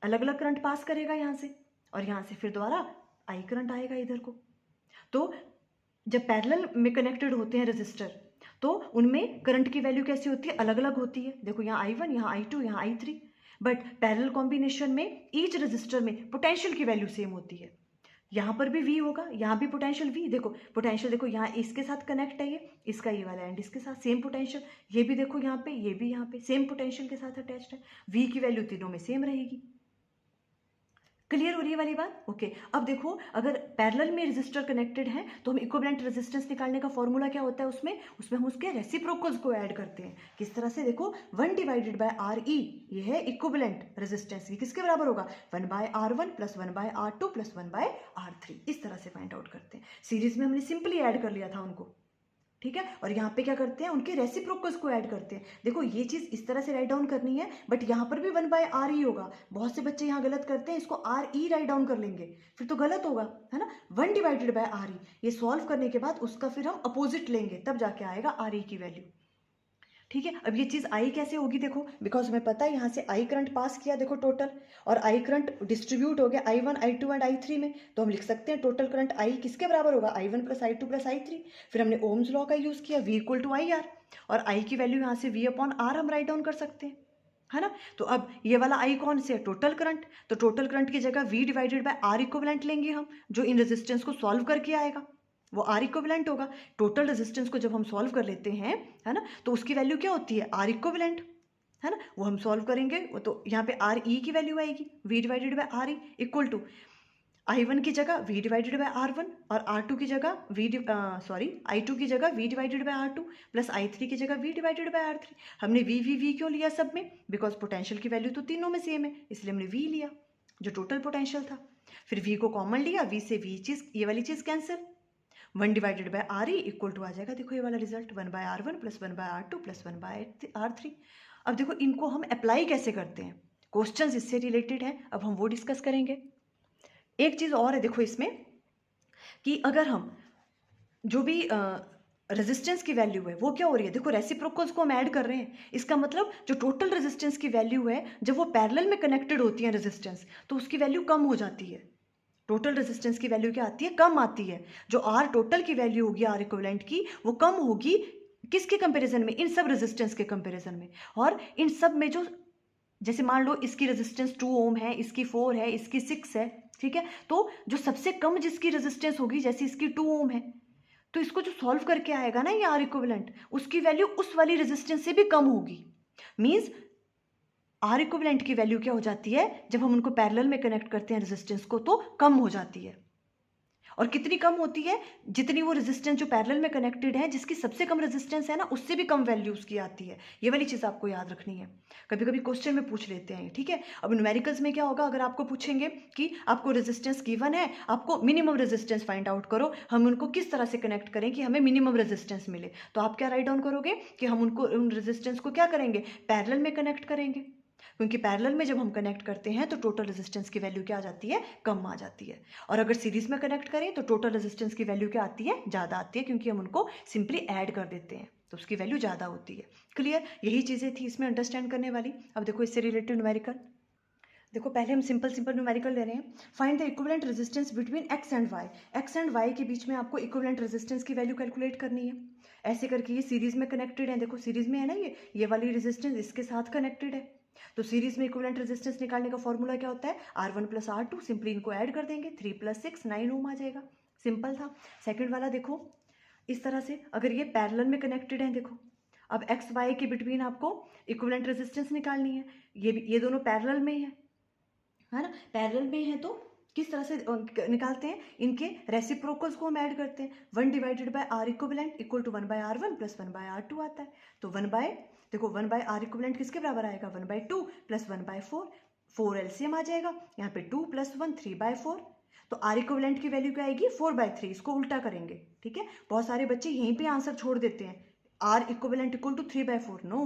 अलग अलग करंट पास करेगा यहाँ से, और यहाँ से फिर दोबारा I करंट आएगा इधर को। तो जब पैरेलल में कनेक्टेड होते हैं रेजिस्टर तो उनमें करंट की वैल्यू कैसी होती है, अलग अलग होती है। देखो यहाँ I1, यहाँ I2, यहाँ I3, बट पैरेलल कॉम्बिनेशन में ईच रेजिस्टर में पोटेंशियल की वैल्यू सेम होती है। यहाँ पर भी V होगा, यहाँ भी पोटेंशियल V, देखो पोटेंशियल देखो यहाँ इसके साथ कनेक्ट है, ये इसका ये वाला एंड इसके साथ सेम पोटेंशियल, ये भी देखो यहाँ पे, ये भी यहाँ पे सेम पोटेंशियल के साथ अटैच्ड है, V की वैल्यू तीनों में सेम रहेगी। क्लियर हो रही है वाली बात, ओके। अब देखो अगर पैरेलल में रेजिस्टर कनेक्टेड है तो हम इक्विवेलेंट रेजिस्टेंस निकालने का फॉर्मूला क्या होता है, उसमें हम उसके रेसिप्रोकल्स को ऐड करते हैं। किस तरह से, देखो 1 डिवाइडेड बाय RE, ये है इक्विवेलेंट रेजिस्टेंस, ये किसके बराबर होगा, 1 by R1 plus 1 by R2 plus 1 by R3, इस तरह से फाइंड आउट करते हैं। सीरीज में हमने सिंपली ऐड कर लिया था उनको, ठीक है, और यहाँ पे क्या करते हैं, उनके रेसिप्रोकल्स को ऐड करते हैं। देखो ये चीज़ इस तरह से राइट डाउन करनी है, बट यहाँ पर भी 1 बाय RE होगा। बहुत से बच्चे यहाँ गलत करते हैं, इसको RE राइट डाउन कर लेंगे, फिर तो गलत होगा, है ना। 1 डिवाइडेड बाय RE, ये सॉल्व करने के बाद उसका फिर हम अपोजिट लेंगे, तब जाके आएगा RE की वैल्यू, ठीक है। अब ये चीज़ I कैसे होगी, देखो बिकॉज हमें पता है यहाँ से I करंट पास किया, देखो टोटल, और I करंट डिस्ट्रीब्यूट हो गया I1 I2 एंड I3 में, तो हम लिख सकते हैं टोटल करंट I किसके बराबर होगा, I1 plus I2 plus I3। फिर हमने ओम्स लॉ का यूज़ किया, V इक्वल टू IR, और I की वैल्यू यहाँ से V अपॉन R हम राइट डाउन कर सकते हैं, है ना। तो अब ये वाला I कौन से है, टोटल करंट, तो टोटल करंट की जगह V divided bye R equivalent लेंगे हम, जो इन रेजिस्टेंस को सॉल्व करके आएगा वो R इक्विवेलेंट होगा। टोटल रेजिस्टेंस को जब हम सॉल्व कर लेते हैं, है ना, तो उसकी वैल्यू क्या होती है, R इक्विवेलेंट, है ना, वो हम सॉल्व करेंगे, वो तो यहाँ पे RE की वैल्यू आएगी, V divided by RE equal to I1 की जगह V डिवाइडेड बाय R1, और R2 की जगह I2 की जगह V divided bye R2 plus I3 की जगह V डिवाइडेड बाय R3। हमने V क्यों लिया सब में, बिकॉज पोटेंशियल की वैल्यू तो तीनों में सेम है, इसलिए हमने V लिया जो टोटल पोटेंशियल था। फिर V को कॉमन लिया, V से V चीज़, ये वाली चीज़ cancel, 1 divided by RE equal to आ जाएगा, देखो ये वाला result 1 by R1 plus 1 by R2 plus 1 by R3। अब देखो इनको हम अप्लाई कैसे करते हैं, क्वेश्चंस इससे रिलेटेड हैं, अब हम वो डिस्कस करेंगे। एक चीज़ और है देखो इसमें, कि अगर हम जो भी रेजिस्टेंस की वैल्यू है वो क्या हो रही है, देखो रेसिप्रोकल्स को हम ऐड कर रहे हैं, इसका मतलब जो टोटल रेजिस्टेंस की वैल्यू है जब वो पैरेलल में कनेक्टेड होती है रेजिस्टेंस, तो उसकी वैल्यू कम हो जाती है। टोटल रेजिस्टेंस की वैल्यू क्या आती है, कम आती है। जो R टोटल की वैल्यू होगी R इक्विवेलेंट की, वो कम होगी किसके कंपैरिजन में, इन सब रेजिस्टेंस के कंपैरिजन में। और इन सब में जो, जैसे मान लो इसकी रेजिस्टेंस 2 ओम है, इसकी 4 है, इसकी 6 है, ठीक है, तो जो सबसे कम जिसकी रेजिस्टेंस होगी, जैसे इसकी 2 ओम है, तो इसको जो सॉल्व करके आएगा ना ये R इक्विवेलेंट, उसकी वैल्यू उस वाली रेजिस्टेंस से भी कम होगी। मीन्स R इक्विवेलेंट की वैल्यू क्या हो जाती है, जब हम उनको पैरेलल में कनेक्ट करते हैं रेजिस्टेंस को, तो कम हो जाती है। और कितनी कम होती है, जितनी वो रेजिस्टेंस जो पैरेलल में कनेक्टेड है, जिसकी सबसे कम रेजिस्टेंस है ना, उससे भी कम वैल्यू उसकी आती है। ये वाली चीज़ आपको याद रखनी है, कभी कभी क्वेश्चन में पूछ लेते हैं, ठीक है। अब न्यूमेरिकल्स में क्या होगा, अगर आपको पूछेंगे कि आपको रेजिस्टेंस गिवन है, आपको मिनिमम रेजिस्टेंस फाइंड आउट करो, हम उनको किस तरह से कनेक्ट करें कि हमें मिनिमम रेजिस्टेंस मिले, तो आप क्या राइट डाउन करोगे कि हम उन रेजिस्टेंस को क्या करेंगे, पैरेलल में कनेक्ट करेंगे। क्योंकि पैरेलल में जब हम कनेक्ट करते हैं तो टोटल रेजिस्टेंस की वैल्यू क्या आ जाती है, कम आ जाती है। और अगर सीरीज में कनेक्ट करें तो टोटल रेजिस्टेंस की वैल्यू क्या आती है, ज़्यादा आती है, क्योंकि हम उनको सिंपली ऐड कर देते हैं तो उसकी वैल्यू ज़्यादा होती है। क्लियर, यही चीज़ें थी इसमें अंडरस्टैंड करने वाली। अब देखो इससे रिलेटेड न्यूमेरिकल, देखो पहले हम सिंपल न्यूमेरिकल ले रहे हैं। Find the equivalent resistance between X and Y. X and Y के बीच में आपको इक्विवेलेंट रेजिस्टेंस की वैल्यू कैलकुलेट करनी है। ऐसे करके ये सीरीज में कनेक्टेड है, देखो सीरीज में है ना, ये वाली रेजिस्टेंस इसके साथ कनेक्टेड है। तो सीरीज में इक्विवेलेंट रेजिस्टेंस निकालने का फॉर्मूला क्या होता है, R1 + R2। सिंपली इनको ऐड कर देंगे, 3 + 6 9 ओम आ जाएगा। सिंपल था। सेकंड वाला देखो इस तरह से, अगर ये पैरेलल में कनेक्टेड है, देखो अब एक्स वाई के बिटवीन आपको इक्विवेलेंट रेजिस्टेंस निकालनी है। ये दोनों पैरेलल में है ना, पैरेलल में है तो किस तरह से निकालते हैं, इनके रेसिप्रोकल्स को हम ऐड करते हैं। 1 / R इक्विवेलेंट = 1/R1 + 1/R2 आता है। तो 1/R इक्विवेलेंट किसके बराबर आएगा, 1/2 + 1/4। 4 एलसीएम आ जाएगा, यहाँ पे 2 + 1 3/4। तो R इक्विवेलेंट की वैल्यू क्या आएगी, 4/3। इसको उल्टा करेंगे, ठीक है। बहुत सारे बच्चे यहीं पे आंसर छोड़ देते हैं, R equivalent = 3/4। No,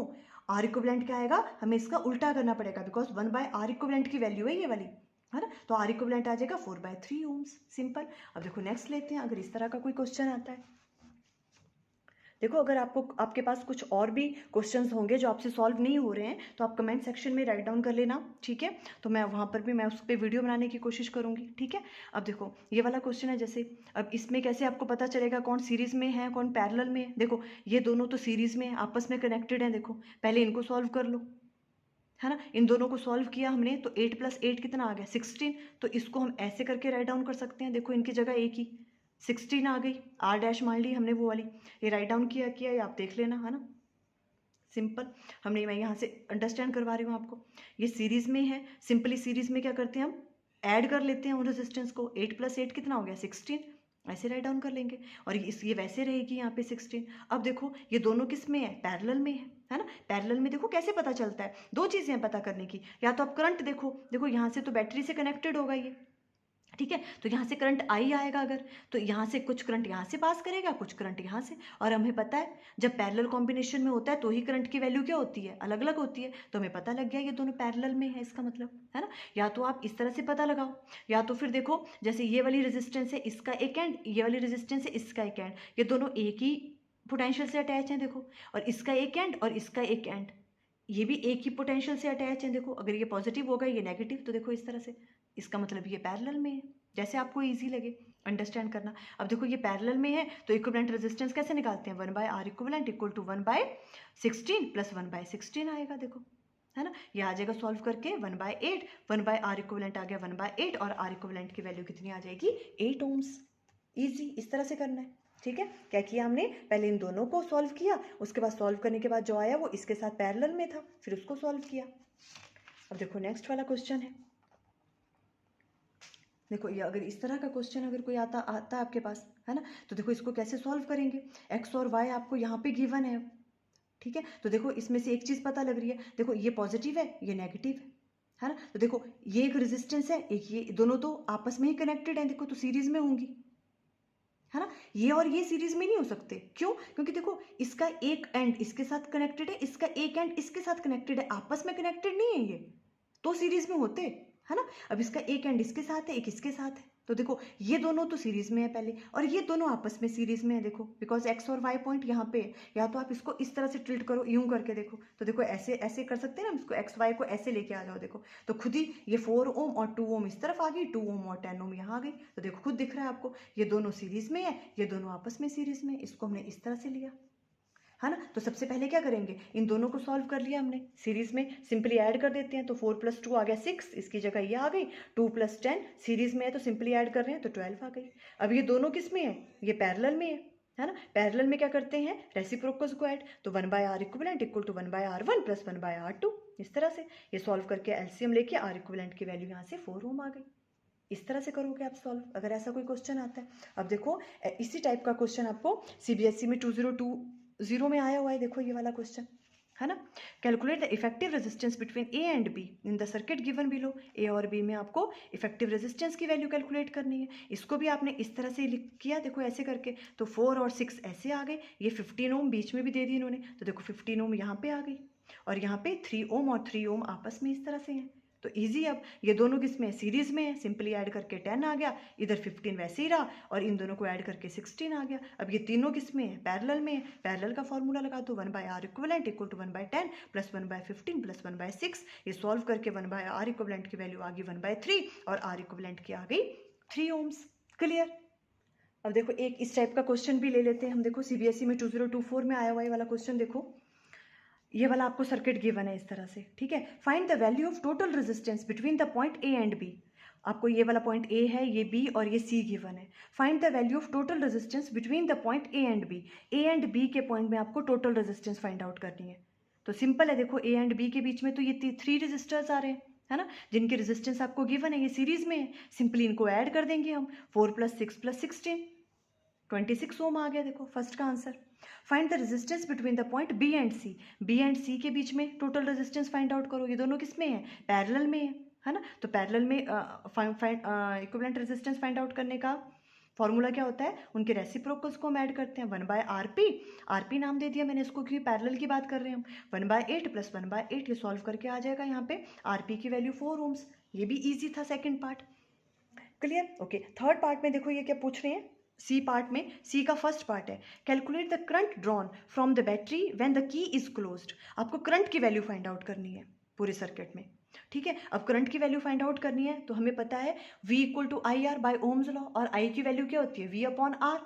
R equivalent क्या आएगा, हमें इसका उल्टा करना पड़ेगा, बिकॉज 1/R इक्विवेलेंट की वैल्यू है ये वाली, है ना। तो R इक्विवेलेंट आ जाएगा 4/3 ओम्स। सिंपल। अब देखो नेक्स्ट लेते हैं, अगर इस तरह का कोई क्वेश्चन आता है। देखो अगर आपके पास कुछ और भी क्वेश्चंस होंगे जो आपसे सॉल्व नहीं हो रहे हैं तो आप कमेंट सेक्शन में राइट डाउन कर लेना, ठीक है। तो मैं वहाँ पर भी मैं उस पर वीडियो बनाने की कोशिश करूँगी, ठीक है। अब देखो ये वाला क्वेश्चन है, जैसे अब इसमें कैसे आपको पता चलेगा कौन सीरीज में है कौन पैरेलल में है। देखो ये दोनों तो सीरीज में आपस में कनेक्टेड हैं, देखो पहले इनको सॉल्व कर लो, है ना। इन दोनों को सॉल्व किया हमने तो 8 + 8 कितना आ गया, 16। तो इसको हम ऐसे करके राइट डाउन कर सकते हैं, देखो इनकी जगह एक ही 16 आ गई, R' मान ली हमने वो वाली, ये राइट डाउन किया ये आप देख लेना, है ना। सिंपल, हमने मैं यहाँ से अंडरस्टैंड करवा रही हूँ आपको। ये सीरीज में है, सिंपली सीरीज में क्या करते हैं हम ऐड कर लेते हैं उन रेजिस्टेंस को। 8 + 8 कितना हो गया, 16। ऐसे राइट डाउन कर लेंगे और ये वैसे रहेगी यहाँ पे 16। अब देखो ये दोनों किस में है, पैरेलल में है ना। पैरेलल में देखो कैसे पता चलता है, दो चीज़ें हैं पता करने की। या तो आप करंट देखो यहाँ से तो बैटरी से कनेक्टेड होगा ये, ठीक है। तो यहाँ से करंट आई आएगा, अगर तो यहाँ से कुछ करंट यहाँ से पास करेगा, कुछ करंट यहाँ से। और हमें पता है जब पैरेलल कॉम्बिनेशन में होता है तो ही करंट की वैल्यू क्या होती है, अलग अलग होती है। तो हमें पता लग गया ये दोनों पैरेलल में है, इसका मतलब, है ना। या तो आप इस तरह से पता लगाओ, या तो फिर देखो जैसे ये वाली रेजिस्टेंस है इसका एक एंड, ये वाली रेजिस्टेंस है इसका एक एंड, ये दोनों एक ही पोटेंशियल से अटैच हैं, देखो। और इसका एक एंड और इसका एक एंड, ये भी एक ही पोटेंशियल से अटैच है, देखो। अगर ये पॉजिटिव होगा ये नेगेटिव, तो देखो इस तरह से, इसका मतलब ये पैरेलल में है। जैसे आपको इजी लगे अंडरस्टैंड करना। अब देखो ये पैरेलल में है तो इक्विवेलेंट रेजिस्टेंस कैसे निकालते हैं, 1/R इक्विवेलेंट = 1/16 + 1/16 आएगा, देखो, है ना। ये आ जाएगा सॉल्व करके 1/8, 1/R इक्विवेलेंट आ गया 1/8 और R इक्विवेलेंट की वैल्यू कितनी आ जाएगी, 8 ओम्स। ईजी, इस तरह से करना है, ठीक है। क्या किया हमने, पहले इन दोनों को सॉल्व किया, उसके बाद सॉल्व करने के बाद जो आया वो इसके साथ पैरेलल में था, फिर उसको सॉल्व किया। अब देखो नेक्स्ट वाला क्वेश्चन है। देखो ये अगर इस तरह का क्वेश्चन अगर कोई आता है आपके पास, है ना, तो देखो इसको कैसे सॉल्व करेंगे। एक्स और वाई आपको यहाँ पे गिवन है, ठीक है। तो देखो इसमें से एक चीज़ पता लग रही है, देखो ये पॉजिटिव है ये नेगेटिव है ना। तो देखो ये एक रेजिस्टेंस है, एक ये, दोनों तो आपस में ही कनेक्टेड है, देखो तो सीरीज में होंगी, है ना। ये और ये सीरीज में नहीं हो सकते, क्यों, क्योंकि देखो इसका एक एंड इसके साथ कनेक्टेड है, इसका एक एंड इसके साथ कनेक्टेड है, आपस में कनेक्टेड नहीं है ये, तो सीरीज में होते, है ना। अब इसका एक एंड इसके साथ है एक इसके साथ है, तो देखो ये दोनों तो सीरीज में है पहले, और ये दोनों आपस में सीरीज में है, देखो बिकॉज एक्स और वाई पॉइंट यहाँ पे है। या तो आप इसको इस तरह से टिल्ट करो, यूं करके देखो, तो देखो ऐसे ऐसे कर सकते हैं ना, इसको एक्स वाई को ऐसे लेके आ जाओ, देखो तो खुद ही ये 4 ओम और 2 ओम इस तरफ आ गई, 2 ओम और 10 ओम यहाँ आ गई। तो देखो खुद दिख रहा है आपको, ये दोनों सीरीज में है, ये दोनों आपस में सीरीज में, इसको हमने इस तरह से लिया, है ना। तो सबसे पहले क्या करेंगे, इन दोनों को सॉल्व कर लिया हमने, सीरीज में सिंपली ऐड कर देते हैं, तो 4 + 2 आ गया 6, इसकी जगह ये आ गई, 2 + 10 सीरीज में है तो सिंपली ऐड कर रहे हैं तो 12 आ गई। अब ये दोनों किस में है, ये पैरेलल में है ना। पैरेलल में क्या करते हैं, रेसिप्रोकल्स को ऐड, तो 1/R इक्विवेलेंट = 1/R1 + 1/R2, इस तरह से ये सॉल्व करके एलसीएम लेके R इक्विवेलेंट की वैल्यू यहाँ से 4 ओम आ गई। इस तरह से करोगे आप सॉल्व, अगर ऐसा कोई क्वेश्चन आता है। अब देखो इसी टाइप का क्वेश्चन आपको CBSE में 2020 में आया हुआ है, देखो ये वाला क्वेश्चन, है ना। Calculate the effective resistance between A and B in the circuit given below. A और बी में आपको इफेक्टिव रेजिस्टेंस की वैल्यू कैलकुलेट करनी है। इसको भी आपने इस तरह से किया, देखो ऐसे करके, तो 4 और 6 ऐसे आ गए, ये 15 ओम बीच में भी दे दी इन्होंने, तो देखो 15 ओम यहाँ पे आ गई। और यहाँ पे 3 ओम और 3 ओम आपस में इस तरह से हैं। तो इजी, अब ये दोनों किस में सीरीज में है, सिंपली ऐड करके 10 आ गया, इधर 15 वैसे ही रहा और इन दोनों को ऐड करके 16 आ गया। अब ये तीनों किस में है, पैरेलल में है। पैरेलल का फॉर्मूला लगा दो, 1/r equivalent equal to 1/10 plus 1/15 plus 1/6। ये सॉल्व करके 1/r इक्विवेलेंट की वैल्यू आ गई 1/3 और r इक्विवेलेंट की आ गई 3 ओम्स। क्लियर। अब देखो एक इस टाइप का क्वेश्चन भी ले लेते हैं हम। देखो सीबीएसई में 2024 में आया हुआ ये वाला क्वेश्चन। देखो ये वाला आपको सर्किट गिवन है इस तरह से, ठीक है। Find the value of total resistance between the point A and B. आपको ये वाला पॉइंट ए है, ये बी और ये सी गिवन है। Find the value of total resistance between the point A and B. A and B के point में आपको टोटल रेजिस्टेंस फाइंड आउट करनी है। तो सिंपल है, देखो ए एंड बी के बीच में तो ये 3 रेजिस्टर्स आ रहे हैं, है ना, जिनके रेजिस्टेंस आपको गिवन है, ये सीरीज में है। सिंपली इनको ऐड कर देंगे हम, 4 + 6 + 16 26 ओम आ गया। देखो फर्स्ट का answer. Find the resistance between the point B and C. B and C के बीच में टोटल रेजिस्टेंस फाइंड आउट करो। ये दोनों किस में है, पैरेलल में है ना। तो पैरेलल में इक्विवेलेंट रेजिस्टेंस फाइंड आउट करने का फॉर्मूला क्या होता है, उनके रेसिप्रोकल्स को हम ऐड करते हैं। 1/rp, आरपी नाम दे दिया मैंने इसको क्योंकि पैरेलल की बात कर रहे हैं हम। 1/8 + 1/8, ये सॉल्व करके आ जाएगा यहाँ पे आरपी की वैल्यू 4 ओम्स। ये भी ईजी था second part. Clear. Okay, third part में देखो ये क्या पूछ रहे हैं। सी पार्ट में, सी का फर्स्ट पार्ट है, calculate the current drawn from the battery when the key is closed. आपको करंट की वैल्यू फाइंड आउट करनी है पूरे सर्किट में, ठीक है। अब करंट की वैल्यू फाइंड आउट करनी है तो हमें पता है V = IR by Ohm's law, और I की वैल्यू क्या होती है, V/R,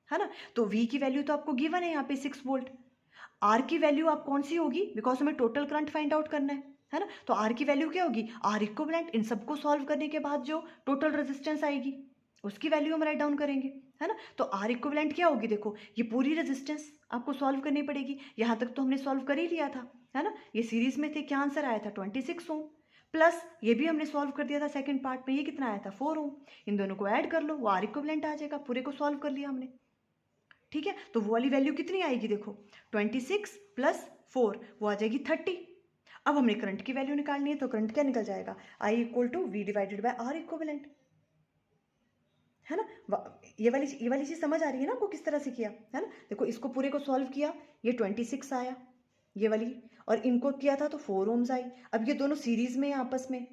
है ना। तो V की वैल्यू तो आपको गिवन है यहाँ पे 6 वोल्ट। R की वैल्यू आप कौन सी होगी, बिकॉज हमें टोटल करंट फाइंड आउट करना है ना। तो R की वैल्यू क्या होगी, R इक्विवेलेंट। इन सबको सॉल्व करने के बाद जो टोटल रेजिस्टेंस आएगी उसकी वैल्यू हम राइट डाउन करेंगे, है ना। तो R इक्विवेलेंट क्या होगी, देखो ये पूरी रेजिस्टेंस आपको सॉल्व करनी पड़ेगी। यहाँ तक तो हमने सॉल्व कर ही लिया था, है ना। ये सीरीज में थे, क्या आंसर आया था 26 ओम, प्लस ये भी हमने सॉल्व कर दिया था सेकंड पार्ट में, ये कितना आया था 4 ओम। इन दोनों को ऐड कर लो, वो R इक्विवेलेंट आ जाएगा। पूरे को सॉल्व कर लिया हमने, ठीक है। तो वो वाली वैल्यू कितनी आएगी, देखो 26 + 4 वो आ जाएगी 30। अब हमने करंट की वैल्यू निकालनी है, तो करंट क्या निकल जाएगा, I = V/R इक्विवेलेंट, है ना। ये वाली चीज समझ आ रही है ना आपको, किस तरह से किया, है ना। देखो इसको पूरे को सॉल्व किया, ये 26 आया ये वाली, और इनको किया था तो 4 ओम्स आई। अब ये दोनों सीरीज में आपस में,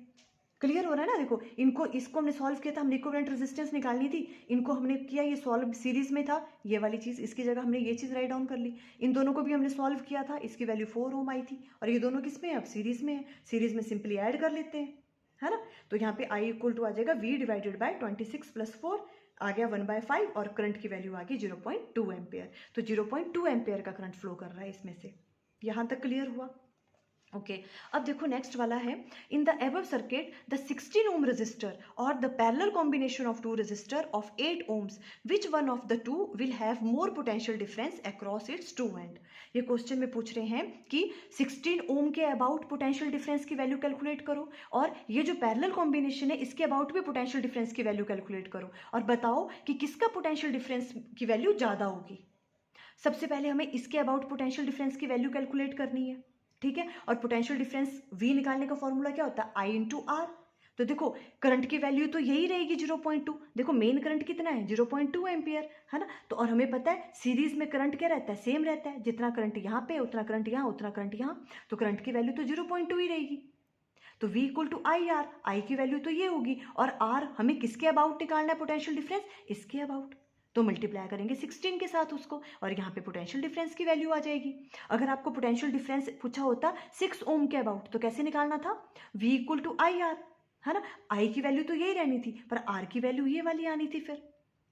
क्लियर हो रहा है ना। देखो इनको, इसको हमने सॉल्व किया था, हमने इक्विवेलेंट रेजिस्टेंस निकालनी थी, इनको हमने किया, ये सॉल्व सीरीज में था ये वाली चीज, इसकी जगह हमने ये चीज राइट डाउन कर ली। इन दोनों को भी हमने सॉल्व किया था, इसकी वैल्यू 4 ओम आई थी, और ये दोनों किस में है, अब सीरीज में है। सीरीज में सिंपली ऐड कर लेते हैं, है ना। तो यहाँ पे I = आ जाएगा V/26 + 4 आ गया 1/5, और करंट की वैल्यू आ गई 0.2 एम्पेयर। तो 0.2 एम्पेयर का करंट फ्लो कर रहा है इसमें से। यहाँ तक क्लियर हुआ, ओके। अब देखो नेक्स्ट वाला है, in the above circuit the 16 ohm resistor और the parallel combination of 2 resistor of 8 ohms, which one of the two will have more potential difference across its two end. ये question में पूछ रहे हैं कि 16 ओम के अबाउट पोटेंशियल डिफरेंस की value calculate करो, और ये जो पैरेलल कॉम्बिनेशन है इसके अबाउट भी पोटेंशियल डिफरेंस की वैल्यू कैलकुलेट करो, और बताओ कि किसका पोटेंशियल डिफरेंस की वैल्यू ज़्यादा होगी। सबसे पहले हमें इसके अबाउट पोटेंशियल डिफरेंस की वैल्यू कैलकुलेट करनी है, ठीक है। और पोटेंशियल डिफरेंस V निकालने का फॉर्मूला क्या होता है, I × R। तो देखो करंट की वैल्यू तो यही रहेगी 0.2। देखो मेन करंट कितना है, 0.2 एम्पियर, है ना। तो और हमें पता है सीरीज में करंट क्या रहता है, सेम रहता है, जितना करंट यहाँ पे उतना करंट यहाँ, उतना करंट यहाँ। तो करंट की वैल्यू तो 0.2 ही रहेगी। तो V = IR, I की वैल्यू तो ये होगी, और R हमें किसके अबाउट निकालना है पोटेंशियल डिफरेंस, इसके अबाउट। तो मल्टीप्लाई करेंगे 16 के साथ उसको, और यहाँ पे पोटेंशियल डिफरेंस की वैल्यू आ जाएगी। अगर आपको पोटेंशियल डिफरेंस पूछा होता 6 ओम के अबाउट, तो कैसे निकालना था, V = IR, है ना। I की वैल्यू तो यही रहनी थी, पर R की वैल्यू ये वाली आनी थी फिर।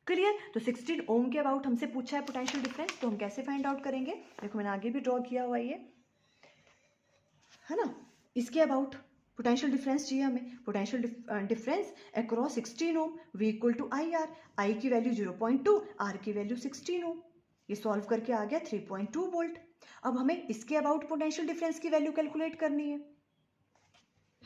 क्लियर। तो 16 ओम के अबाउट हमसे पूछा है पोटेंशियल डिफरेंस, तो हम कैसे फाइंड आउट करेंगे, देखो मैंने आगे भी ड्रॉ किया हुआ ये, है ना। इसके अबाउट पोटेंशियल डिफरेंस चाहिए हमें, potential difference across 16 ohm, V = IR, I की वैल्यू 0.2, R की वैल्यू 16 ओम। ये सॉल्व करके आ गया 3.2 वोल्ट। अब हमें इसके अबाउट पोटेंशियल डिफरेंस की वैल्यू कैलकुलेट करनी है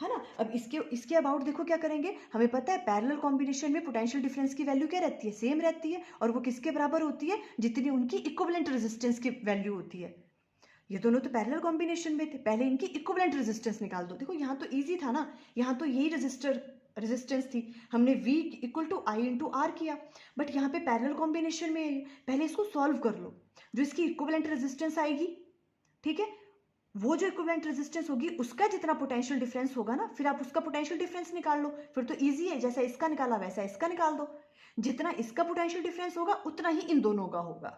ना। अब इसके अबाउट देखो क्या करेंगे, हमें पता है पैरेलल कॉम्बिनेशन में पोटेंशियल डिफरेंस की वैल्यू क्या रहती है, सेम रहती है, और वो किसके बराबर होती है, जितनी उनकी इक्विवेलेंट रेजिस्टेंस की वैल्यू होती है। ये दोनों तो पैरेलल कॉम्बिनेशन में थे, पहले इनकी इक्विवेलेंट रेजिस्टेंस निकाल दो। देखो यहाँ तो इजी था ना, यहाँ तो यही रेजिस्टेंस थी, हमने V = I × R किया, बट यहाँ पे पैरेलल कॉम्बिनेशन में पहले इसको सॉल्व कर लो, जो इसकी इक्विवेलेंट रेजिस्टेंस आएगी, ठीक है, वो जो इक्विवेलेंट रेजिस्टेंस होगी उसका जितना पोटेंशियल डिफरेंस होगा ना, फिर आप उसका पोटेंशियल डिफरेंस निकाल लो, फिर तो ईजी है, जैसा इसका निकाला वैसा इसका निकाल दो। जितना इसका पोटेंशियल डिफरेंस होगा उतना ही इन दोनों का होगा,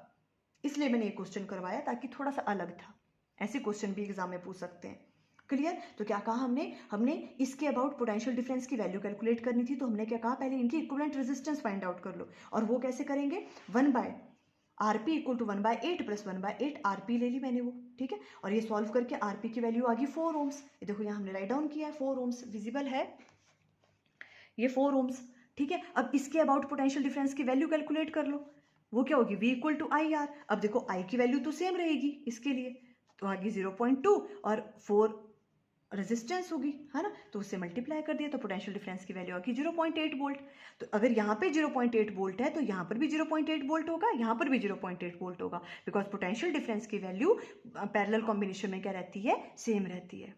इसलिए मैंने ये क्वेश्चन करवाया ताकि थोड़ा सा अलग था। ऐसे क्वेश्चन भी एग्जाम में पूछ सकते हैं। क्लियर? तो क्या कहा हमने इसके अबाउट पोटेंशियल डिफरेंस की वैल्यू कैलकुलेट करनी थी, तो हमने क्या कहा, पहले इनकी इक्विवेलेंट रेजिस्टेंस फाइंड आउट कर लो। और वो कैसे करेंगे, 1/RP equal to 1/8 plus 1/8 RP ले ली मैंने वो, ठीक है। और ये सॉल्व करके RP की वैल्यू आ गई 4 ओम्स। ये देखो यहाँ हमने राइट डाउन किया है 4 ओम्स, विजिबल है ये 4 ओम्स, ठीक है। अब इसके अबाउट पोटेंशियल डिफरेंस की वैल्यू कैलकुलेट कर लो, वो क्या होगी, V इक्वल टू IR। अब देखो I की वैल्यू तो सेम रहेगी इसके लिए, तो आगे 0.2 और 4 रेजिस्टेंस होगी, है ना, तो उससे मल्टीप्लाई कर दिया तो पोटेंशियल डिफरेंस की वैल्यू आगी 0.8 वोल्ट। तो अगर यहाँ पे 0.8 वोल्ट है तो यहाँ पर भी 0.8 वोल्ट होगा, यहाँ पर भी 0.8 वोल्ट होगा, बिकॉज पोटेंशियल डिफरेंस की वैल्यू पैरेलल कॉम्बिनेशन में क्या रहती है, सेम रहती है।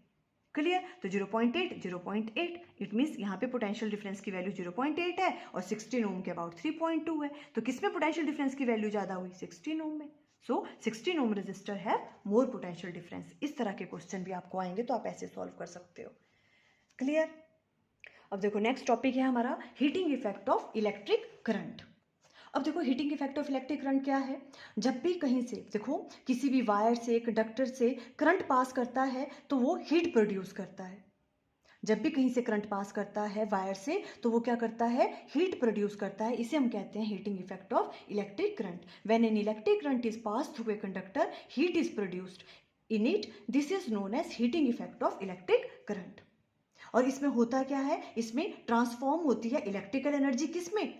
क्लियर? तो 0.8 0.8 इट मीन्स यहाँ पे पोटेंशियल डिफरेंस की वैल्यू 0.8 है और 16 ओम के अबाउट 3.2 है, तो किस में पोटेंशियल डिफरेंस की वैल्यू ज़्यादा हुई, 16 ओम में। सो 16 ओम रजिस्टर है मोर पोटेंशियल डिफरेंस। इस तरह के क्वेश्चन भी आपको आएंगे तो आप ऐसे सॉल्व कर सकते हो। क्लियर? अब देखो नेक्स्ट टॉपिक है हमारा heating effect of electric current. अब देखो heating effect of electric current क्या है, जब भी कहीं से देखो किसी भी वायर से कंडक्टर से करंट पास करता है तो वो हीट प्रोड्यूस करता है। जब भी कहीं से करंट पास करता है वायर से तो वो क्या करता है, हीट प्रोड्यूस करता है, इसे हम कहते हैं heating effect of electric current. When an electric current is pass through a conductor, heat is produced in it, this is known as heating effect of electric current. और इसमें होता क्या है, इसमें ट्रांसफॉर्म होती है इलेक्ट्रिकल एनर्जी, किसमें,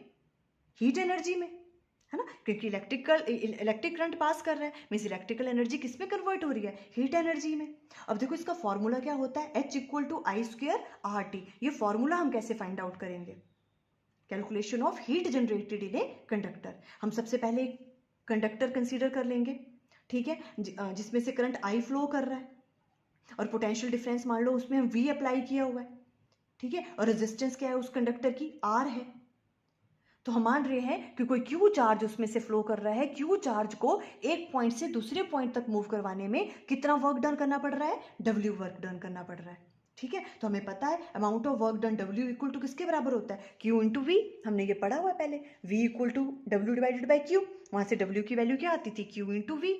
heat energy में, है ना, क्योंकि इलेक्ट्रिक करंट पास कर रहा है, मीन्स इलेक्ट्रिकल एनर्जी किस में कन्वर्ट हो रही है, हीट एनर्जी में। अब देखो इसका फॉर्मूला क्या होता है, H equal to I² RT। ये फॉर्मूला हम कैसे फाइंड आउट करेंगे, calculation of heat generated in a conductor. हम सबसे पहले कंडक्टर कंसीडर कर लेंगे, ठीक है, जिसमें से करंट I फ्लो कर रहा है और पोटेंशियल डिफरेंस मान लो उसमें हम V अप्लाई किया हुआ है, ठीक है, और रेजिस्टेंस क्या है उस कंडक्टर की, R है। तो हम मान रहे हैं कि कोई क्यू चार्ज उसमें से फ्लो कर रहा है, क्यू चार्ज को एक पॉइंट से दूसरे पॉइंट तक मूव करवाने में कितना वर्क डन करना पड़ रहा है, W वर्क डन करना पड़ रहा है, ठीक है। तो हमें पता है amount of work done W equal to किसके बराबर होता है, Q इंटू V। हमने ये पढ़ा हुआ है पहले, V equal to W divided by Q। वहां से W की वैल्यू क्या आती थी, Q इंटू V।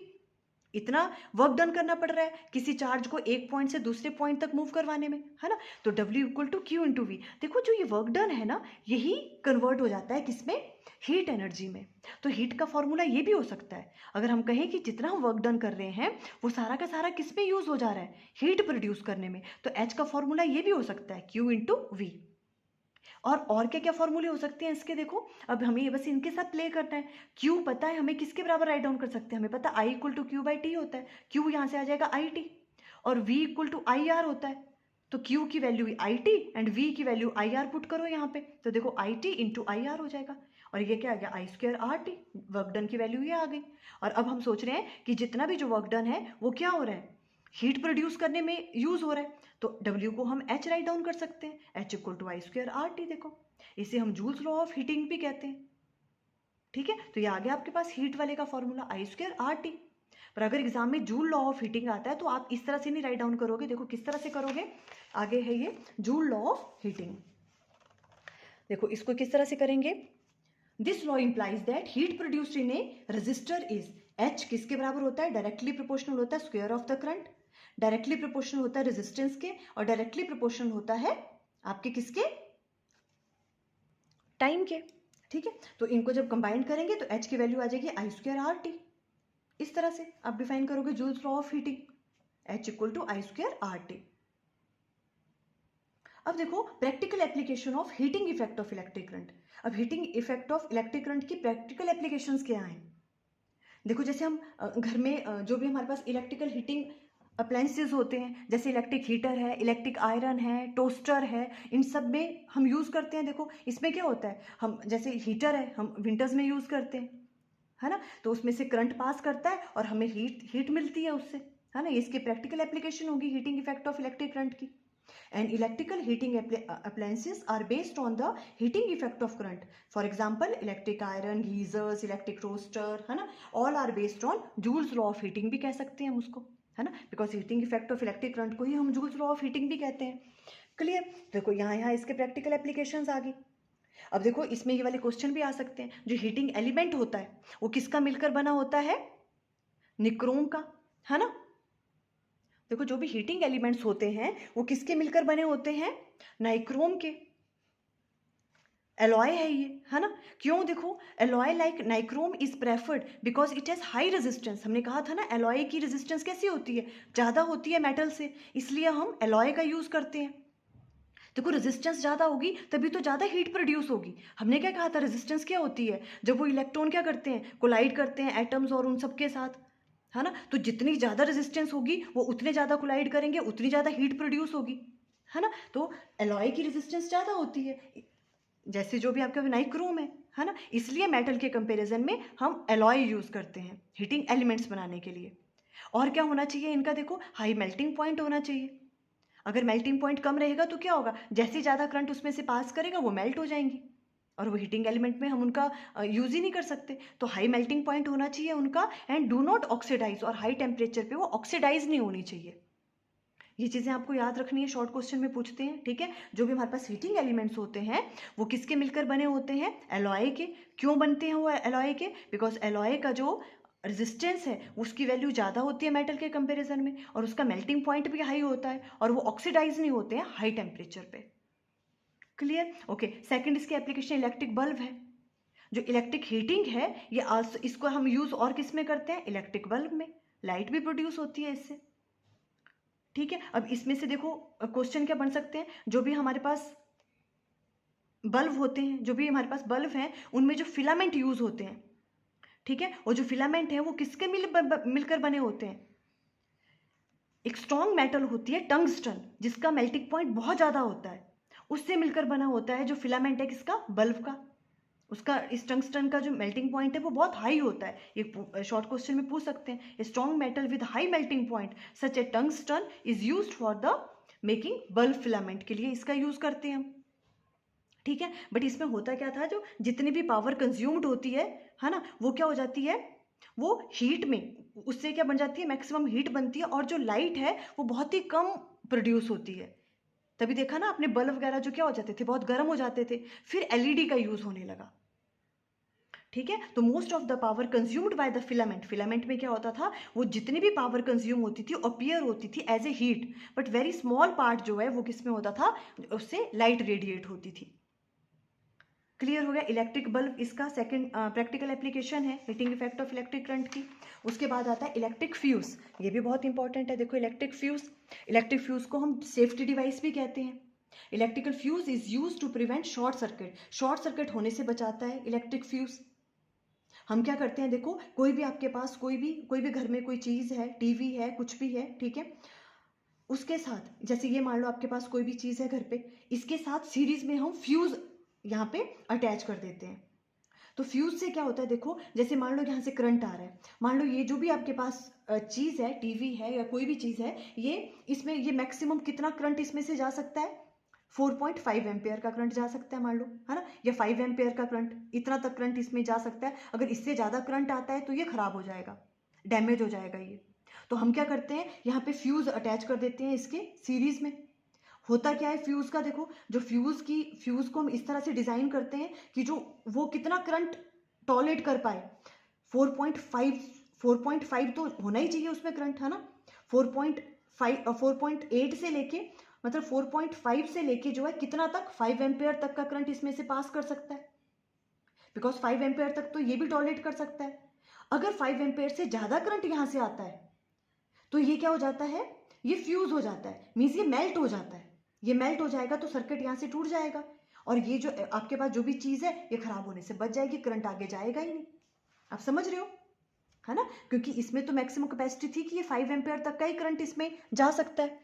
इतना वर्क डन करना पड़ रहा है किसी चार्ज को एक पॉइंट से दूसरे पॉइंट तक मूव करवाने में, है ना, तो W equal to Q into V। देखो जो ये वर्क डन है ना, यही कन्वर्ट हो जाता है किसमें, हीट एनर्जी में। तो हीट का फॉर्मूला ये भी हो सकता है, अगर हम कहें कि जितना हम वर्क डन कर रहे हैं वो सारा का सारा किस में यूज हो जा रहा है, हीट प्रोड्यूस करने में, तो H का फॉर्मूला ये भी हो सकता है, Q इंटू V। और क्या क्या फॉर्मूले हो सकते हैं इसके, देखो अब हमें ये बस इनके साथ प्ले करना है। Q पता है हमें किसके बराबर राइट डाउन कर सकते हैं, हमें पता है I equal to Q by T होता है, Q यहाँ से आ जाएगा IT, और V इक्वल टू IR होता है, तो Q की वैल्यू IT एंड V की वैल्यू IR पुट करो यहाँ पे, तो देखो IT इंटू IR हो जाएगा, और ये क्या आ गया, I² RT, वर्क डन की वैल्यू ये आ गई। और अब हम सोच रहे हैं कि जितना भी जो वर्क डन है वो क्या हो रहा है, हीट प्रोड्यूस करने में यूज हो रहा है, तो W को हम H राइट डाउन कर सकते हैं, H equal to I² RT। देखो इसे हम जूल्स लॉ ऑफ हीटिंग भी कहते हैं, ठीक है। तो ये आ गया आपके पास हीट वाले का फॉर्मूला I² RT। पर अगर एग्जाम में जूल लॉ ऑफ हीटिंग आता है तो आप इस तरह से नहीं राइट डाउन करोगे, देखो किस तरह से करोगे, आगे है ये जूल लॉ ऑफ हीटिंग। देखो इसको किस तरह से करेंगे, this law implies that heat produced in A register is, H किसके बराबर होता है, डायरेक्टली प्रोपोर्शनल होता है square of the current, directly proportional होता है रेजिस्टेंस के, और डायरेक्टली प्रोपोर्शनल होता है आपके किसके, टाइम के, ठीक है। तो इनको जब कंबाइन करेंगे तो H की वैल्यू आ जाएगी I² RT। इस तरह से आप डिफाइन करोगे Joule's law of heating, H equal to I² RT। अब देखो practical application of heating effect of electric current. अब heating effect of electric current की प्रैक्टिकल एप्लीकेशंस क्या हैं, देखो जैसे हम घर में जो भी हमारे पास इलेक्ट्रिकल हीटिंग अप्लायंसेज होते हैं, जैसे इलेक्ट्रिक हीटर है, इलेक्ट्रिक आयरन है, टोस्टर है, इन सब में हम यूज़ करते हैं। देखो इसमें क्या होता है, हम जैसे हीटर है हम विंटर्स में यूज़ करते हैं, है ना, तो उसमें से करंट पास करता है और हमें हीट मिलती है उससे, है ना, ये इसकी प्रैक्टिकल एप्लीकेशन होगी heating effect of electric current की। And electrical heating appliances are based on the heating effect of current. For example, electric iron, geysers, electric roaster, है ना, all are based on Joule's law of heating भी कह सकते हैं हम उसको, है ना, because heating effect of electric current को ही हम जूल्स लॉ ऑफ हीटिंग भी कहते हैं। क्लियर? देखो यहाँ इसके प्रैक्टिकल एप्लीकेशंस आ गई। अब देखो इसमें ये वाले क्वेश्चन भी आ सकते हैं, जो हीटिंग एलिमेंट होता है वो किसका मिलकर बना होता है? निक्रोम का, है ना। देखो जो भी हीटिंग एलिमेंट्स होते हैं वो किसके मिलकर बने होते हैं? नाइक्रोम के। एलॉय है ये, है ना। क्यों? देखो alloy like nichrome is preferred because it has high resistance. हमने कहा था ना एलॉय की रेजिस्टेंस कैसी होती है? ज़्यादा होती है मेटल से, इसलिए हम एलॉय का यूज़ करते हैं। देखो रेजिस्टेंस ज़्यादा होगी तभी तो ज़्यादा हीट प्रोड्यूस होगी। हमने क्या कहा था? रेजिस्टेंस क्या होती है? जब वो इलेक्ट्रॉन क्या करते हैं? कोलाइड करते हैं एटम्स और उन सब के साथ, है ना। तो जितनी ज़्यादा रेजिस्टेंस होगी वो उतने ज़्यादा कोलाइड करेंगे, उतनी ज़्यादा हीट प्रोड्यूस होगी, है ना। तो एलॉय की रेजिस्टेंस ज़्यादा होती है, जैसे जो भी आपका नाइक्रोम है ना। इसलिए मेटल के कंपैरिजन में हम एलॉय यूज़ करते हैं हीटिंग एलिमेंट्स बनाने के लिए। और क्या होना चाहिए इनका? देखो हाई मेल्टिंग पॉइंट होना चाहिए। अगर मेल्टिंग पॉइंट कम रहेगा तो क्या होगा? जैसे ज़्यादा करंट उसमें से पास करेगा वो मेल्ट हो जाएंगी और वो हीटिंग एलिमेंट में हम उनका यूज़ ही नहीं कर सकते। तो हाई मेल्टिंग पॉइंट होना चाहिए उनका, एंड डू नॉट ऑक्सीडाइज, और हाई टेम्परेचर पे वो ऑक्सीडाइज नहीं होनी चाहिए। ये चीज़ें आपको याद रखनी है, शॉर्ट क्वेश्चन में पूछते हैं, ठीक है। जो भी हमारे पास हीटिंग एलिमेंट्स होते हैं वो किसके मिलकर बने होते हैं? एलॉय के। क्यों बनते हैं वो एलॉय के? बिकॉज एलॉय का जो रेजिस्टेंस है उसकी वैल्यू ज़्यादा होती है मेटल के कंपैरिजन में, और उसका मेल्टिंग पॉइंट भी हाई होता है, और वो ऑक्सीडाइज नहीं होते हैं हाई टेम्परेचर पे। क्लियर? ओके। सेकंड इसकी एप्लीकेशन इलेक्ट्रिक बल्ब है। जो इलेक्ट्रिक हीटिंग है ये इसको हम यूज़ और किस में करते हैं? इलेक्ट्रिक बल्ब में। लाइट भी प्रोड्यूस होती है इससे, ठीक है। अब इसमें से देखो क्वेश्चन क्या बन सकते हैं? जो भी हमारे पास बल्ब होते हैं, जो भी हमारे पास बल्ब हैं उनमें जो फिलामेंट यूज़ होते हैं, ठीक है, और जो फिलामेंट है वो किसके मिलकर बने होते हैं? एक स्ट्रॉन्ग मेटल होती है टंगस्टन, जिसका मेल्टिंग पॉइंट बहुत ज़्यादा होता है, उससे मिलकर बना होता है जो फिलामेंट है किसका? बल्ब का। उसका इस टंगस्टन का जो मेल्टिंग पॉइंट है वो बहुत हाई होता है। ये शॉर्ट क्वेश्चन में पूछ सकते हैं। Strong metal with high melting point such A tungsten is used for the making bulb filament के लिए इसका यूज़ करते हैं हम, ठीक है। बट इसमें होता क्या था? जो जितनी भी पावर कंज्यूम्ड होती है ना, वो क्या हो जाती है? वो हीट में, उससे क्या बन जाती है? मैक्सिमम हीट बनती है, और जो लाइट है वो बहुत ही कम प्रोड्यूस होती है। तभी देखा ना आपने बल्ब वगैरह जो क्या हो जाते थे? बहुत गर्म हो जाते थे। फिर एलईडी का यूज़ होने लगा, ठीक है। तो most of the power consumed by the filament, filament में क्या होता था? वो जितनी भी पावर कंज्यूम होती थी अपीयर होती थी as a heat, but very small part जो है वो किस में होता था? उससे लाइट रेडिएट होती थी। क्लियर हो गया? इलेक्ट्रिक बल्ब इसका सेकंड प्रैक्टिकल एप्लीकेशन है heating effect of electric current की। उसके बाद आता है इलेक्ट्रिक फ्यूज। ये भी बहुत इंपॉर्टेंट है। देखो इलेक्ट्रिक फ्यूज को हम सेफ्टी डिवाइस भी कहते हैं। Electrical fuse is use to prevent short circuit, short circuit होने से बचाता है इलेक्ट्रिक फ्यूज। हम क्या करते हैं? देखो कोई भी आपके पास कोई भी घर में कोई चीज़ है, टीवी है, कुछ भी है, ठीक है, उसके साथ जैसे ये मान लो आपके पास कोई भी चीज़ है घर पे, इसके साथ सीरीज में हम फ्यूज यहाँ पे अटैच कर देते हैं। तो फ्यूज से क्या होता है? देखो जैसे मान लो यहाँ से करंट आ रहा है, मान लो ये जो भी आपके पास चीज़ है, टीवी है या कोई भी चीज़ है, ये इसमें ये मैक्सिमम कितना करंट इसमें से जा सकता है? 4.5 एम्पेयर का करंट जा सकता है मान लो, है ना, या 5 एम्पेयर का करंट, इतना तक करंट इसमें जा सकता है। अगर इससे ज़्यादा करंट आता है तो ये खराब हो जाएगा, डैमेज हो जाएगा ये। तो हम क्या करते हैं? यहाँ पे फ्यूज अटैच कर देते हैं इसके सीरीज में। होता क्या है फ्यूज का? देखो जो फ्यूज को हम इस तरह से डिजाइन करते हैं कि जो वो कितना करंट टॉलरेट कर पाए। 4.5 तो होना ही चाहिए उसमें करंट, है ना। 4.8 से लेके, मतलब 4.5 से लेके जो है कितना तक? 5 एम्पेयर तक का करंट इसमें से पास कर सकता है, बिकॉज 5 एम्पेयर तक तो ये भी टॉलरेट कर सकता है। अगर 5 एम्पेयर से ज्यादा करंट यहां से आता है तो ये क्या हो जाता है? ये फ्यूज हो जाता है, मीन्स ये मेल्ट हो जाता है। ये मेल्ट हो जाएगा तो सर्किट यहाँ से टूट जाएगा, और ये जो आपके पास जो भी चीज़ है ये खराब होने से बच जाएगी, करंट आगे जाएगा ही नहीं। आप समझ रहे हो, है ना, क्योंकि इसमें तो मैक्सिमम कैपेसिटी थी कि ये 5 एम्पेयर तक का ही करंट इसमें जा सकता है।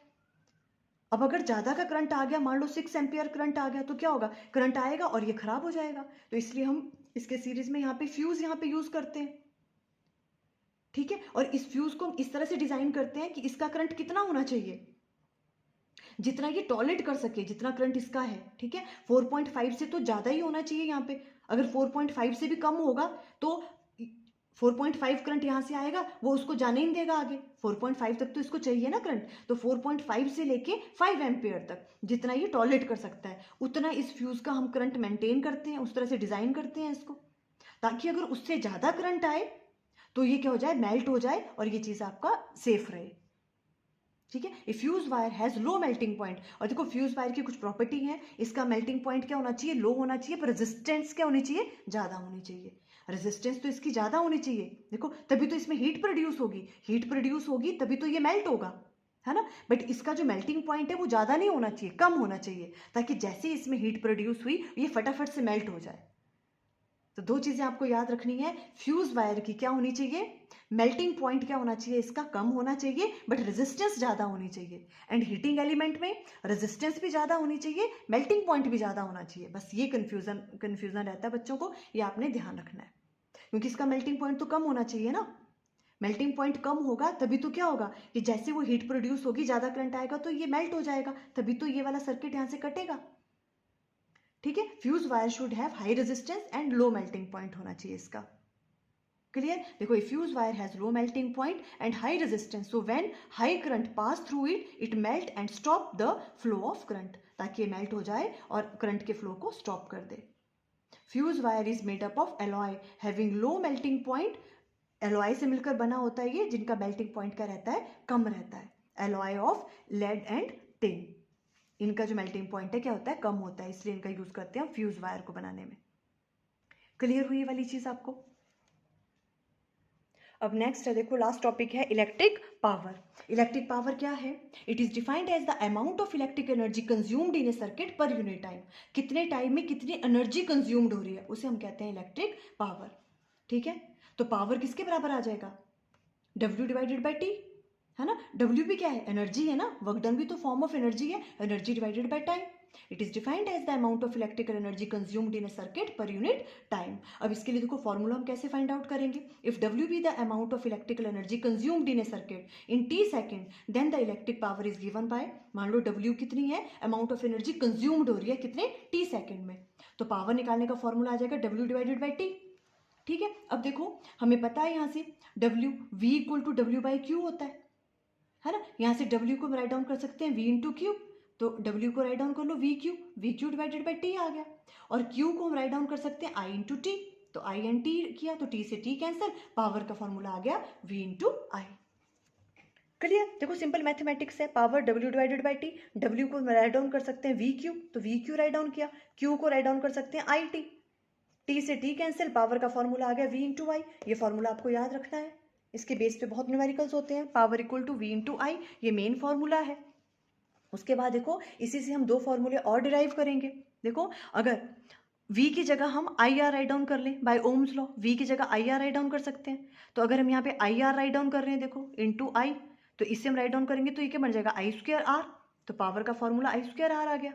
अब अगर ज़्यादा का करंट आ गया, मान लो 6 एम्पेयर करंट आ गया, तो क्या होगा? करंट आएगा और ये खराब हो जाएगा। तो इसलिए हम इसके सीरीज में यहाँ पे फ्यूज यहाँ पे यूज करते हैं, ठीक है। और इस फ्यूज को हम इस तरह से डिजाइन करते हैं कि इसका करंट कितना होना चाहिए? जितना ये टॉलरेट कर सके, जितना करंट इसका है, ठीक है। 4.5 से तो ज़्यादा ही होना चाहिए यहाँ पे। अगर 4.5 से भी कम होगा तो 4.5 करंट यहाँ से आएगा, वो उसको जाने ही नहीं देगा आगे। 4.5 तक तो इसको चाहिए ना करंट, तो 4.5 से लेके 5 एम्पियर तक जितना ये टॉलरेट कर सकता है उतना इस फ्यूज का हम करंट मेंटेन करते हैं, उस तरह से डिजाइन करते हैं इसको, ताकि अगर उससे ज्यादा करंट आए तो ये क्या हो जाए, मेल्ट हो जाए और ये चीज आपका सेफ रहे। ठीक है, a fuse wire has low melting point. और देखो फ्यूज वायर की कुछ प्रॉपर्टी है, इसका मेल्टिंग पॉइंट क्या होना चाहिए, लो होना चाहिए, पर रेजिस्टेंस क्या होनी चाहिए, ज्यादा होनी चाहिए। रेजिस्टेंस तो इसकी ज्यादा होनी चाहिए, देखो तभी तो इसमें हीट प्रोड्यूस होगी, हीट प्रोड्यूस होगी तभी तो ये मेल्ट होगा, है ना। बट इसका जो मेल्टिंग पॉइंट है वो ज्यादा नहीं होना चाहिए, कम होना चाहिए, ताकि जैसे इसमें हीट प्रोड्यूस हुई ये फटाफट से मेल्ट हो जाए। तो दो चीजें आपको याद रखनी है, फ्यूज वायर की क्या होनी चाहिए, मेल्टिंग पॉइंट क्या होना चाहिए, इसका कम होना चाहिए बट रेजिस्टेंस ज्यादा होनी चाहिए। एंड हीटिंग एलिमेंट में रेजिस्टेंस भी ज्यादा होनी चाहिए, मेल्टिंग पॉइंट भी ज्यादा होना चाहिए। बस ये कंफ्यूजन रहता है बच्चों को, ये आपने ध्यान रखना है, क्योंकि इसका मेल्टिंग पॉइंट तो कम होना चाहिए ना। मेल्टिंग पॉइंट कम होगा तभी तो क्या होगा कि जैसे वो हीट प्रोड्यूस होगी, ज्यादा करंट आएगा तो ये मेल्ट हो जाएगा, तभी तो ये वाला सर्किट यहां से कटेगा। ठीक है, fuse wire should have high resistance and low melting point होना चाहिए इसका। क्लियर, देखो a fuse wire has low melting point and high resistance, so when high current pass through it it melt and stop the flow of current, ताकि ये melt हो जाए और current के फ्लो को स्टॉप कर दे। Fuse wire is made up of alloy having low melting point. Alloy से मिलकर बना होता है ये, जिनका मेल्टिंग पॉइंट क्या रहता है, कम रहता है। Alloy of lead and tin, इनका जो मेल्टिंग पॉइंट है क्या होता है, कम होता है, इसलिए इनका यूज करते हैं फ्यूज वायर को बनाने में। क्लियर हुई वाली चीज आपको। अब नेक्स्ट है, देखो लास्ट टॉपिक है इलेक्ट्रिक पावर। इलेक्ट्रिक पावर क्या है, it is defined as the amount of electric energy consumed in a circuit per unit time. कितने टाइम में कितनी एनर्जी कंज्यूम्ड हो रही है उसे हम कहते हैं इलेक्ट्रिक पावर। ठीक है, तो पावर किसके बराबर आ जाएगा, W डिवाइडेड बाई टी, है ना। W भी क्या है, एनर्जी है ना, वर्क डन भी तो फॉर्म ऑफ एनर्जी है, energy divided by time. It is defined as the amount of electrical energy consumed in a circuit per unit time. अब इसके लिए देखो फॉर्मूला हम कैसे फाइंड आउट करेंगे, if W be the amount of electrical energy consumed in a circuit in T second then the electric power is given by, मान लो W कितनी है, अमाउंट ऑफ एनर्जी कंज्यूम्ड हो रही है कितने टी सेकेंड में, तो पावर निकालने का फॉर्मूला आ जाएगा W डिवाइडेड बाई टी। ठीक है, अब देखो हमें पता है यहाँ से W V equal to W by Q होता है ना। यहाँ से W को राइट डाउन कर सकते हैं V इंटू क्यू, तो W को राइट डाउन कर लो V Q divided by T आ गया, और Q को हम राइट डाउन कर सकते हैं I इंटू टी, तो I एंड टी किया तो T से T कैंसिल, पावर का फॉर्मूला आ गया V इंटू I। क्लियर, देखो सिंपल मैथमेटिक्स है, power W divided by T, W को राइट डाउन कर सकते हैं V क्यू, तो V क्यू राइट डाउन किया, Q को राइट डाउन कर सकते हैं I टी, T से T कैंसिल, पावर का फॉर्मूला आ गया V इंटू आई। ये फॉर्मूला आपको याद रखना है, इसके बेस पे बहुत न्यूमेरिकल्स होते हैं, power equal to V into I, ये मेन फॉर्मूला है। उसके बाद देखो इसी से हम दो फॉर्मूले और डिराइव करेंगे। देखो अगर V की जगह हम IR राइट डाउन कर लें बाय ओम्स लॉ, V की जगह IR राइट डाउन कर सकते हैं, तो अगर हम यहाँ पे IR राइट डाउन कर रहे हैं देखो इंटू आई, तो इससे हम राइट डाउन करेंगे तो ये क्या बन जाएगा I स्क्वायर R, तो पावर का फॉर्मूला I स्क्वायर R आ गया।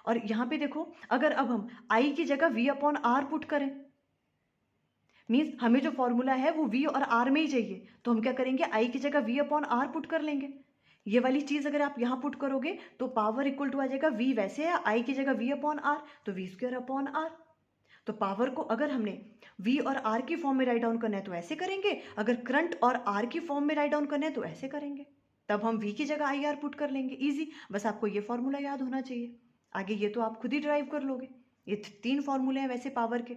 और यहाँ पे देखो अगर अब हम I की जगह V अपॉन R पुट करें, मीन्स हमें जो फॉर्मूला है वो V और R में ही चाहिए, तो हम क्या करेंगे I की जगह V अपॉन R पुट कर लेंगे। ये वाली चीज अगर आप यहाँ पुट करोगे तो पावर इक्वल टू आ जाएगा V वैसे है I की जगह V अपॉन R, तो V स्क्वायर अपॉन R। तो पावर को अगर हमने V और R की फॉर्म में राइट डाउन करना है तो ऐसे करेंगे, अगर करंट और R की फॉर्म में राइट डाउन करना है तो ऐसे करेंगे, तब हम V की जगह IR पुट कर लेंगे। इजी, बस आपको ये फॉर्मूला याद होना चाहिए, आगे ये तो आप खुद ही ड्राइव कर लोगे। ये तीन फॉर्मूले हैं वैसे पावर के,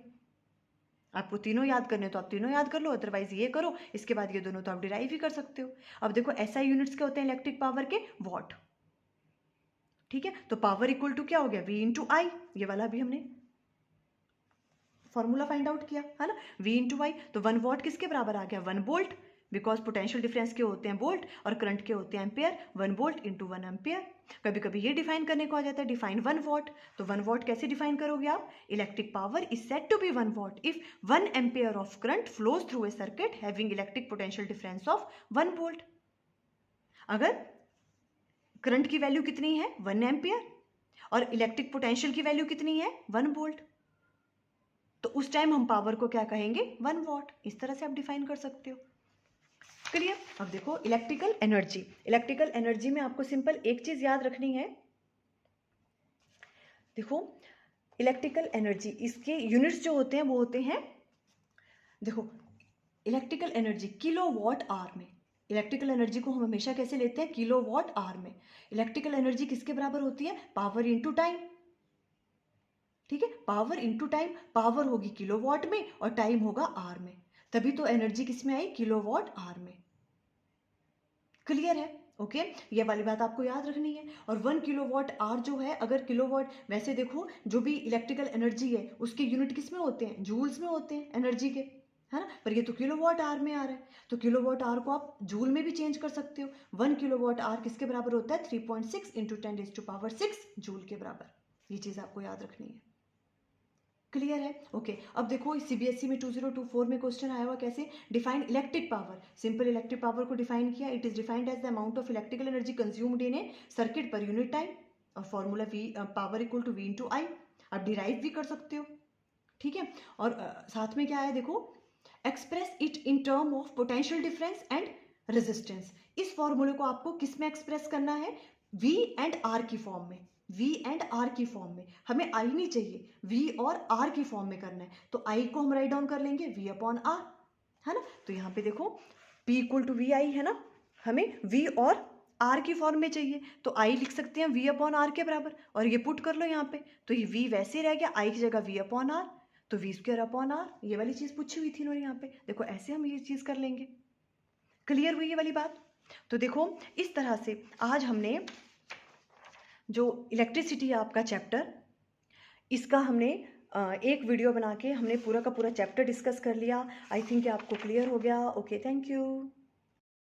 आपको तीनों याद करने तो आप तीनों याद कर लो, अदरवाइज ये करो, इसके बाद ये दोनों तो आप डिराइव ही कर सकते हो। अब देखो SI यूनिट्स क्या होते हैं इलेक्ट्रिक पावर के, वॉट। ठीक है, तो पावर इक्वल टू क्या हो गया V इंटू आई, ये वाला भी हमने फॉर्मूला फाइंड आउट किया है ना, V इंटू आई, तो 1 वॉट किसके बराबर आ गया, 1 वोल्ट, बिकॉज पोटेंशियल डिफरेंस के होते हैं वोल्ट और करंट के होते हैं एम्पियर, 1 वोल्ट इंटू 1 एम्पियर। कभी कभी ये डिफाइन करने को आ जाता है, डिफाइन 1 वॉट, तो 1 वॉट कैसे डिफाइन करोगे आप, electric power is said to be 1 watt if 1 ampere of current flows through a circuit having electric potential difference of 1 volt. अगर करंट की वैल्यू कितनी है 1 एम्पियर और इलेक्ट्रिक पोटेंशियल की वैल्यू कितनी है 1 वोल्ट, तो उस टाइम हम पावर को क्या कहेंगे 1 वॉट। इस तरह से आप डिफाइन कर सकते हो। क्लियर, अब देखो इलेक्ट्रिकल एनर्जी, इलेक्ट्रिकल एनर्जी में आपको सिंपल एक चीज याद रखनी है, देखो इलेक्ट्रिकल एनर्जी इसके यूनिट्स जो होते हैं वो होते हैं, देखो इलेक्ट्रिकल एनर्जी किलोवाट आवर में। इलेक्ट्रिकल एनर्जी को हम हमेशा कैसे लेते हैं? किलोवाट आवर में। इलेक्ट्रिकल एनर्जी किसके बराबर होती है? Power into time. ठीक है, पावर इंटू टाइम। पावर होगी किलोवाट में और टाइम होगा आवर में, तभी तो एनर्जी किस में आई? किलोवाट आवर में। क्लियर है? ओके, ये वाली बात आपको याद रखनी है। और 1 किलोवाट आवर जो है, अगर किलोवाट, वैसे देखो जो भी इलेक्ट्रिकल एनर्जी है उसके यूनिट किस में होते हैं? जूल्स में होते हैं एनर्जी के, है ना। पर ये तो किलोवाट आवर में आ रहा है, तो किलोवाट आवर को आप जूल में भी चेंज कर सकते हो। 1 किलोवाट आवर किसके बराबर होता है? 3.6 इंटू 10⁻⁶ जूल के बराबर। ये चीज़ आपको याद रखनी है। क्लियर है? ओके, अब देखो सीबीएसई में 2024 में क्वेश्चन आया हुआ कैसे? Define electric power. Simple electric power को डिफाइन किया, it is defined as the amount of electrical energy consumed in a circuit per unit time, और formula V power equal to V into I. आप derive भी कर सकते हो, ठीक है। और साथ में क्या है देखो, express it in term of potential difference and resistance. इस फॉर्मूले को आपको किस में एक्सप्रेस करना है? वी एंड आर की फॉर्म में। वी एंड आर की फॉर्म में, हमें आई नहीं चाहिए, वी और आर की फॉर्म में करना है। तो आई को हम राइट डाउन कर लेंगे वी अपॉन आर, है ना। तो यहाँ पे देखो P इक्वल टू वी आई है ना, हमें वी और आर की फॉर्म में चाहिए, तो आई लिख सकते हैं वी अपॉन आर के बराबर, और ये पुट कर लो यहाँ पे, तो ये वी वैसे रह गया, आई की जगह वी अपॉन आर, तो वी स्क्वायर अपॉन आर। ये वाली चीज़ पूछी हुई थी इन्होंने यहाँ पे, देखो ऐसे हम ये चीज़ कर लेंगे। क्लियर हुई ये वाली बात? तो देखो इस तरह से आज हमने जो इलेक्ट्रिसिटी है आपका चैप्टर, इसका हमने एक वीडियो बना के हमने पूरा का पूरा चैप्टर डिस्कस कर लिया। आई थिंक आपको क्लियर हो गया। Okay, thank you.